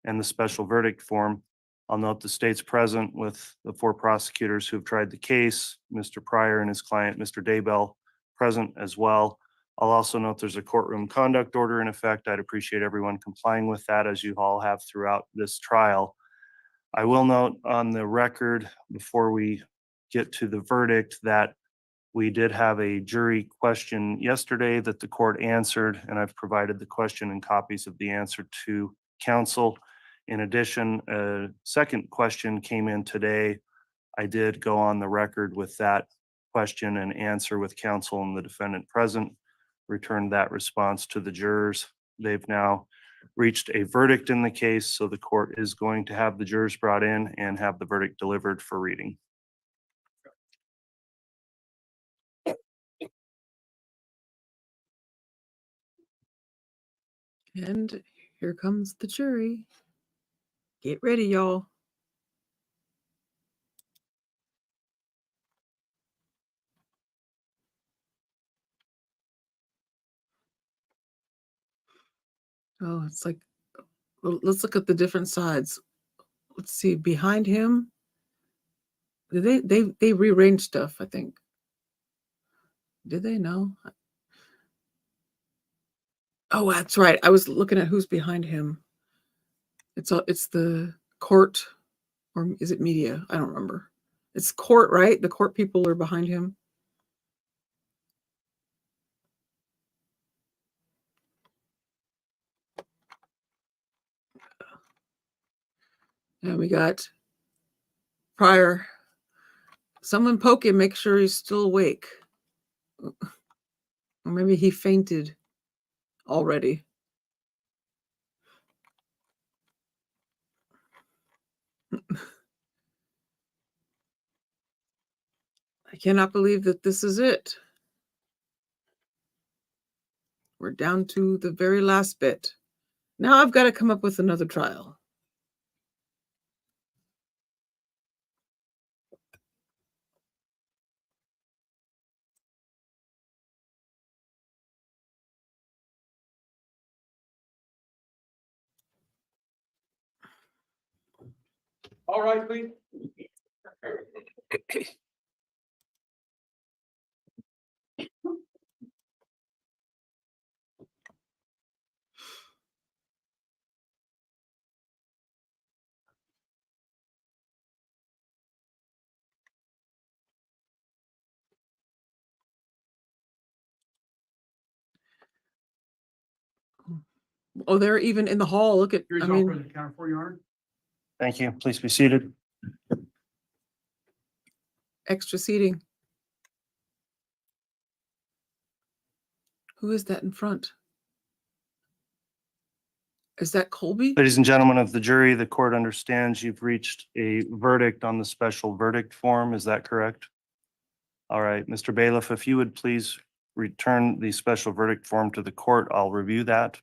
and the special verdict form. I'll note the state's present with the 4 prosecutors who've tried the case, Mr. Pryor and his client, Mr. Daybell, present as well. I'll also note there's a courtroom conduct order in effect. I'd appreciate everyone complying with that, as you all have throughout this trial. I will note on the record before we get to the verdict that we did have a jury question yesterday that the court answered, and I've provided the question and copies of the answer to counsel. In addition, a second question came in today. I did go on the record with that question and answer with counsel and the defendant present, returned that response to the jurors. They've now reached a verdict in the case, so the court is going to have the jurors brought in and have the verdict delivered for reading. And here comes the jury. Get ready, y'all. Oh, it's like, well, let's look at the different sides. Let's see, behind him, they rearranged stuff, I think. Did they? No. Oh, that's right. I was looking at who's behind him. It's the court, or is it media? I don't remember. It's court, right? The court people are behind him. And we got Pryor. Someone poke him, make sure he's still awake. Or maybe he fainted already. I cannot believe that this is it. We're down to the very last bit. Now I've got to come up with another trial. All right, please. Oh, they're even in the hall. Look at, Here's I all mean, for the counter for your honor. Thank you. Please be seated. extra seating. Who is that in front? Is that Colby? Ladies and gentlemen of the jury, the court understands you've reached a verdict on the special verdict form. Is that correct? All right, Mr. Bailiff, if you would please return the special verdict form to the court, I'll review that.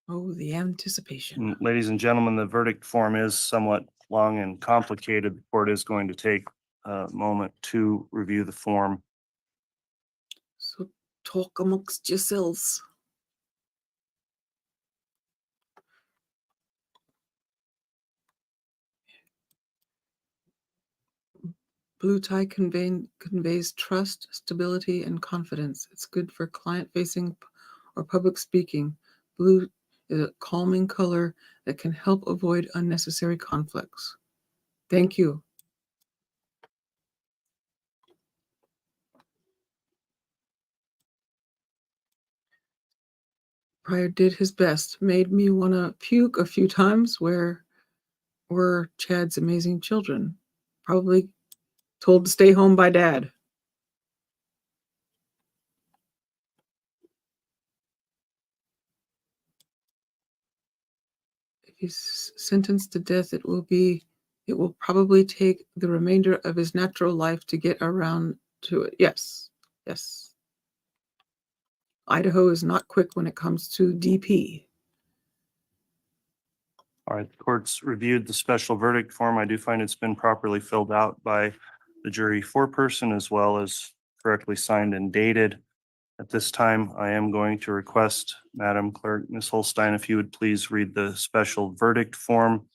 Oh, the anticipation. Ladies and gentlemen, the verdict form is somewhat long and complicated. The court is going to take a moment to review the form. So talk amongst yourselves. Blue tie conveys trust, stability, and confidence. It's good for client-facing or public speaking. Blue is a calming color that can help avoid unnecessary conflicts. Thank you. Pryor did his best, made me want to puke a few times. Where were Chad's amazing children? Probably told to stay home by dad. If he's sentenced to death, it will probably take the remainder of his natural life to get around to it. Yes. Yes. Idaho is not quick when it comes to DP. All right, the court's reviewed the special verdict form. I do find it's been properly filled out by the jury foreperson as well as correctly signed and dated. At this time, I am going to request, Madam Clerk, Ms. Holstein, if you would please read the special verdict form.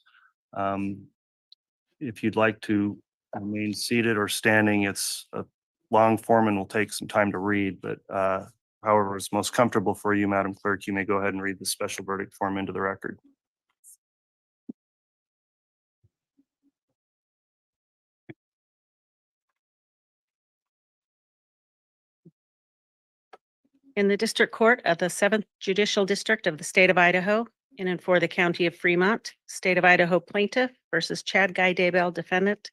If you'd like to remain seated or standing, it's a long form and will take some time to read, but however is most comfortable for you, Madam Clerk, you may go ahead and read the special verdict form into the record. In the District Court of the 7th Judicial District of the State of Idaho, in and for the County of Fremont, State of Idaho Plaintiff versus Chad Guy Daybell Defendant,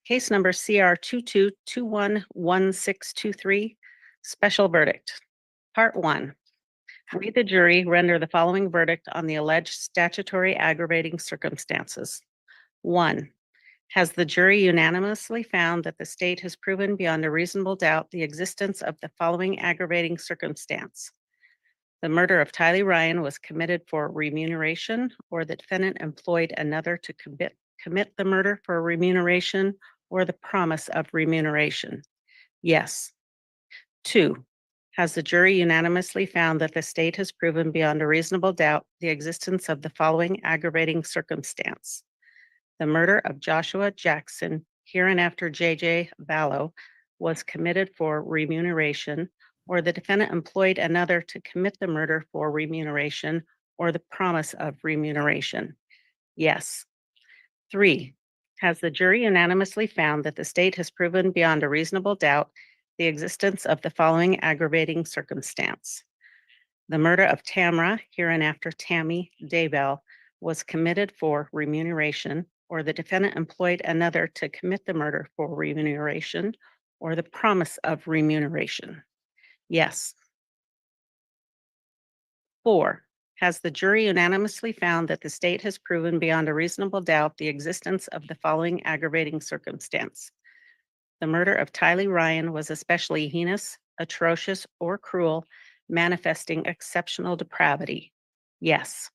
case number CR 22211623, Special Verdict. Part 1. We, the jury, render the following verdict on the alleged statutory aggravating circumstances. 1. Has the jury unanimously found that the state has proven beyond a reasonable doubt the existence of the following aggravating circumstance? The murder of Tylee Ryan was committed for remuneration, or the defendant employed another to commit the murder for remuneration or the promise of remuneration? Yes. 2. Has the jury unanimously found that the state has proven beyond a reasonable doubt the existence of the following aggravating circumstance? The murder of Joshua Jackson, hereinafter J.J. Vallow, was committed for remuneration, or the defendant employed another to commit the murder for remuneration or the promise of remuneration? Yes. 3. Has the jury unanimously found that the state has proven beyond a reasonable doubt the existence of the following aggravating circumstance? The murder of Tamara, hereinafter Tammy Daybell, was committed for remuneration, or the defendant employed another to commit the murder for remuneration or the promise of remuneration? Yes. 4. Has the jury unanimously found that the state has proven beyond a reasonable doubt the existence of the following aggravating circumstance? The murder of Tylee Ryan was especially heinous, atrocious, or cruel, manifesting exceptional depravity? Yes.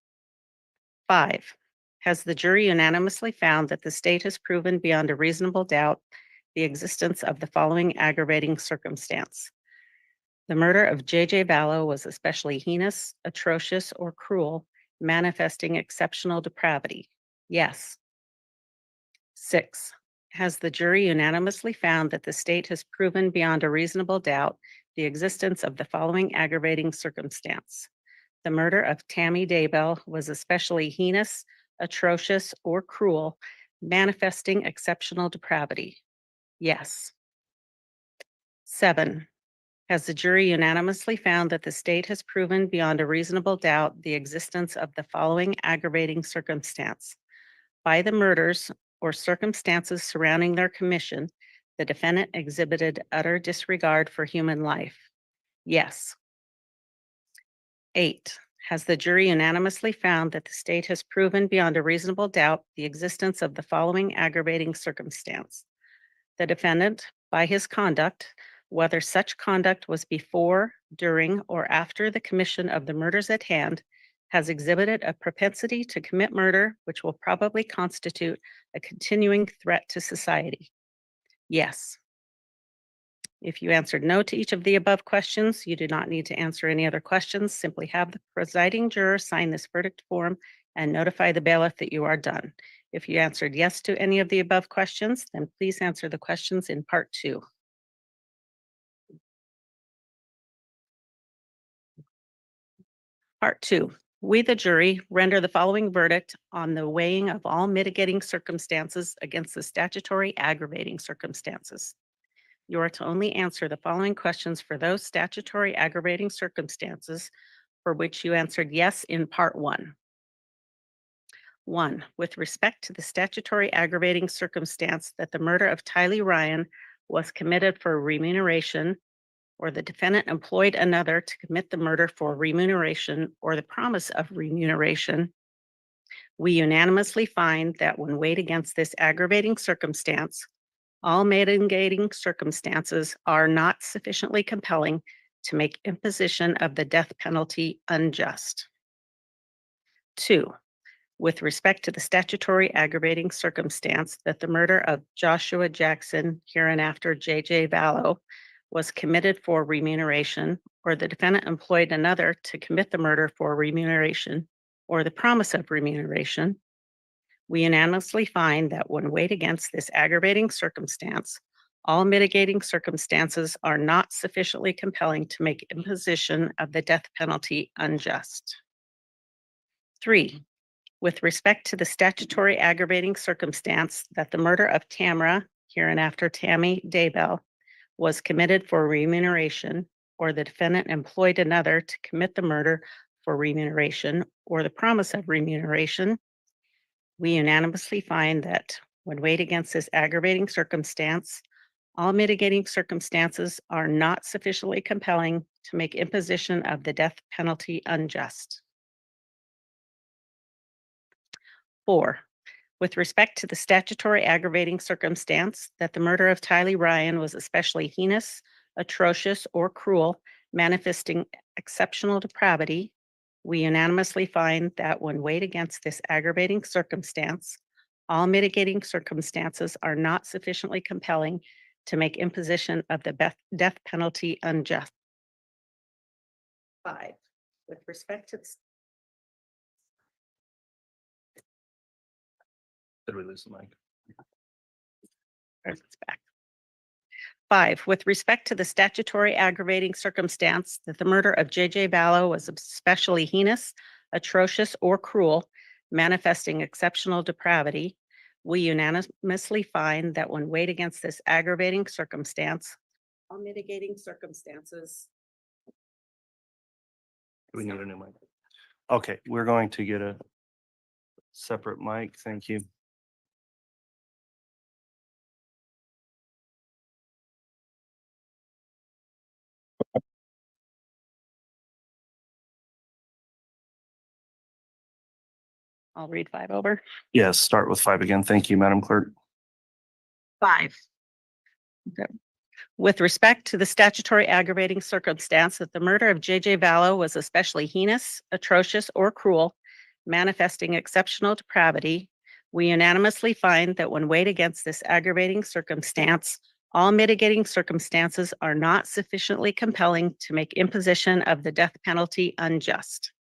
5. Has the jury unanimously found that the state has proven beyond a reasonable doubt the existence of the following aggravating circumstance? The murder of J.J. Vallow was especially heinous, atrocious, or cruel, manifesting exceptional depravity? Yes. 6. Has the jury unanimously found that the state has proven beyond a reasonable doubt the existence of the following aggravating circumstance? The murder of Tammy Daybell was especially heinous, atrocious, or cruel, manifesting exceptional depravity? Yes. 7. Has the jury unanimously found that the state has proven beyond a reasonable doubt the existence of the following aggravating circumstance? By the murders or circumstances surrounding their commission, the defendant exhibited utter disregard for human life? Yes. 8. Has the jury unanimously found that the state has proven beyond a reasonable doubt the existence of the following aggravating circumstance? The defendant, by his conduct, whether such conduct was before, during, or after the commission of the murders at hand, has exhibited a propensity to commit murder which will probably constitute a continuing threat to society? Yes. If you answered no to each of the above questions, you do not need to answer any other questions. Simply have the presiding juror sign this verdict form and notify the bailiff that you are done. If you answered yes to any of the above questions, then please answer the questions in part 2. Part 2. We, the jury, render the following verdict on the weighing of all mitigating circumstances against the statutory aggravating circumstances. You are to only answer the following questions for those statutory aggravating circumstances for which you answered yes in part 1. 1. With respect to the statutory aggravating circumstance that the murder of Tylee Ryan was committed for remuneration, or the defendant employed another to commit the murder for remuneration or the promise of remuneration, we unanimously find that when weighed against this aggravating circumstance, all mitigating circumstances are not sufficiently compelling to make imposition of the death penalty unjust. 2, with respect to the statutory aggravating circumstance that the murder of Joshua Jackson, hereinafter J.J. Vallow, was committed for remuneration, or the defendant employed another to commit the murder for remuneration or the promise of remuneration, we unanimously find that when weighed against this aggravating circumstance, all mitigating circumstances are not sufficiently compelling to make imposition of the death penalty unjust. 3, with respect to the statutory aggravating circumstance that the murder of Tamara, hereinafter Tammy Daybell, was committed for remuneration, or the defendant employed another to commit the murder for remuneration or the promise of remuneration, we unanimously find that when weighed against this aggravating circumstance, all mitigating circumstances are not sufficiently compelling to make imposition of the death penalty unjust. 4, with respect to the statutory aggravating circumstance that the murder of Tylee Ryan was especially heinous, atrocious, or cruel, manifesting exceptional depravity, we unanimously find that when weighed against this aggravating circumstance, all mitigating circumstances are not sufficiently compelling to make imposition of the death penalty unjust. 5, with respect to Did we lose the mic? it's back. 5, with respect to the statutory aggravating circumstance that the murder of J.J. Vallow was especially heinous, atrocious, or cruel, manifesting exceptional depravity, we unanimously find that when weighed against this aggravating circumstance, all mitigating circumstances. We need a new mic. Okay, we're going to get a separate mic. Thank you. I'll read 5 over. Yes, start with 5 again. Thank you, Madam Clerk. 5. Okay. With respect to the statutory aggravating circumstance that the murder of J.J. Vallow was especially heinous, atrocious, or cruel, manifesting exceptional depravity, we unanimously find that when weighed against this aggravating circumstance, all mitigating circumstances are not sufficiently compelling to make imposition of the death penalty unjust.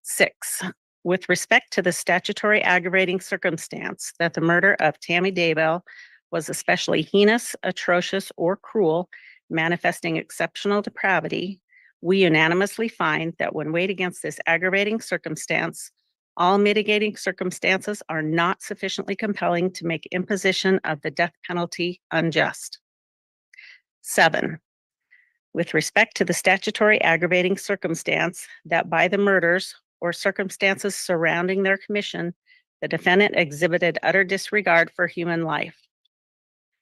6, with respect to the statutory aggravating circumstance that the murder of Tammy Daybell was especially heinous, atrocious, or cruel, manifesting exceptional depravity, we unanimously find that when weighed against this aggravating circumstance, all mitigating circumstances are not sufficiently compelling to make imposition of the death penalty unjust. 7, with respect to the statutory aggravating circumstance that by the murders or circumstances surrounding their commission, the defendant exhibited utter disregard for human life,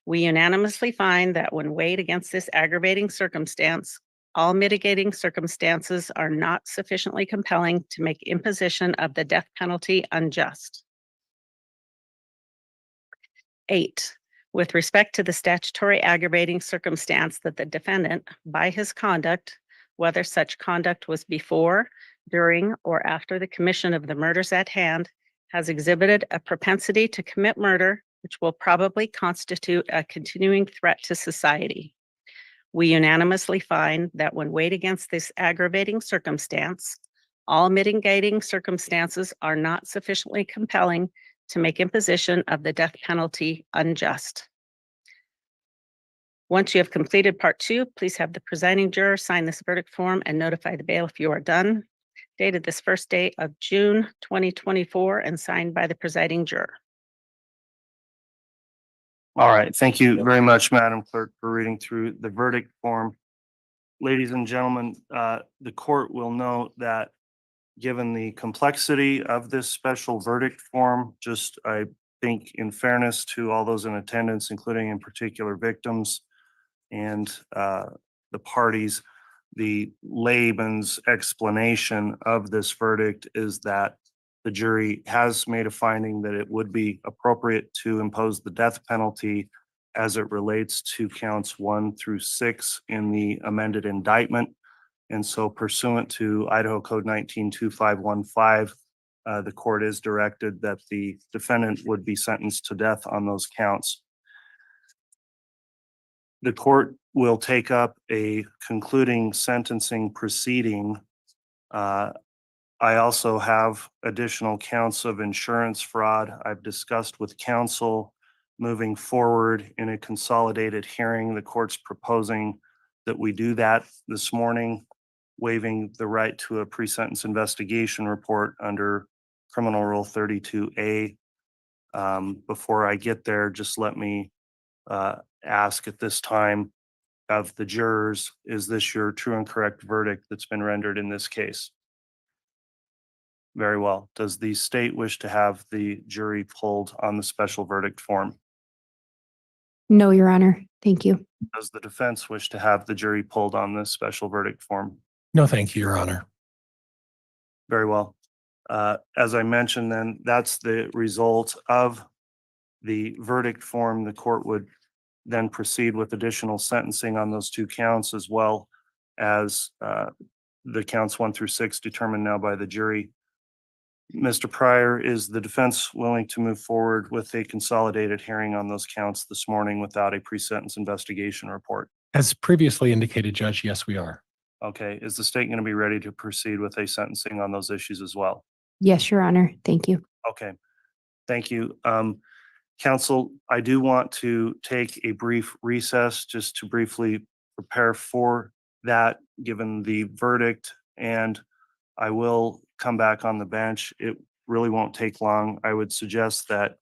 we unanimously find that when weighed against this aggravating circumstance, all mitigating circumstances are not sufficiently compelling to make imposition of the death penalty unjust. 8, with respect to the statutory aggravating circumstance that the defendant, by his conduct, whether such conduct was before, during, or after the commission of the murders at hand, has exhibited a propensity to commit murder, which will probably constitute a continuing threat to society. We unanimously find that when weighed against this aggravating circumstance, all mitigating circumstances are not sufficiently compelling to make imposition of the death penalty unjust. Once you have completed part 2, please have the presiding juror sign this verdict form and notify the bail if you are done. Dated this first day of June 2024 and signed by the presiding juror. All right, thank you very much, Madam Clerk, for reading through the verdict form. Ladies and gentlemen, the court will note that given the complexity of this special verdict form, just I think in fairness to all those in attendance, including in particular victims and the parties, the layman's explanation of this verdict is that the jury has made a finding that it would be appropriate to impose the death penalty as it relates to counts 1 through 6 in the amended indictment. And so pursuant to Idaho Code 192515, the court is directed that the defendant would be sentenced to death on those counts. The court will take up a concluding sentencing proceeding. I also have additional counts of insurance fraud. I've discussed with counsel moving forward in a consolidated hearing. The court's proposing that we do that this morning, waiving the right to a pre-sentence investigation report under Criminal Rule 32A. Before I get there, just let me ask at this time of the jurors, is this your true and correct verdict that's been rendered in this case? Very well. Does the state wish to have the jury pulled on the special verdict form? No, Your Honor. Thank you. Does the defense wish to have the jury pulled on this special verdict form? No, thank you, Your Honor. Very well. As I mentioned, then that's the result of the verdict form. The court would then proceed with additional sentencing on those 2 counts, as well as the counts 1 through 6 determined now by the jury. Mr. Pryor, is the defense willing to move forward with a consolidated hearing on those counts this morning without a pre-sentence investigation report? As previously indicated, Judge, yes, we are. Okay, is the state going to be ready to proceed with a sentencing on those issues as well? Yes, Your Honor. Thank you. Okay, thank you. Counsel, I do want to take a brief recess just to briefly prepare for that, given the verdict, and I will come back on the bench. It really won't take long. I would suggest that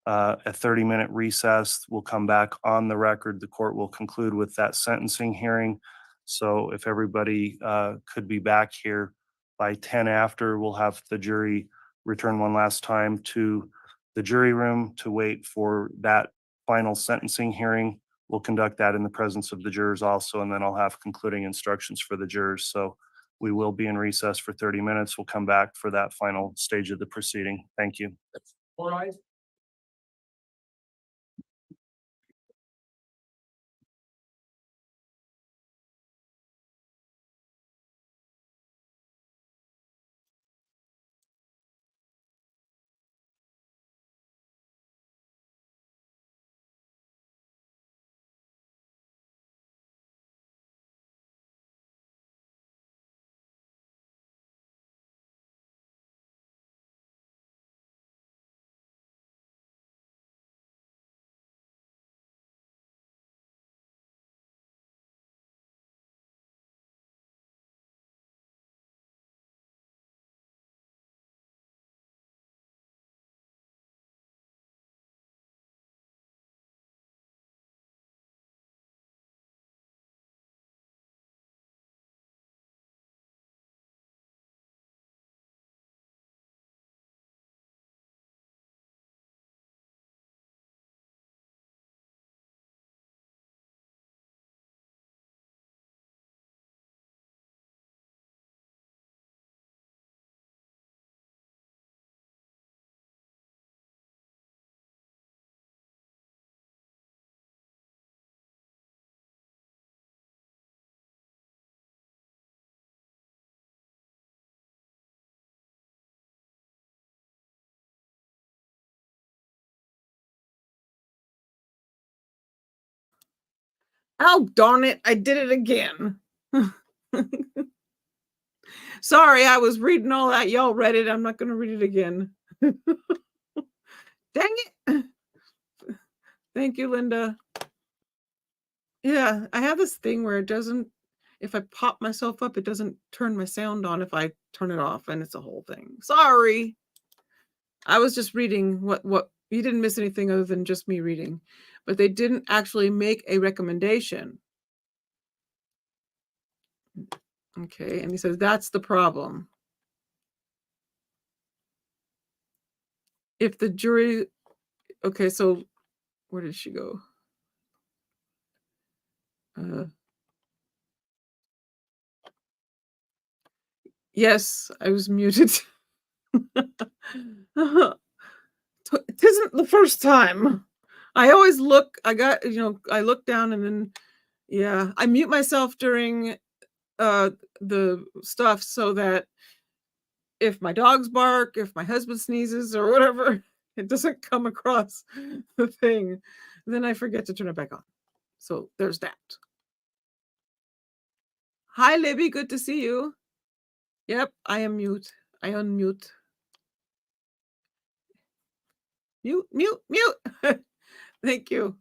a 30-minute recess will come back on the record. The court will conclude with that sentencing hearing. So if everybody could be back here by 10 after, we'll have the jury return one last time to the jury room to wait for that final sentencing hearing. We'll conduct that in the presence of the jurors also, and then I'll have concluding instructions for the jurors. So we will be in recess for 30 minutes. We'll come back for that final stage of the proceeding. Thank you. All right. Oh, darn it. I did it again. Sorry, I was reading all that. Y'all read it. I'm not going to read it again. Dang it. Thank you, Linda. Yeah, I have this thing where it doesn't, if I pop myself up, it doesn't turn my sound on if I turn it off, and it's a whole thing. Sorry. I was just reading what you didn't miss anything other than just me reading, but they didn't actually make a recommendation. Okay, and he says that's the problem. If the jury, okay, so where did she go? Yes, I was muted. It isn't the first time. I always look, I look down and then, yeah, I mute myself during the stuff so that if my dogs bark, if my husband sneezes or whatever, it doesn't come across the thing. Then I forget to turn it back on. So there's that. Hi, Libby. Good to see you. Yep, I am mute. I unmute. Mute, mute, mute. Thank you.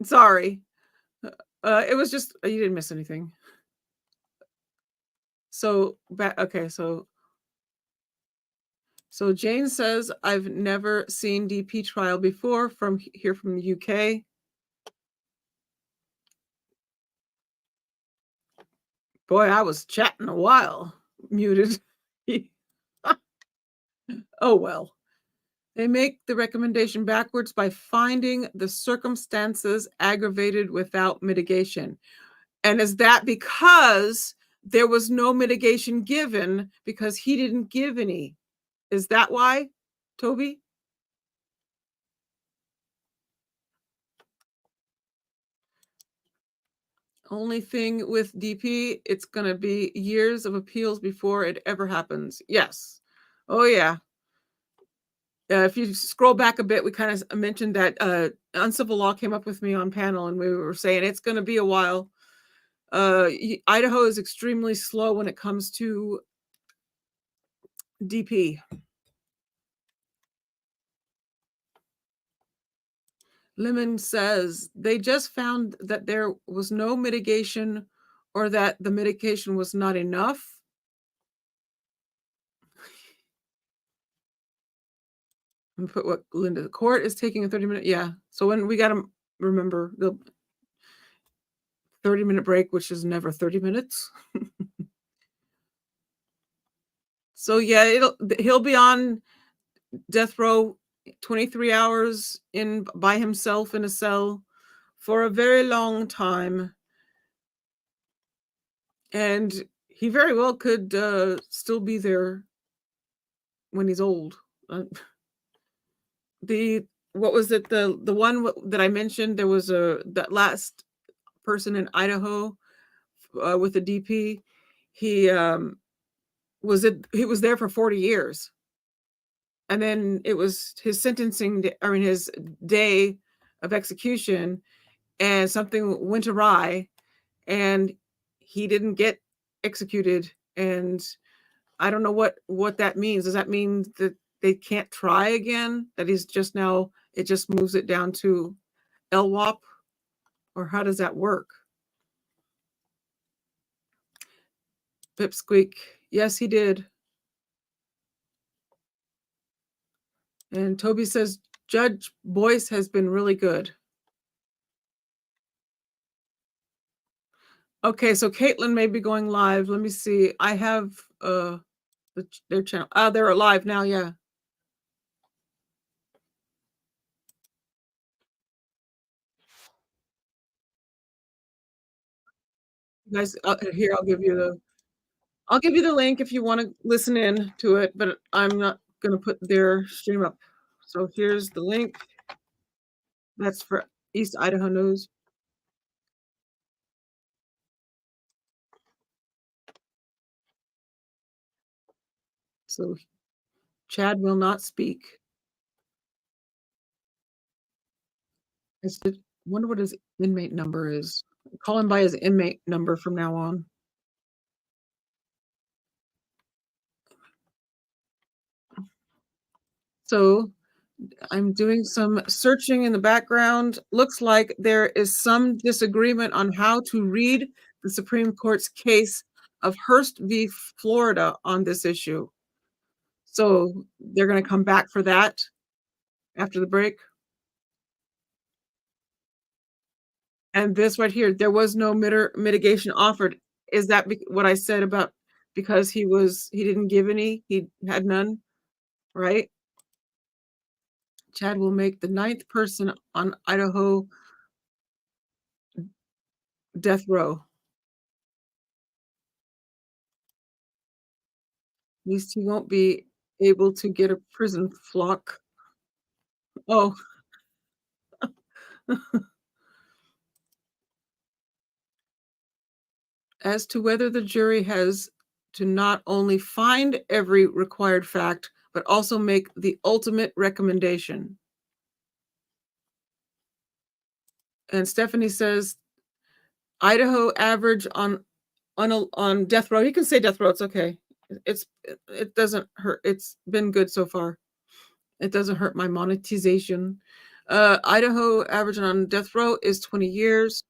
Sorry. It was just, you didn't miss anything. So, okay, so Jane says, I've never seen DP trial before from here from the UK. Boy, I was chatting a while. Muted. Oh, well. They make the recommendation backwards by finding the circumstances aggravated without mitigation. And is that because there was no mitigation given because he didn't give any? Is that why, Toby? Only thing with DP, it's going to be years of appeals before it ever happens. Yes. Oh, yeah. If you scroll back a bit, we kind of mentioned that uncivil law came up with me on panel, and we were saying it's going to be a while. Idaho is extremely slow when it comes to DP. Lemon says they just found that there was no mitigation or that the mitigation was not enough. And put what Linda, the court is taking a 30-minute. Yeah. So when we got to remember the 30-minute break, which is never 30 minutes. So yeah, he'll be on death row 23 hours by himself in a cell for a very long time. And he very well could still be there when he's old. What was it? The one that I mentioned, there was that last person in Idaho with the DP. He was there for 40 years. And then it was his his day of execution, and something went awry and he didn't get executed. And I don't know what that means. Does that mean that they can't try again? That he's just now, it just moves it down to LWOP? Or how does that work? Pipsqueak. Yes, he did. And Toby says, Judge Boyce has been really good. Okay, so Caitlin may be going live. Let me see. I have their channel. They're live now, yeah. You guys, here, I'll give you the link if you want to listen in to it, but I'm not going to put their stream up. So here's the link. That's for East Idaho News. So Chad will not speak. I wonder what his inmate number is. Call him by his inmate number from now on. So I'm doing some searching in the background. Looks like there is some disagreement on how to read the Supreme Court's case of Hearst v. Florida on this issue. So they're going to come back for that after the break. And this right here, there was no mitigation offered. Is that what I said about because he didn't give any, he had none, right? Chad will make the 9th person on Idaho death row. At least he won't be able to get a prison flock. Oh, As to whether the jury has to not only find every required fact, but also make the ultimate recommendation. And Stephanie says, Idaho average on death row. You can say death row. It's okay. It doesn't hurt. It's been good so far. It doesn't hurt my monetization. Idaho average on death row is 20 years.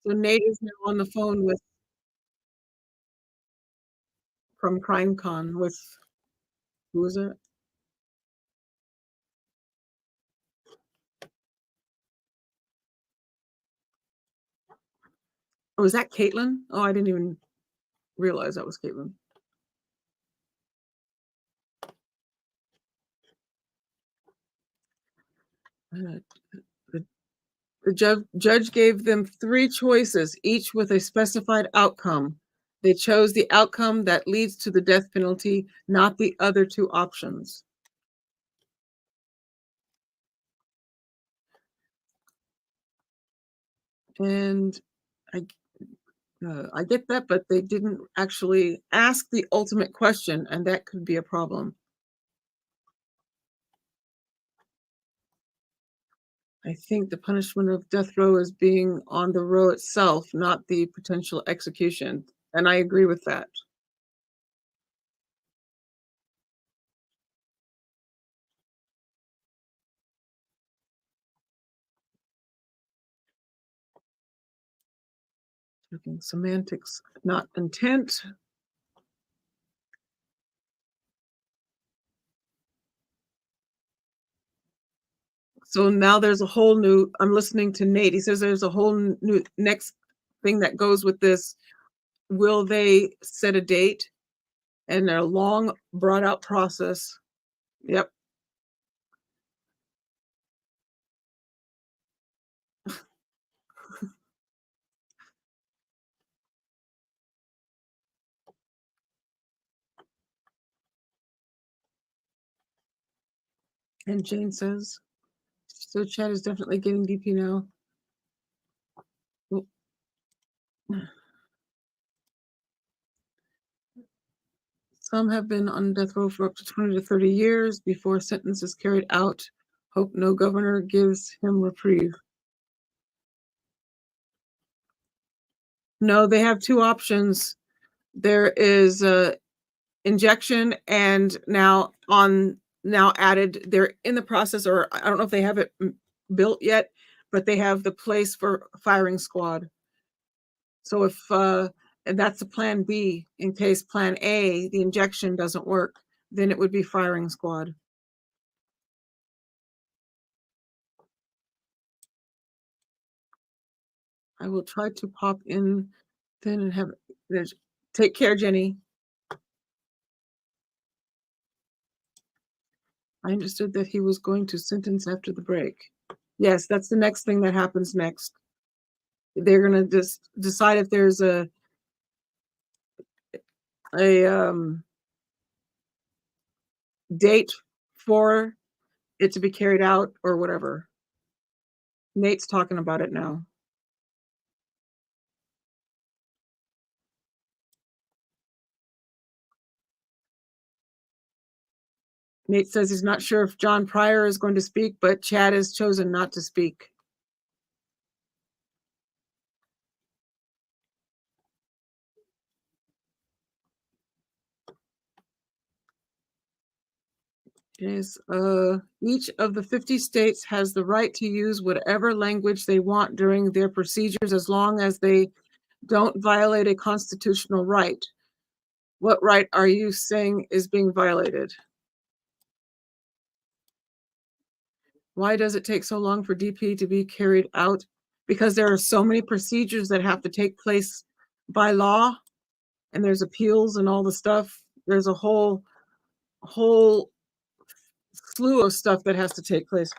So Nate is now on the phone with from CrimeCon with who is it? Oh, is that Caitlin? Oh, I didn't even realize that was Caitlin. The judge gave them 3 choices, each with a specified outcome. They chose the outcome that leads to the death penalty, not the other 2 options. And I get that, but they didn't actually ask the ultimate question, and that could be a problem. I think the punishment of death row is being on the row itself, not the potential execution. And I agree with that. Looking semantics, not intent. So now there's a whole new, I'm listening to Nate. He says there's a whole new next thing that goes with this. Will they set a date? And a long, brought out process. Yep. And Jane says, so Chad is definitely getting DP now. Well, some have been on death row for up to 20 to 30 years before sentence is carried out. Hope no governor gives him reprieve. No, they have 2 options. There is a injection and now added, they're in the process, or I don't know if they have it built yet, but they have the place for firing squad. So if and that's the plan B in case plan A, the injection doesn't work, then it would be firing squad. I will try to pop in then and have take care, Jenny. I understood that he was going to sentence after the break. Yes, that's the next thing that happens next. They're gonna just decide if there's a date for it to be carried out or whatever. Nate's talking about it now. Nate says he's not sure if John Pryor is going to speak, but Chad has chosen not to speak. Is each of the 50 states has the right to use whatever language they want during their procedures as long as they don't violate a constitutional right. What right are you saying is being violated? Why does it take so long for DP to be carried out? Because there are so many procedures that have to take place by law, and there's appeals and all the stuff. There's a whole slew of stuff that has to take place.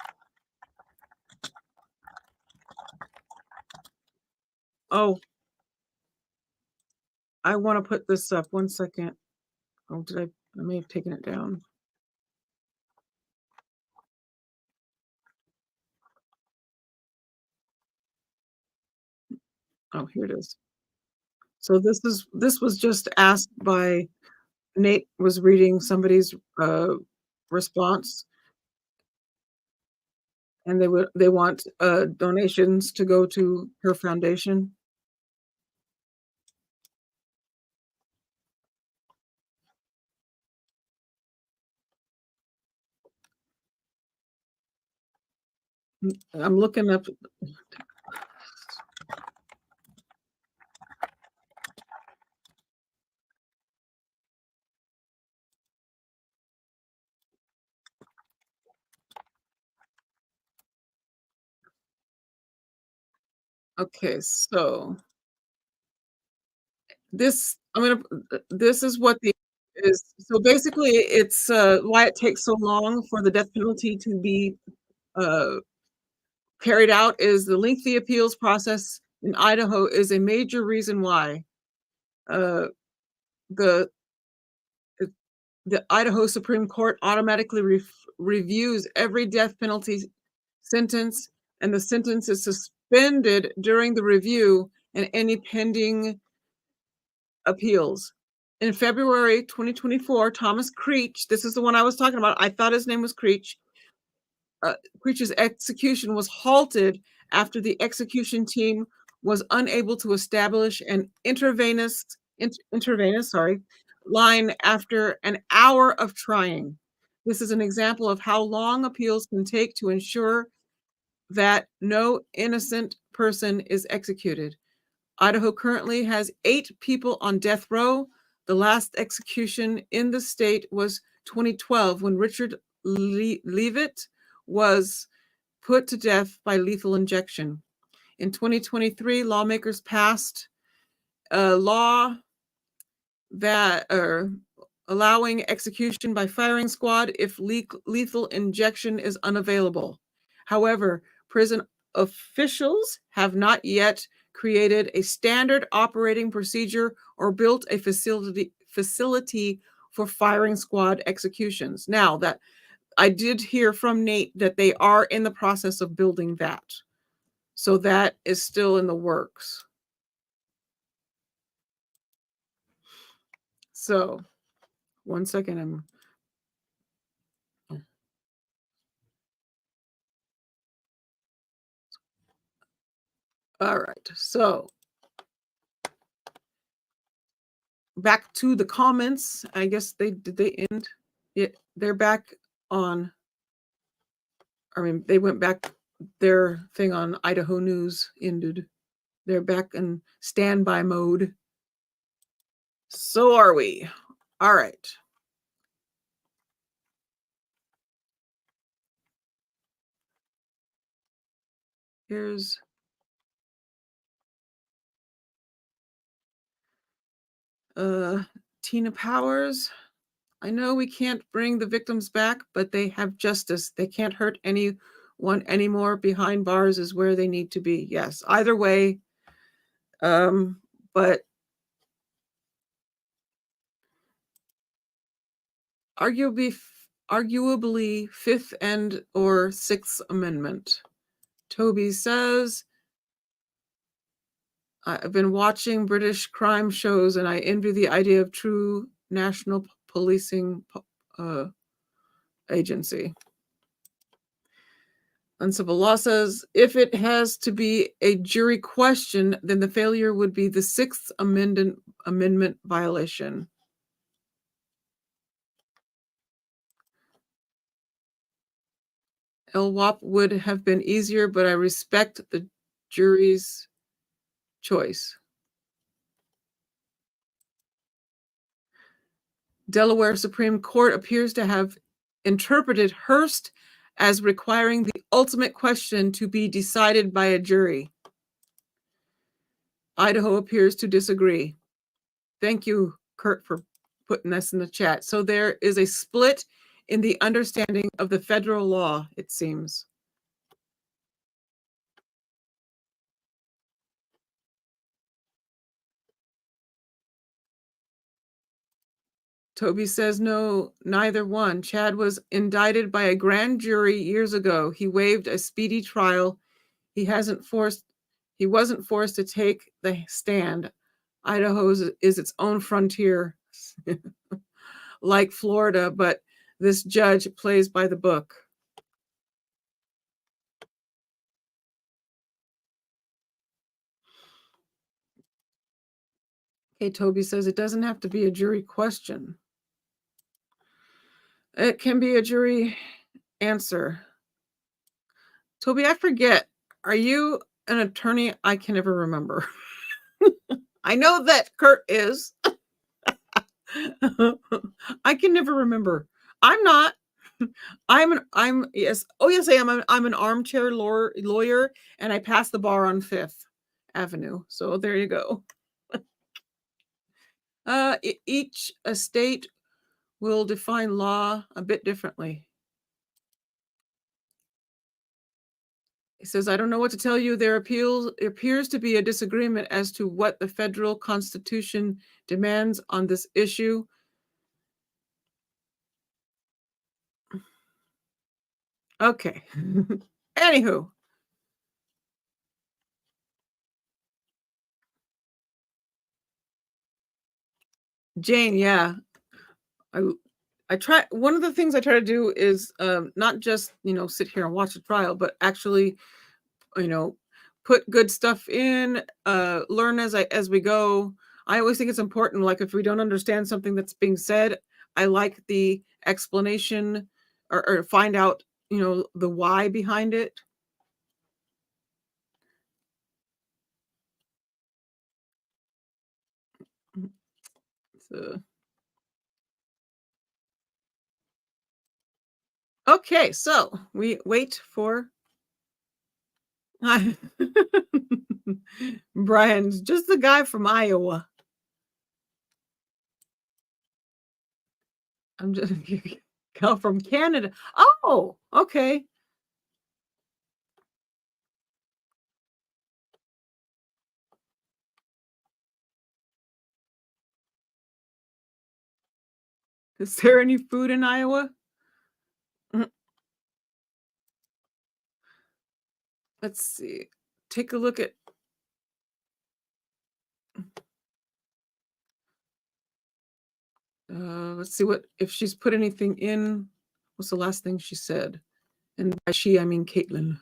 Oh, I want to put this up. 1 second. Oh, I may have taken it down. Oh, here it is. So this was just asked by Nate was reading somebody's response, and they want donations to go to her foundation. I'm looking up. Okay, so this this is what the is. So basically, it's why it takes so long for the death penalty to be uh, carried out is the lengthy appeals process in Idaho is a major reason why uh, the the Idaho Supreme Court automatically reviews every death penalty sentence, and the sentence is suspended during the review and any pending appeals. In February 2024, Thomas Creech, this is the one I was talking about. I thought his name was Creech. Creech's execution was halted after the execution team was unable to establish an intravenous line after an hour of trying. This is an example of how long appeals can take to ensure that no innocent person is executed. Idaho currently has 8 people on death row. The last execution in the state was 2012 when Richard Leavitt was put to death by lethal injection. In 2023, lawmakers passed a law that allowing execution by firing squad if lethal injection is unavailable. However, prison officials have not yet created a standard operating procedure or built a facility for firing squad executions. Now, that I did hear from Nate that they are in the process of building that. So that is still in the works. So, one second. All right. So, back to the comments. I guess they end. Yeah, they're back on. I mean, they went back. Their thing on Idaho News ended. They're back in standby mode. So are we. All right. Here's Tina Powers. I know we can't bring the victims back, but they have justice. They can't hurt anyone anymore. Behind bars is where they need to be. Yes, either way. But arguably Fifth and or Sixth Amendment. Toby says, I've been watching British crime shows and I envy the idea of true national policing agency. Uncivil Law says, if it has to be a jury question, then the failure would be the Sixth Amendment violation. LWAP would have been easier, but I respect the jury's choice. Delaware Supreme Court appears to have interpreted Hearst as requiring the ultimate question to be decided by a jury. Idaho appears to disagree. Thank you, Kurt, for putting this in the chat. So there is a split in the understanding of the federal law, it seems. Toby says, no, neither one. Chad was indicted by a grand jury years ago. He waived a speedy trial. He hasn't forced He wasn't forced to take the stand. Idaho is its own frontier, like Florida, but this judge plays by the book. Okay, Toby says it doesn't have to be a jury question. It can be a jury answer. Toby, I forget. Are you an attorney? I can never remember. I know that Kurt is. I can never remember. I'm not. I'm yes. Oh yes, I am. I'm an armchair lawyer, and I passed the bar on Fifth Avenue. So there you go. Each state will define law a bit differently. He says, I don't know what to tell you. There appears to be a disagreement as to what the federal constitution demands on this issue. Okay. Anywho. Jane, yeah. I try, one of the things I try to do is not just, sit here and watch a trial, but actually, put good stuff in, learn as we go. I always think it's important, like if we don't understand something that's being said, I like the explanation or find out, the why behind it. So, okay, so we wait for Brian's just the guy from Iowa. I'm just come from Canada. Oh, okay. Is there any food in Iowa? Let's see. Take a look at. Let's see if she's put anything in. What's the last thing she said? And by she, I mean Caitlin.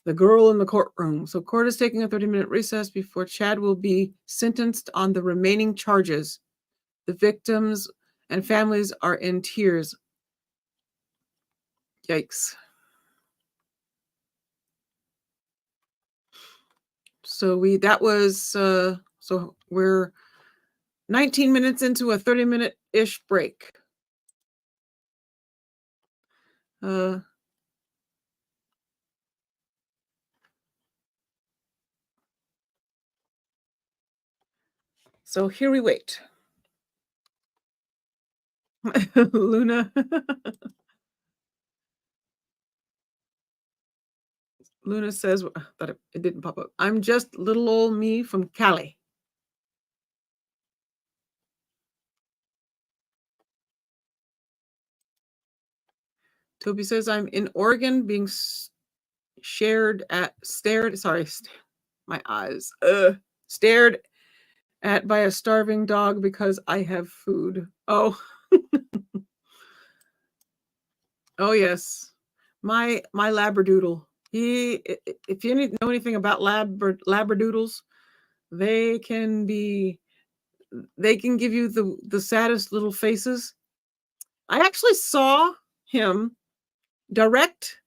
The girl in the courtroom. So court is taking a 30-minute recess before Chad will be sentenced on the remaining charges. The victims and families are in tears. Yikes. So so we're 19 minutes into a 30-minute-ish break. So here we wait. Luna. Luna says, that it didn't pop up. I'm just little old me from Cali. Toby says, I'm in Oregon being stared at by a starving dog because I have food. Oh. Oh yes. My Labradoodle. If you know anything about Labradoodles, they can give you the saddest little faces. I actually saw him direct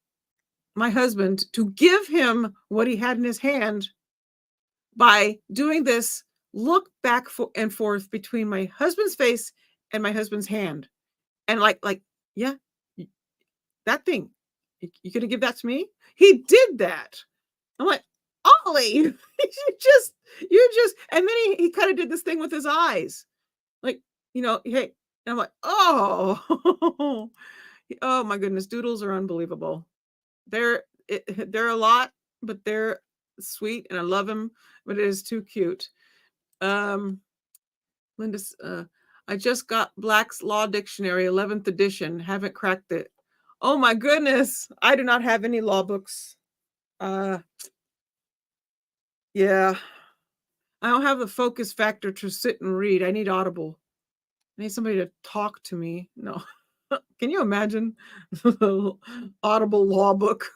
my husband to give him what he had in his hand by doing this look back and forth between my husband's face and my husband's hand. And like, yeah, that thing, you gonna give that to me? He did that. I'm like, Ollie, you just, and then he kind of did this thing with his eyes. Like, hey, and I'm like, oh, oh my goodness, doodles are unbelievable. They're a lot, but they're sweet and I love them, but it is too cute. Linda's, I just got Black's Law Dictionary, 11th edition. Haven't cracked it. Oh my goodness. I do not have any law books. Yeah. I don't have the focus factor to sit and read. I need Audible. I need somebody to talk to me. No. Can you imagine? Audible law book.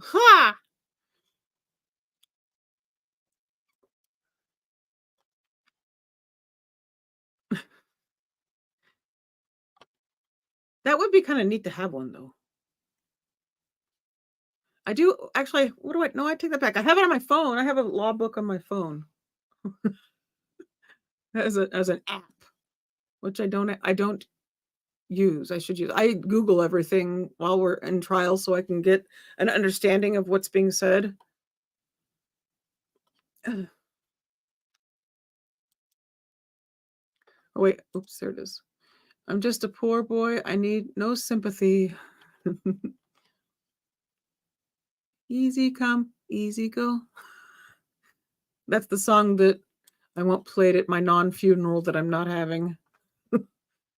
Ha! That would be kind of neat to have one, though. I do actually. What do I? No, I take that back. I have it on my phone. I have a law book on my phone as an app, which I don't use. I should use. I Google everything while we're in trial so I can get an understanding of what's being said. Oh wait, oops, there it is. I'm just a poor boy. I need no sympathy. Easy come, easy go. That's the song that I want played at my non-funeral that I'm not having.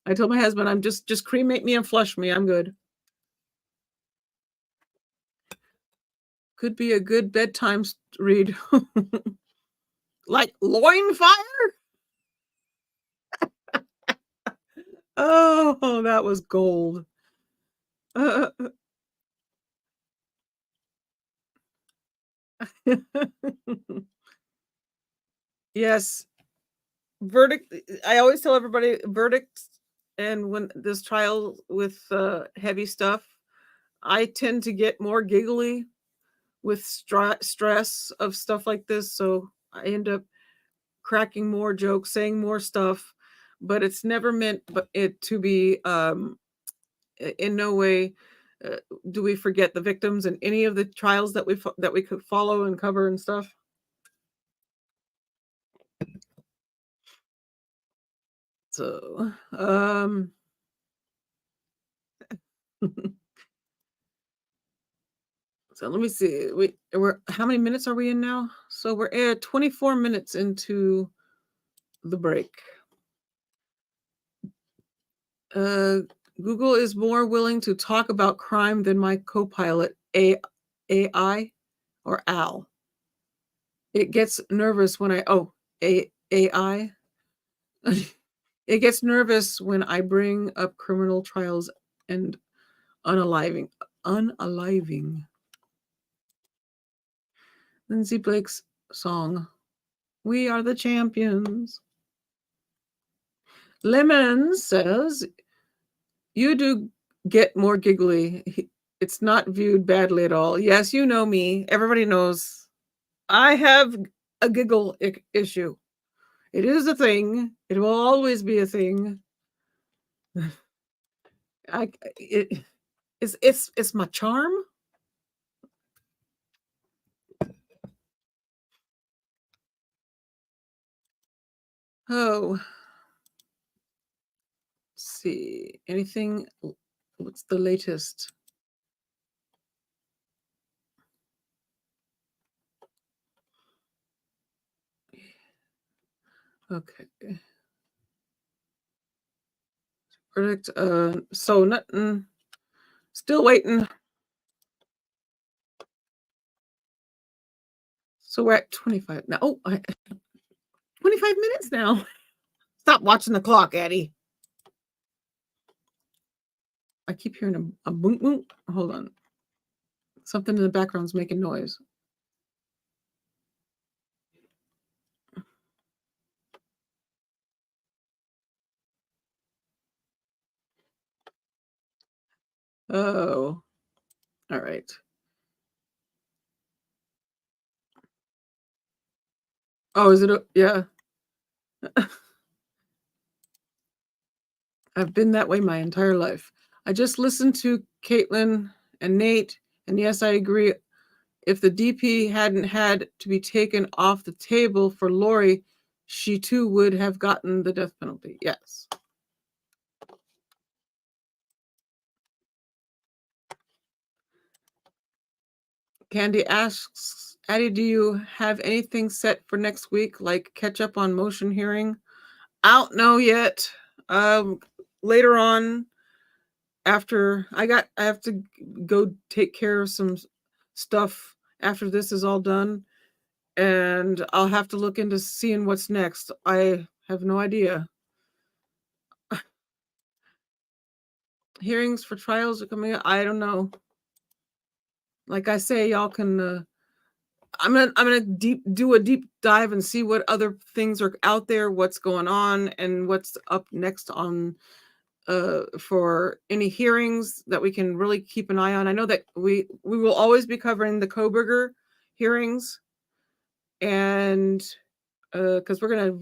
I told my husband, I'm just cremate me and flush me. I'm good. Could be a good bedtime read. Like loin fire? Oh, that was gold. Yes. Verdict. I always tell everybody verdicts, and when this trial with heavy stuff, I tend to get more giggly with stress of stuff like this. So I end up cracking more jokes, saying more stuff, but it's never meant but it to be in no way do we forget the victims in any of the trials that we could follow and cover and stuff. So so let me see. We're how many minutes are we in now? So we're at 24 minutes into the break. Google is more willing to talk about crime than my co-pilot AI or Al. It gets nervous when AI. It gets nervous when I bring up criminal trials and unaliving. Lindsay Blake's song, "We Are the Champions." Lemon says, "You do get more giggly. It's not viewed badly at all." Yes, you know me. Everybody knows I have a giggle issue. It is a thing. It will always be a thing. It's my charm. Oh, let's see. Anything? What's the latest? Okay. Verdict. So nothing. Still waiting. So we're at 25 now. Oh, 25 minutes now. Stop watching the clock, Addi. I keep hearing a boom boom. Hold on. Something in the background's making noise. Oh, all right. Oh, is it? Yeah. I've been that way my entire life. I just listened to Caitlin and Nate, and yes, I agree. If the DP hadn't had to be taken off the table for Lori, she too would have gotten the death penalty. Yes. Candy asks, Addi, do you have anything set for next week, like catch up on motion hearing? I don't know yet. Later on, after I have to go take care of some stuff after this is all done. and I'll have to look into seeing what's next. I have no idea. Hearings for trials are coming up. I don't know. Like I say, y'all can. I'm gonna do a deep dive and see what other things are out there, what's going on, and what's up next on for any hearings that we can really keep an eye on. I know that we will always be covering the Koberger hearings, and because we're gonna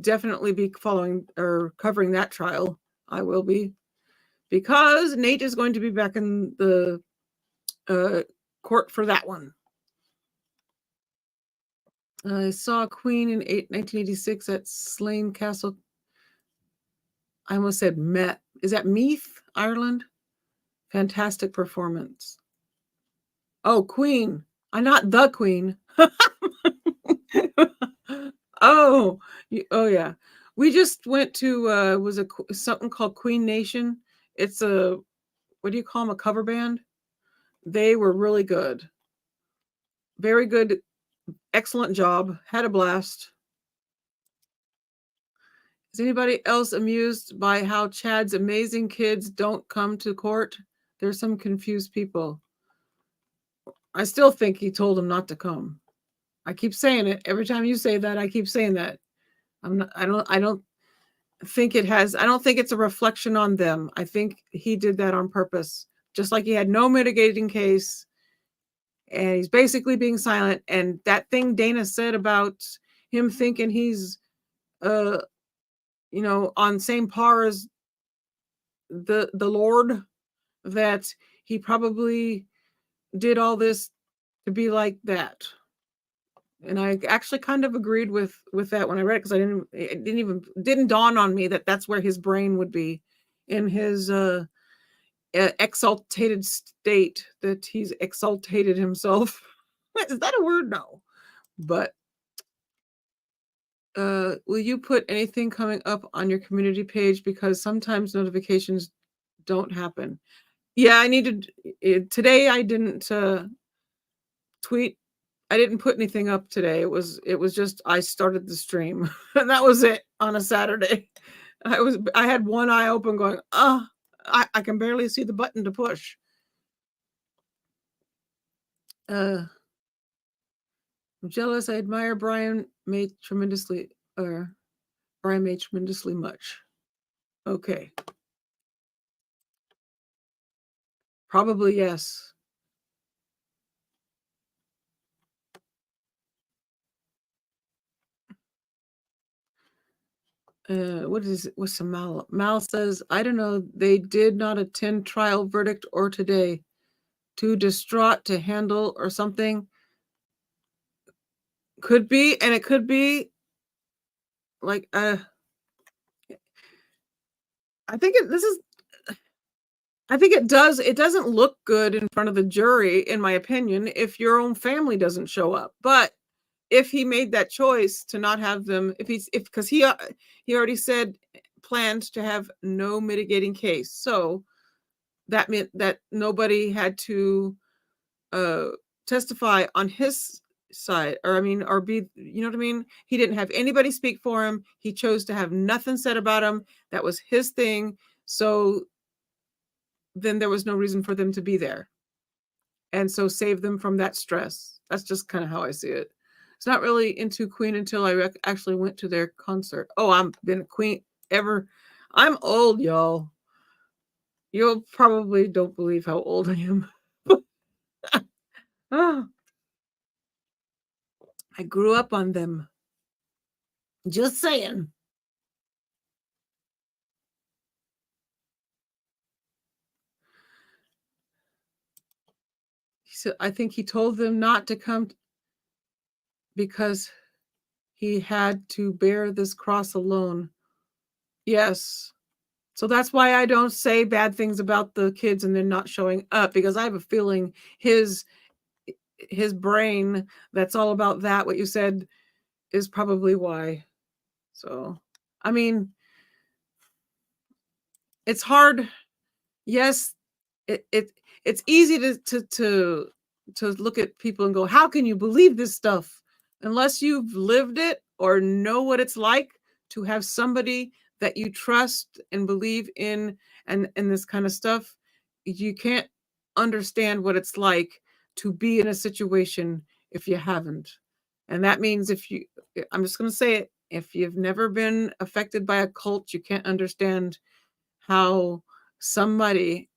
definitely be following or covering that trial. I will be, because Nate is going to be back in the court for that one. I saw Queen in 1986 at Slane Castle. I almost said Met. Is that Meath, Ireland? Fantastic performance. Oh, Queen. I'm not the Queen. Oh yeah. We just went to was something called Queen Nation. It's a, what do you call them, a cover band? They were really good. Very good. Excellent job. Had a blast. Is anybody else amused by how Chad's amazing kids don't come to court? There's some confused people. I still think he told them not to come. I keep saying it. Every time you say that, I keep saying that. I don't think it's a reflection on them. I think he did that on purpose. Just like he had no mitigating case and he's basically being silent. And that thing Dana said about him thinking he's on same par as the Lord, that he probably did all this to be like that. And I actually kind of agreed with that when I read it, because it didn't dawn on me that that's where his brain would be, in his exaltated state, that he's exaltated himself. Is that a word? No. But will you put anything coming up on your community page, because sometimes notifications don't happen? Yeah, I needed today. I didn't tweet. I didn't put anything up today. It was just I started the stream and that was it on a Saturday. I had one eye open going, I can barely see the button to push. I'm jealous. I admire Brian made tremendously much. Okay. Probably yes. What's Mal? Mal says, I don't know. They did not attend trial, verdict, or today. Too distraught to handle or something. Could be, and it could be like I think it doesn't look good in front of the jury, in my opinion, if your own family doesn't show up. But if he made that choice to not have them, because he already said planned to have no mitigating case, so that meant that nobody had to testify on his side, or be, you know what I mean? He didn't have anybody speak for him. He chose to have nothing said about him. That was his thing. So then there was no reason for them to be there. And so save them from that stress. That's just kind of how I see it. It's not really into Queen until I actually went to their concert. Oh, I've been a Queen ever. I'm old, y'all. You'll probably don't believe how old I am. Oh, I grew up on them. Just saying. So I think he told them not to come because he had to bear this cross alone. Yes. So that's why I don't say bad things about the kids and they're not showing up, because I have a feeling his brain that's all about that, what you said, is probably why. So, it's hard. Yes, it's easy to look at people and go, how can you believe this stuff? unless you've lived it or know what it's like to have somebody that you trust and believe in and this kind of stuff, you can't understand what it's like to be in a situation if you haven't. And that means I'm just going to say it, if you've never been affected by a cult, you can't understand how somebody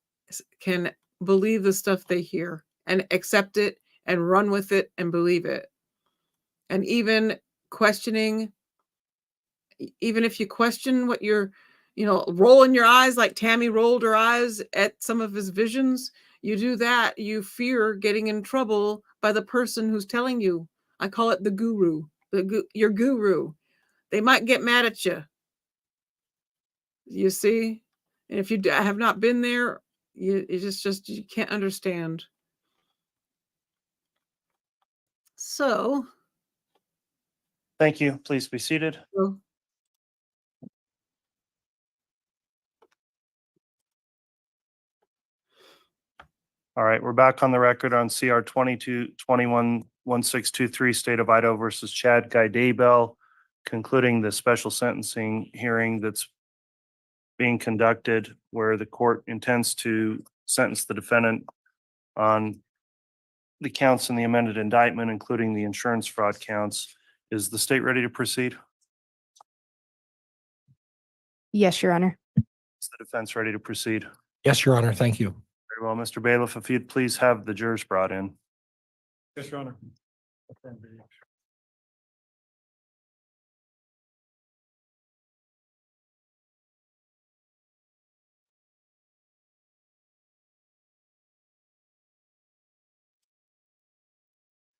can believe the stuff they hear and accept it and run with it and believe it. And even questioning, even if you question what you're, rolling your eyes like Tammy rolled her eyes at some of his visions, you do that, you fear getting in trouble by the person who's telling you. I call it the guru, your guru. They might get mad at you. You see? And if you have not been there, you can't understand. So. Thank you. Please be seated. All right, we're back on the record on CR 22-21-1623, State of Idaho versus Chad Guy Daybell, concluding the special sentencing hearing that's being conducted where the court intends to sentence the defendant on the counts in the amended indictment, including the insurance fraud counts. Is the state ready to proceed? Yes, Your Honor. Is the defense ready to proceed? Yes, Your Honor. Thank you. Very well, Mr. Bailiff, if you'd please have the jurors brought in. Yes, Your Honor.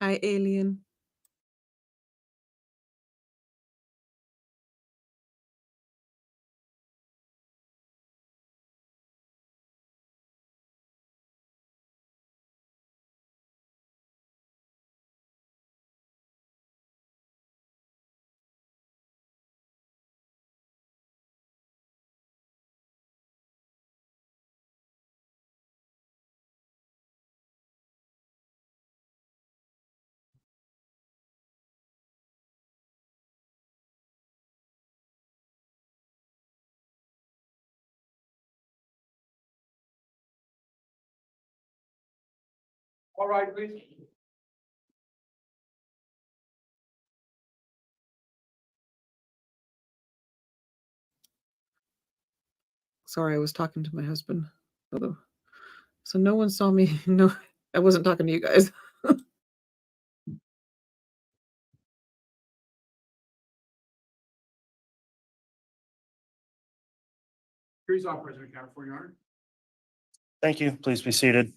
Hi, alien. All right, please. Sorry, I was talking to my husband. So no one saw me. No, I wasn't talking to you guys. Here's our President Counter for Your Honor. Thank you. Please be seated.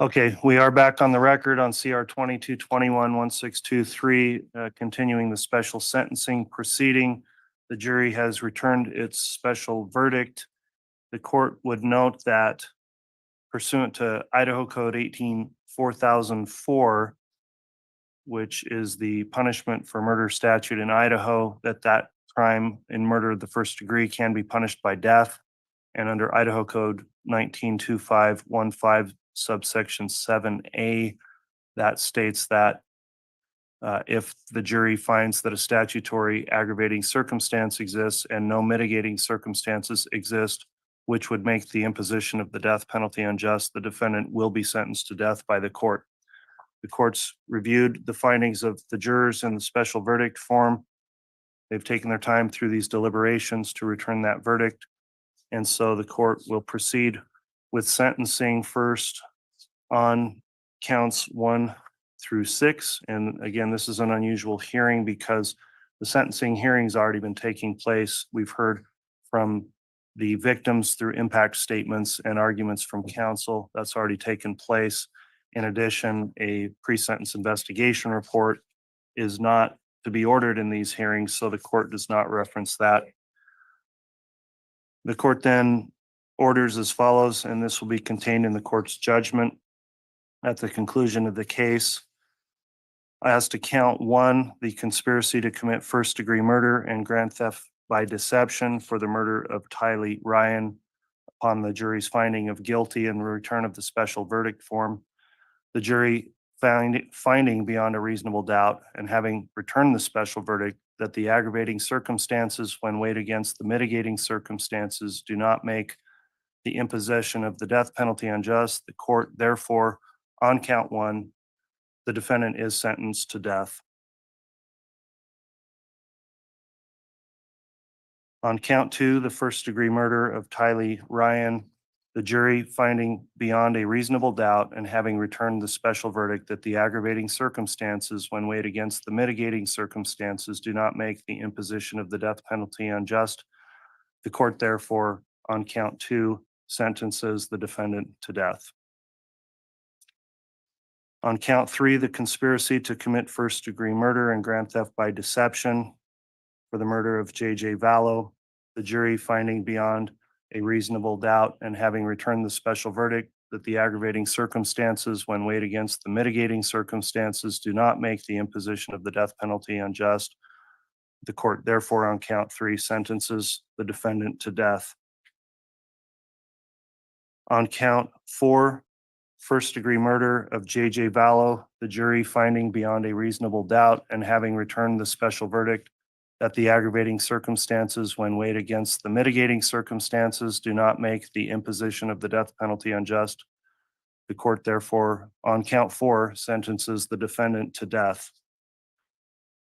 Okay, we are back on the record on CR 22-21-1623, continuing the special sentencing proceeding. The jury has returned its special verdict. The court would note that pursuant to Idaho Code 18-4004, which is the punishment for murder statute in Idaho, that crime in murder of the first degree can be punished by death. And under Idaho Code 19-2515 subsection 7A, that states that if the jury finds that a statutory aggravating circumstance exists and no mitigating circumstances exist, which would make the imposition of the death penalty unjust, the defendant will be sentenced to death by the court. The court's reviewed the findings of the jurors in the special verdict form. They've taken their time through these deliberations to return that verdict. And so the court will proceed with sentencing first on counts 1 through 6. And again, this is an unusual hearing because the sentencing hearing's already been taking place. We've heard from the victims through impact statements and arguments from counsel. That's already taken place. In addition, a pre-sentence investigation report is not to be ordered in these hearings, so the court does not reference that. The court then orders as follows, and this will be contained in the court's judgment at the conclusion of the case. As to count 1, the conspiracy to commit first-degree murder and grand theft by deception for the murder of Tylee Ryan. Upon the jury's finding of guilty and return of the special verdict form, the jury finding beyond a reasonable doubt and having returned the special verdict that the aggravating circumstances when weighed against the mitigating circumstances do not make the imposition of the death penalty unjust. The court therefore, on count one, the defendant is sentenced to death. On count two, the first degree murder of Tylee Ryan, the jury finding beyond a reasonable doubt and having returned the special verdict that the aggravating circumstances when weighed against the mitigating circumstances do not make the imposition of the death penalty unjust. The court therefore, on count two, sentences the defendant to death. On count three, the conspiracy to commit first degree murder and grand theft by deception for the murder of J.J. Vallow, the jury finding beyond a reasonable doubt and having returned the special verdict that the aggravating circumstances when weighed against the mitigating circumstances do not make the imposition of the death penalty unjust. The court therefore, on count three, sentences the defendant to death. On count four, first degree murder of J.J. Vallow, the jury finding beyond a reasonable doubt and having returned the special verdict that the aggravating circumstances when weighed against the mitigating circumstances do not make the imposition of the death penalty unjust. The court therefore, on count four, sentences the defendant to death.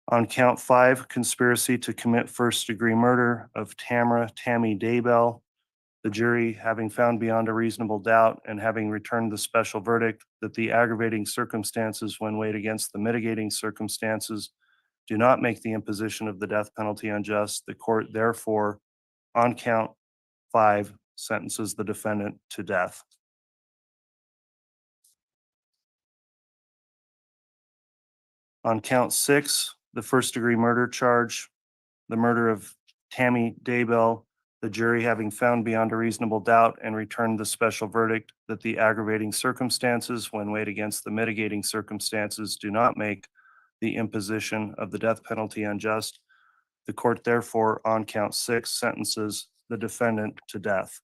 On count five, conspiracy to commit first degree murder of Tammy Daybell, the jury having found beyond a reasonable doubt and having returned the special verdict that the aggravating circumstances when weighed against the mitigating circumstances do not make the imposition of the death penalty unjust. The court therefore, on count five, sentences the defendant to death. On count six, the first degree murder charge, the murder of Tammy Daybell, the jury having found beyond a reasonable doubt and returned the special verdict that the aggravating circumstances when weighed against the mitigating circumstances do not make the imposition of the death penalty unjust. The court therefore, on count six, sentences the defendant to death.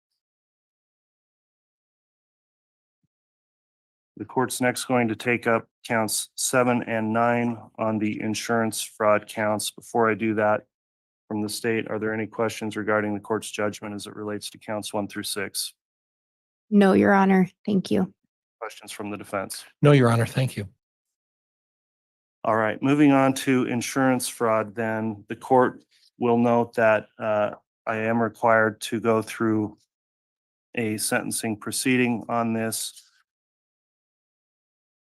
The court's next going to take up counts 7 and 9 on the insurance fraud counts. Before I do that, from the state, are there any questions regarding the court's judgment as it relates to counts 1 through 6? No, Your Honor. Thank you. Questions from the defense? No, Your Honor. Thank you. All right, moving on to insurance fraud, then the court will note that I am required to go through a sentencing proceeding on this.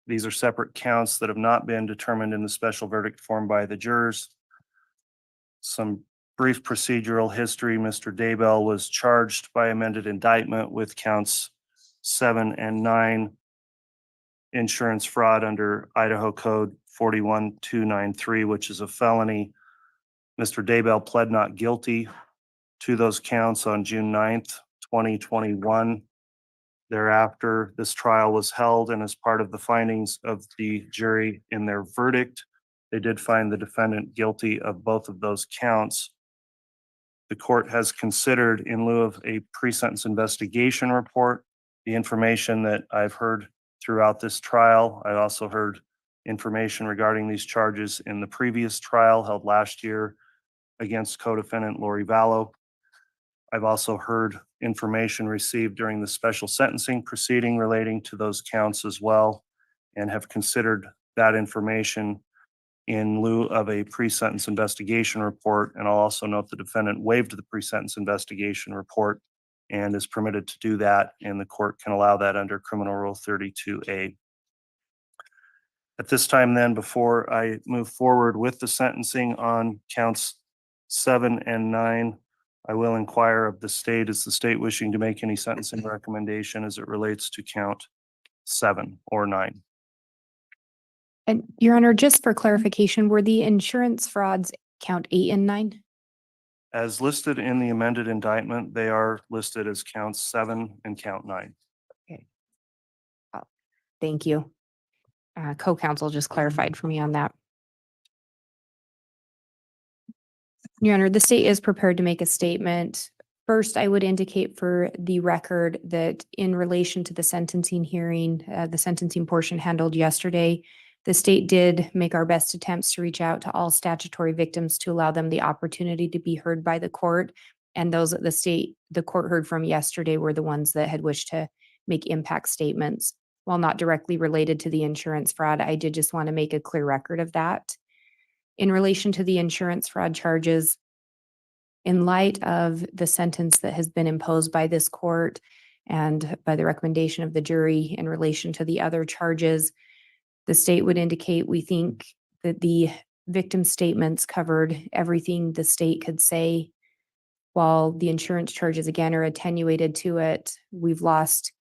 These are separate counts that have not been determined in the special verdict form by the jurors. Some brief procedural history. Mr. Daybell was charged by amended indictment with counts 7 and 9 insurance fraud under Idaho Code 41293, which is a felony. Mr. Daybell pled not guilty to those counts on June 9th, 2021. Thereafter, this trial was held, and as part of the findings of the jury in their verdict, they did find the defendant guilty of both of those counts. The court has considered, in lieu of a pre-sentence investigation report, the information that I've heard throughout this trial. I also heard information regarding these charges in the previous trial held last year against co-defendant Lori Vallow. I've also heard information received during the special sentencing proceeding relating to those counts as well, and have considered that information in lieu of a pre-sentence investigation report. And I'll also note the defendant waived the pre-sentence investigation report and is permitted to do that, and the court can allow that under Criminal Rule 32A. At this time then, before I move forward with the sentencing on counts 7 and 9, I will inquire of the state, is the state wishing to make any sentencing recommendation as it relates to count 7 or 9? And Your Honor, just for clarification, were the insurance frauds count 8 and 9? As listed in the amended indictment, they are listed as count 7 and count 9. Thank you. Co-counsel just clarified for me on that. Your Honor, the state is prepared to make a statement. First, I would indicate for the record that in relation to the sentencing hearing, the sentencing portion handled yesterday, the state did make our best attempts to reach out to all statutory victims to allow them the opportunity to be heard by the court. And those that the court heard from yesterday were the ones that had wished to make impact statements. While not directly related to the insurance fraud, I did just want to make a clear record of that. In relation to the insurance fraud charges, in light of the sentence that has been imposed by this court and by the recommendation of the jury in relation to the other charges, the state would indicate we think that the victim statements covered everything the state could say. While the insurance charges again are attenuated to it, we've lost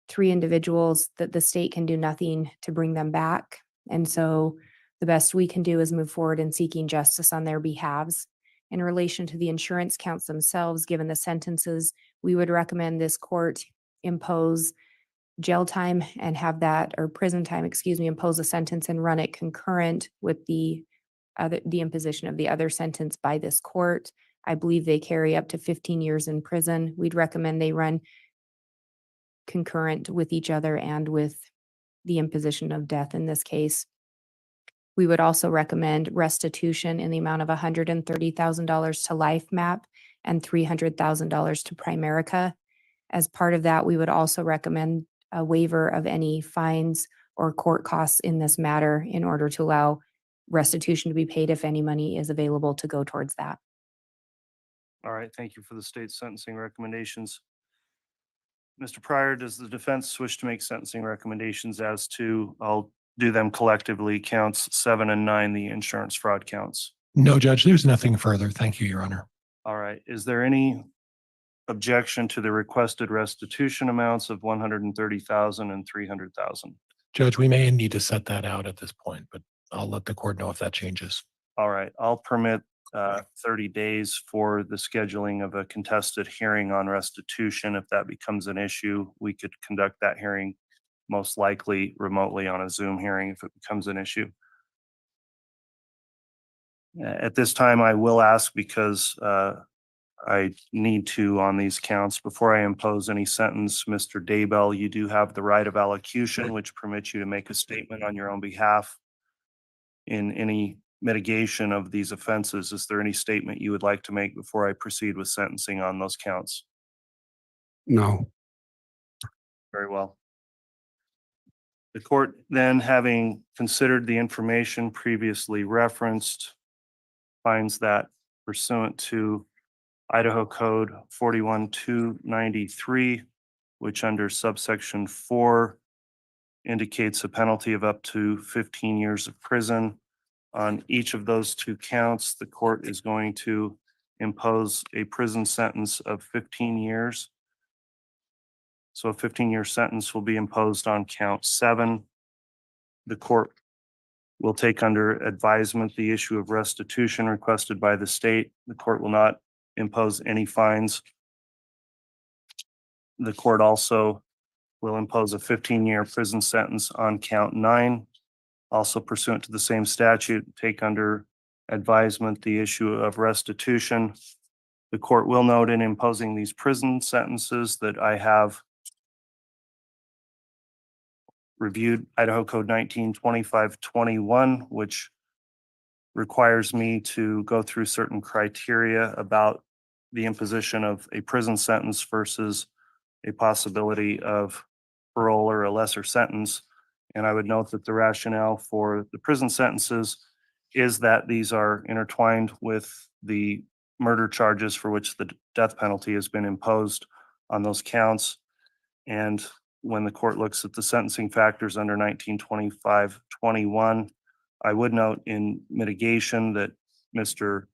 3 individuals that the state can do nothing to bring them back. And so the best we can do is move forward in seeking justice on their behalves. In relation to the insurance counts themselves, given the sentences, we would recommend this court impose jail time and have that, or prison time, impose a sentence and run it concurrent with the imposition of the other sentence by this court. I believe they carry up to 15 years in prison. We'd recommend they run concurrent with each other and with the imposition of death in this case. We would also recommend restitution in the amount of $130,000 to LifeMap and $300,000 to Primerica. As part of that, we would also recommend a waiver of any fines or court costs in this matter in order to allow restitution to be paid if any money is available to go towards that. All right, thank you for the state's sentencing recommendations. Mr. Pryor, does the defense wish to make sentencing recommendations as to, I'll do them collectively, counts 7 and 9, the insurance fraud counts? No, Judge, there's nothing further. Thank you, Your Honor. All right, is there any objection to the requested restitution amounts of 130,000 and 300,000? Judge, we may need to set that out at this point, but I'll let the court know if that changes. All right, I'll permit 30 days for the scheduling of a contested hearing on restitution. If that becomes an issue, we could conduct that hearing most likely remotely on a Zoom hearing if it becomes an issue. At this time, I will ask, because I need to on these counts, before I impose any sentence, Mr. Daybell, you do have the right of allocution, which permits you to make a statement on your own behalf in any mitigation of these offenses. Is there any statement you would like to make before I proceed with sentencing on those counts? No. Very well. The court then, having considered the information previously referenced, finds that pursuant to Idaho Code 41293, which under subsection 4 indicates a penalty of up to 15 years of prison. On each of those 2 counts, the court is going to impose a prison sentence of 15 years. So a 15-year sentence will be imposed on count 7. The court will take under advisement the issue of restitution requested by the state. The court will not impose any fines. The court also will impose a 15-year prison sentence on count 9. Also pursuant to the same statute, take under advisement the issue of restitution. The court will note in imposing these prison sentences that I have reviewed Idaho Code 192521, which requires me to go through certain criteria about the imposition of a prison sentence versus a possibility of parole or a lesser sentence. And I would note that the rationale for the prison sentences is that these are intertwined with the murder charges for which the death penalty has been imposed on those counts. And when the court looks at the sentencing factors under 1925-21, I would note in mitigation that Mr.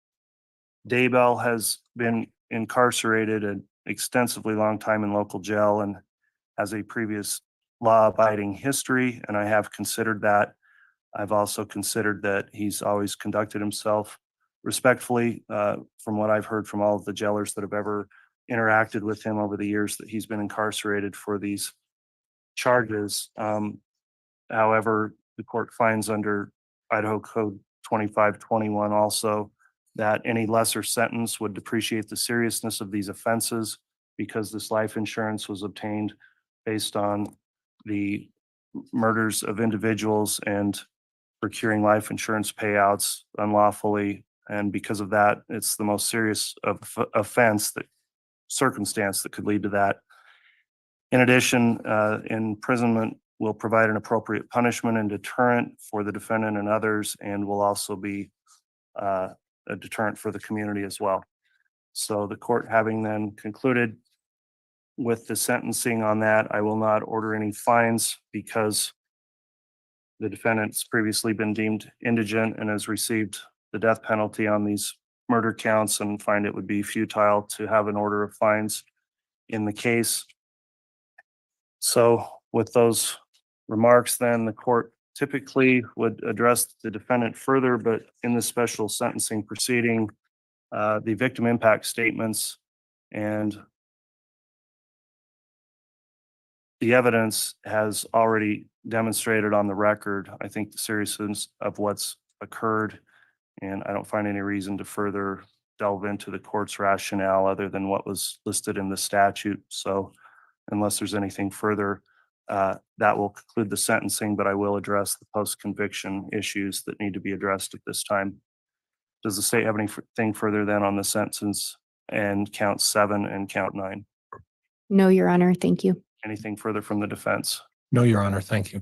Daybell has been incarcerated an extensively long time in local jail and has a previous law-abiding history, and I have considered that. I've also considered that he's always conducted himself respectfully, from what I've heard from all of the jailers that have ever interacted with him over the years that he's been incarcerated for these charges. However, the court finds under Idaho Code 2521 also that any lesser sentence would depreciate the seriousness of these offenses because this life insurance was obtained based on the murders of individuals and procuring life insurance payouts unlawfully. And because of that, it's the most serious of offense, that circumstance that could lead to that. In addition, imprisonment will provide an appropriate punishment and deterrent for the defendant and others, and will also be a deterrent for the community as well. So the court having then concluded with the sentencing on that, I will not order any fines because the defendant's previously been deemed indigent and has received the death penalty on these murder counts, and find it would be futile to have an order of fines in the case. So with those remarks, then the court typically would address the defendant further, but in the special sentencing proceeding, the victim impact statements and the evidence has already demonstrated on the record, I think, the seriousness of what's occurred. And I don't find any reason to further delve into the court's rationale other than what was listed in the statute. So unless there's anything further, that will conclude the sentencing, but I will address the post-conviction issues that need to be addressed at this time. Does the state have anything further then on the sentence and count 7 and count 9? No, Your Honor. Thank you. Anything further from the defense? No, Your Honor. Thank you.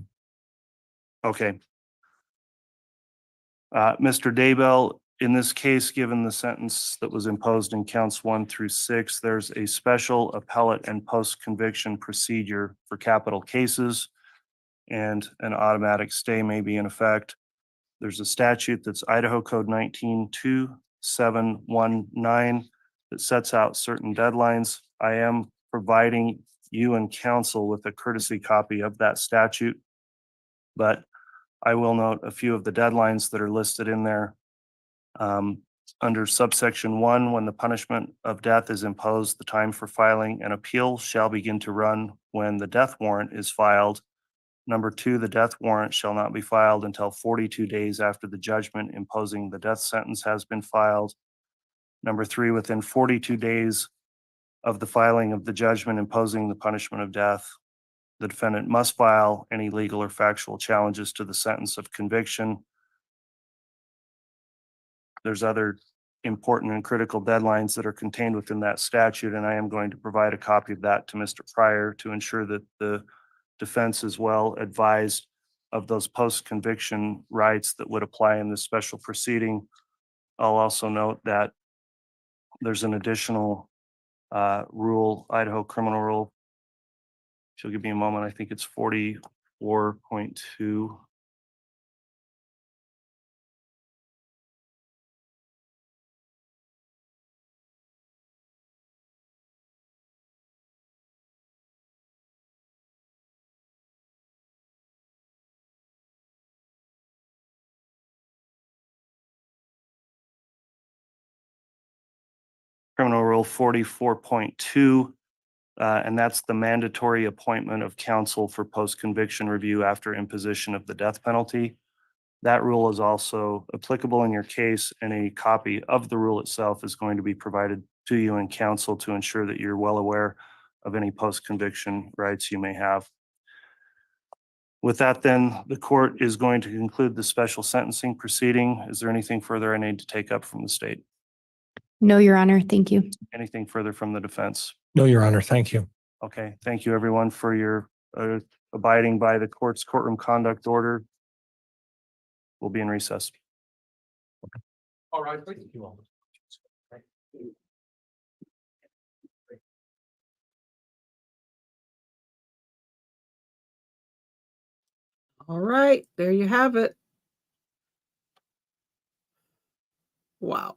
Okay. Mr. Daybell, in this case, given the sentence that was imposed in counts 1 through 6, there's a special appellate and post-conviction procedure for capital cases, and an automatic stay may be in effect. There's a statute that's Idaho Code 192719 that sets out certain deadlines. I am providing you and counsel with a courtesy copy of that statute, but I will note a few of the deadlines that are listed in there. Under subsection 1, when the punishment of death is imposed, the time for filing an appeal shall begin to run when the death warrant is filed. Number 2, the death warrant shall not be filed until 42 days after the judgment imposing the death sentence has been filed. Number 3, within 42 days of the filing of the judgment imposing the punishment of death, the defendant must file any legal or factual challenges to the sentence of conviction. There's other important and critical deadlines that are contained within that statute, and I am going to provide a copy of that to Mr. Pryor to ensure that the defense is well advised of those post-conviction rights that would apply in this special proceeding. I'll also note that there's an additional rule, Idaho criminal rule. She'll give me a moment. I think it's 44.2. Criminal Rule 44.2, and that's the mandatory appointment of counsel for post-conviction review after imposition of the death penalty. That rule is also applicable in your case, and a copy of the rule itself is going to be provided to you and counsel to ensure that you're well aware of any post-conviction rights you may have. With that, then, the court is going to conclude the special sentencing proceeding. Is there anything further I need to take up from the state? No, Your Honor. Thank you. Anything further from the defense? No, Your Honor. Thank you. Okay, thank you everyone for your abiding by the court's courtroom conduct order. We'll be in recess. All right, please. All right, there you have it. Wow.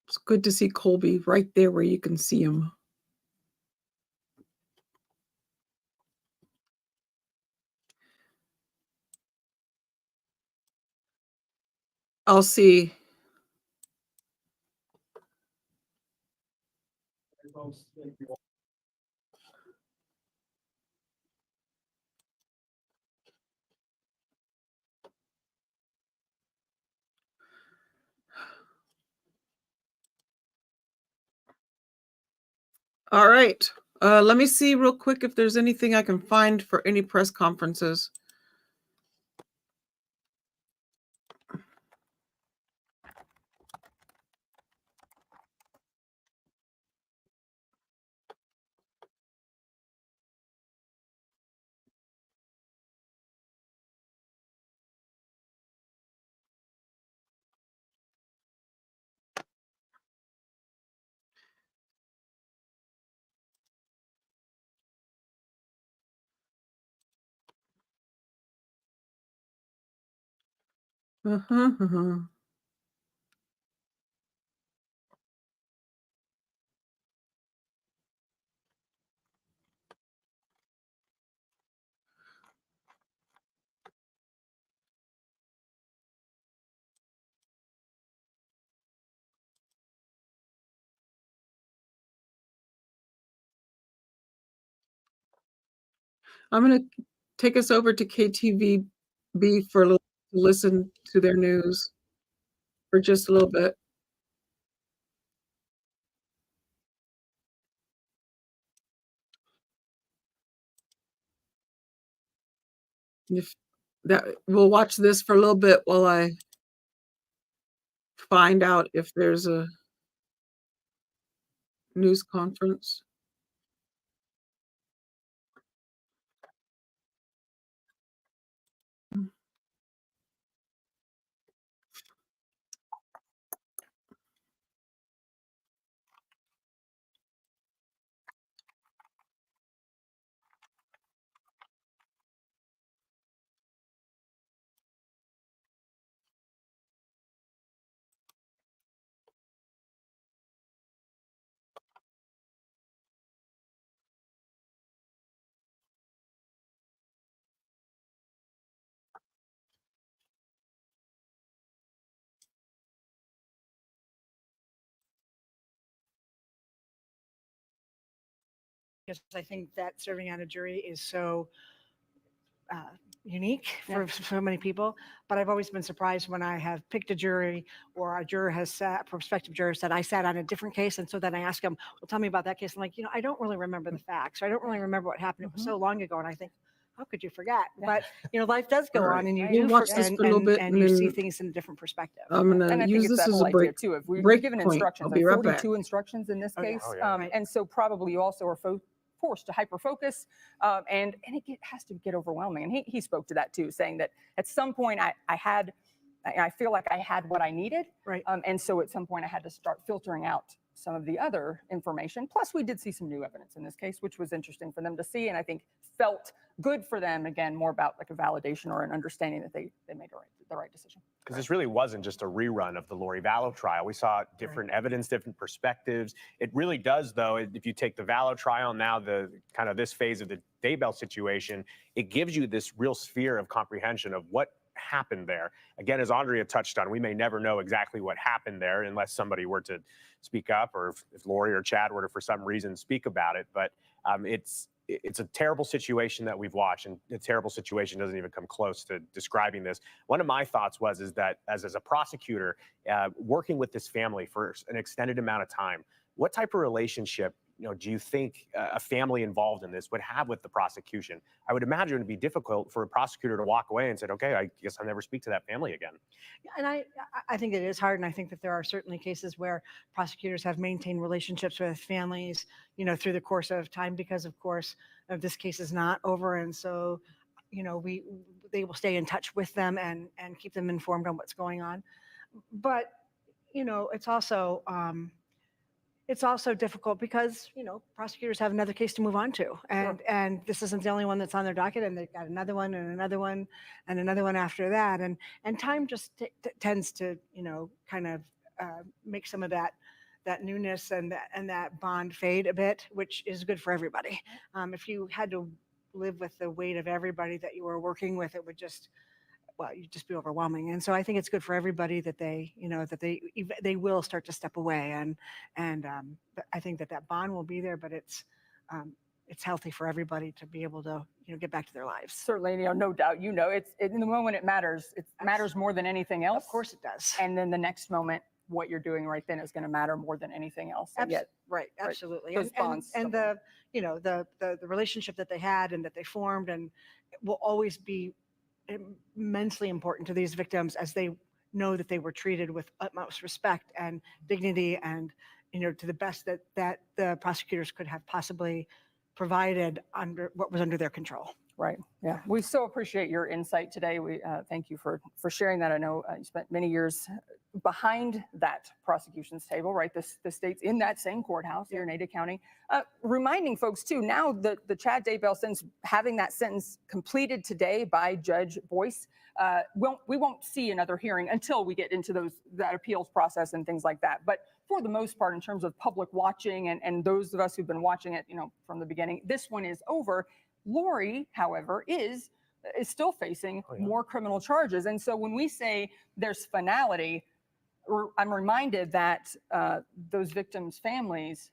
It's good to see Colby right there where you can see him. I'll see. Thank you all. All right. Let me see real quick if there's anything I can find for any press conferences. Uh-huh. I'm going to take us over to KTVB for a little to listen to their news for just a little bit. If that we'll watch this for a little bit while I find out if there's a news conference. Because I think that serving on a jury is so unique for so many people. But I've always been surprised when I have picked a jury or a juror has sat, prospective juror said, I sat on a different case. And so then I ask them, well, tell me about that case. I'm like, I don't really remember the facts. I don't really remember what happened. It was so long ago. And I think, how could you forget? But, life does go on and you do watch this for a little bit and you see things in a different perspective. I'm And gonna I think use it's this that as whole a idea break too. If we're break given point. instructions, I'll be like right back. 42 instructions in this Oh, yeah. case, Oh, yeah. and so probably you also are forced to hyper focus, and it has to get overwhelming. And he spoke to that too, saying that at some point I feel like I had what I needed, Right. And so at some point I had to start filtering out some of the other information. Plus, we did see some new evidence in this case, which was interesting for them to see, and I think felt good for them. Again, more about like a validation or an understanding that they made the right decision. Because this really wasn't just a rerun of the Lori Vallow trial. We saw different evidence, different perspectives. It really does, though, if you take the Vallow trial, now the kind of this phase of the Daybell situation, it gives you this real sphere of comprehension of what happened there. Again, as Andrea touched on, we may never know exactly what happened there unless somebody were to speak up, or if Lori or Chad were to, for some reason, speak about it. But it's a terrible situation that we've watched, and a terrible situation doesn't even come close to describing this. One of my thoughts is that as a prosecutor, working with this family for an extended amount of time, what type of relationship do you think a family involved in this would have with the prosecution? I would imagine it would be difficult for a prosecutor to walk away and say, okay, I guess I'll never speak to that family again. And I think it is hard. And I think that there are certainly cases where prosecutors have maintained relationships with families, through the course of time, because of course, this case is not over. And so, they will stay in touch with them and keep them informed on what's going on. But, it's also difficult because, prosecutors have another case to move on to. And this isn't the only one that's on their docket, and they've got another one and another one and another one after that. And time just tends to, kind of make some of that newness and that bond fade a bit, which is good for everybody. If you had to live with the weight of everybody that you were working with, it would just, you'd just be overwhelming. And so I think it's good for everybody that they, that they will start to step away. And I think that bond will be there, but it's healthy for everybody to be able to, get back to their lives. Certainly, no doubt, it's in the moment it matters. It matters more than anything else. Of course it does. And then the next moment, what you're doing right then is going to matter more than anything else. And yet, Right, absolutely. those bonds And somewhere. the relationship that they had and that they formed and will always be immensely important to these victims as they know that they were treated with utmost respect and dignity and, to the best that the prosecutors could have possibly provided under what was under their control. Right. Yeah. We so appreciate your insight today. We thank you for sharing that. I know you spent many years behind that prosecution's table, right? The state's in that same courthouse here in Ada County. Reminding folks too, now the Chad Daybell sentence, having that sentence completed today by Judge Boyce, we won't see another hearing until we get into that appeals process and things like that. But for the most part, in terms of public watching and those of us who've been watching it, from the beginning, this one is over. Lori, however, is still facing more criminal charges. And so when we say there's finality, I'm reminded that those victims' families,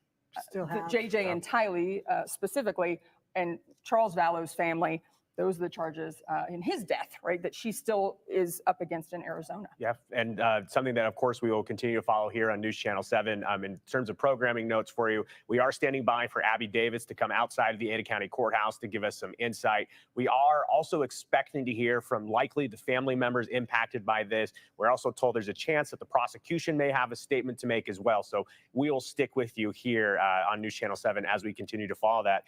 Still have. JJ and Tylee specifically, and Charles Vallow's family, those are the charges in his death, right, that she still is up against in Arizona. Yeah, and something that, of course, we will continue to follow here on News Channel 7. In terms of programming notes for you, we are standing by for Abby Davis to come outside of the Ada County Courthouse to give us some insight. We are also expecting to hear from likely the family members impacted by this. We're also told there's a chance that the prosecution may have a statement to make as well. So we'll stick with you here on News Channel 7 as we continue to follow that.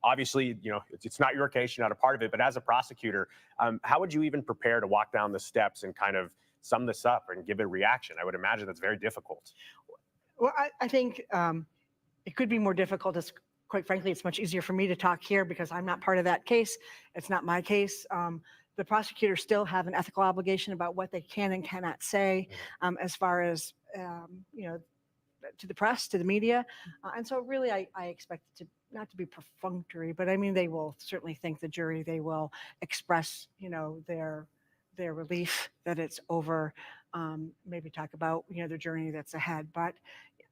Obviously, it's not your case, you're not a part of it, but as a prosecutor, how would you even prepare to walk down the steps and kind of sum this up and give a reaction? I would imagine that's very difficult. Well, I think it could be more difficult. Quite frankly, it's much easier for me to talk here because I'm not part of that case. It's not my case. The prosecutors still have an ethical obligation about what they can and cannot say as far as, to the press, to the media. And so really, I expect it to not to be perfunctory, but I mean, they will certainly thank the jury. They will express, their relief that it's over, maybe talk about, the journey that's ahead, but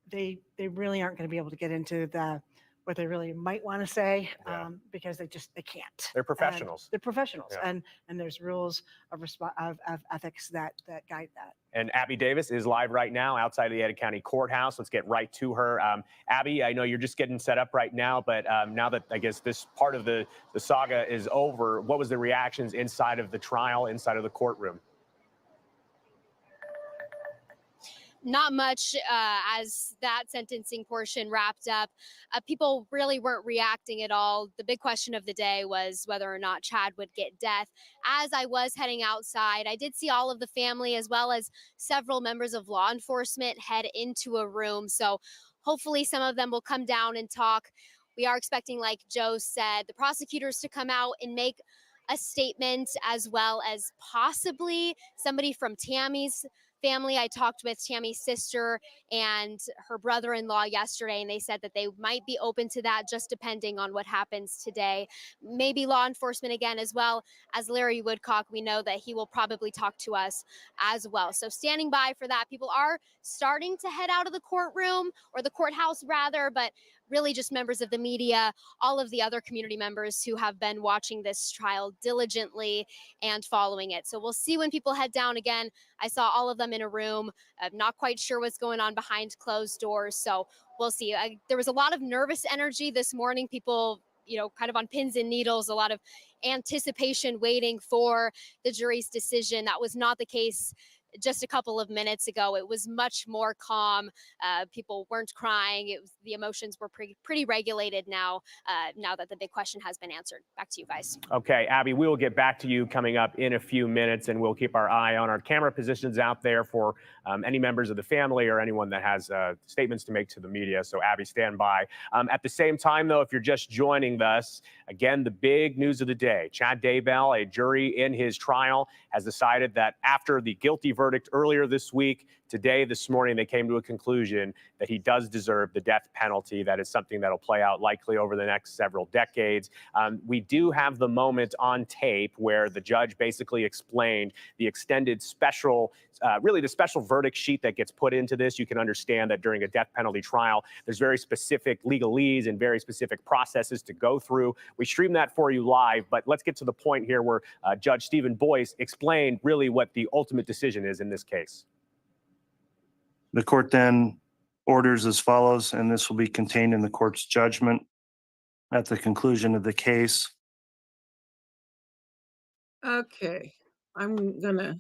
they really aren't going to be able to get into what they really might want to say because they can't. They're professionals. They're professionals, and there's rules of ethics that guide that. And Abby Davis is live right now outside of the Ada County Courthouse. Let's get right to her. Abby, I know you're just getting set up right now, but now that I guess this part of the saga is over, what was the reactions inside of the trial, inside of the courtroom? Not much as that sentencing portion wrapped up. People really weren't reacting at all. The big question of the day was whether or not Chad would get death. As I was heading outside, I did see all of the family as well as several members of law enforcement head into a room. So hopefully some of them will come down and talk. We are expecting, like Joe said, the prosecutors to come out and make a statement, as well as possibly somebody from Tammy's family. I talked with Tammy's sister and her brother-in-law yesterday, and they said that they might be open to that, just depending on what happens today. Maybe law enforcement again, as well as Larry Woodcock. We know that he will probably talk to us as well. So standing by for that. People are starting to head out of the courtroom, or the courthouse rather, but really just members of the media, all of the other community members who have been watching this trial diligently and following it. So we'll see when people head down again. I saw all of them in a room. I'm not quite sure what's going on behind closed doors. So we'll see. There was a lot of nervous energy this morning. People, kind of on pins and needles, a lot of anticipation waiting for the jury's decision. That was not the case just a couple of minutes ago. It was much more calm. People weren't crying. The emotions were pretty regulated now that the big question has been answered. Back to you guys. Okay, Abby, we will get back to you coming up in a few minutes, and we'll keep our eye on our camera positions out there for any members of the family or anyone that has statements to make to the media. So Abby, stand by. At the same time, though, if you're just joining us, again, the big news of the day: Chad Daybell, a jury in his trial, has decided that after the guilty verdict earlier this week, this morning, they came to a conclusion that he does deserve the death penalty. That is something that'll play out likely over the next several decades. We do have the moment on tape where the judge basically explained the extended special, really the special verdict sheet that gets put into this. You can understand that during a death penalty trial, there's very specific legalese and very specific processes to go through. We stream that for you live, but let's get to the point here where Judge Stephen Boyce explained really what the ultimate decision is in this case. The court then orders as follows, and this will be contained in the court's judgment at the conclusion of the case. Okay, I'm gonna.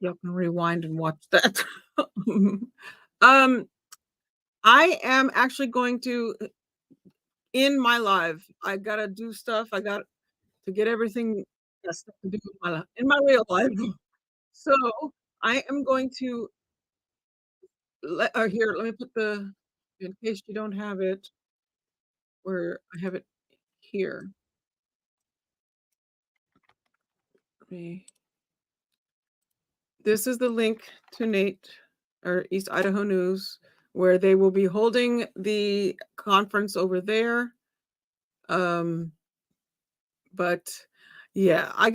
Y'all can rewind and watch that. I am actually going to end my live. I gotta do stuff. I got to get everything that's stuff to do in my real life. So I am going to here. Let me put the in case you don't have it, where I have it here. This is the link to Nate or East Idaho News, where they will be holding the conference over there. But yeah, I'm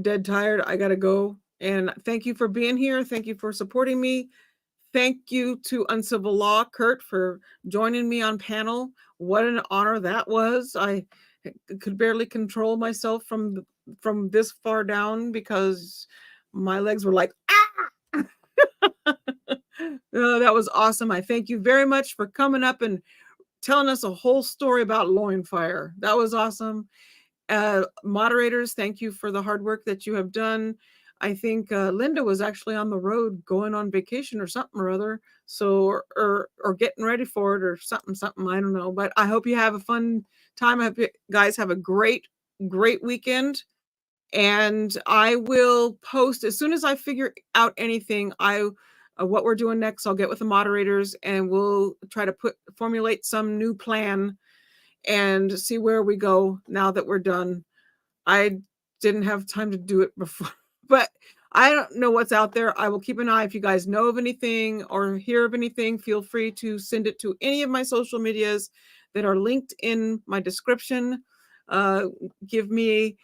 dead tired. I gotta go. And thank you for being here. Thank you for supporting me. Thank you to Uncivil Law, Kurt, for joining me on panel. What an honor that was. I could barely control myself from this far down because my legs were like, ah! Oh, that was awesome. I thank you very much for coming up and telling us a whole story about loin fire. That was awesome. Moderators, thank you for the hard work that you have done. I think Linda was actually on the road going on vacation or something or other. So, or getting ready for it or something, I don't know. But I hope you have a fun time. I hope you guys have a great weekend. And I will post as soon as I figure out anything. What we're doing next, I'll get with the moderators and we'll try to formulate some new plan and see where we go now that we're done. I didn't have time to do it before, but I don't know what's out there. I will keep an eye. If you guys know of anything or hear of anything, feel free to send it to any of my social medias that are linked in my description. Give me,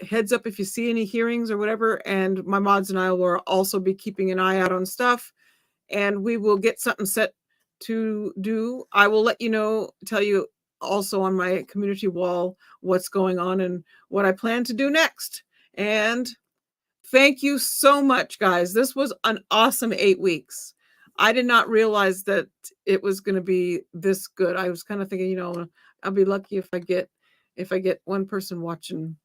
heads up if you see any hearings or whatever. And my mods and I will also be keeping an eye out on stuff. And we will get something set to do. I will let you know, tell you also on my community wall what's going on and what I plan to do next. And thank you so much, guys. This was an awesome 8 weeks. I did not realize that it was going to be this good. I was kind of thinking, I'll be lucky if I get one person watching,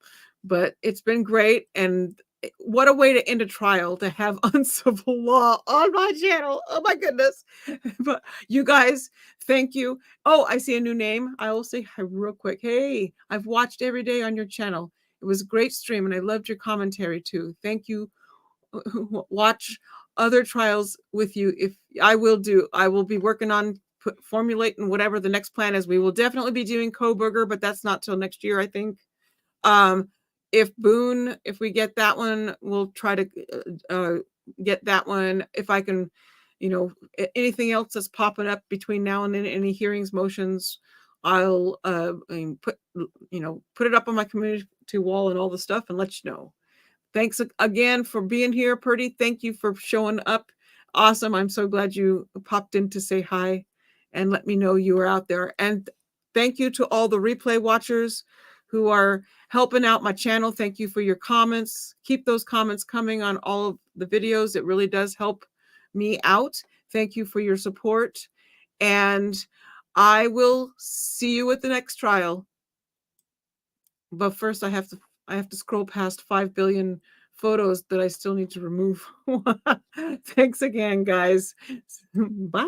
but it's been great. And what a way to end a trial, to have Uncivil Law on my channel. Oh my goodness. But you guys, thank you. Oh, I see a new name. I will say hi real quick. Hey, I've watched every day on your channel. It was a great stream and I loved your commentary too. Thank you. Watch other trials with you. I will be working on formulating whatever the next plan is. We will definitely be doing Coburger, but that's not till next year, I think. If we get that one, we'll try to get that one. If I can, anything else that's popping up between now and then, any hearings, motions, I'll put it up on my community wall and all the stuff and let you know. Thanks again for being here, Purdy. Thank you for showing up. Awesome. I'm so glad you popped in to say hi and let me know you were out there. And thank you to all the replay watchers who are helping out my channel. Thank you for your comments. Keep those comments coming on all of the videos. It really does help me out. Thank you for your support. And I will see you at the next trial. But first I have to scroll past 5 billion photos that I still need to remove. Thanks again, guys. Bye.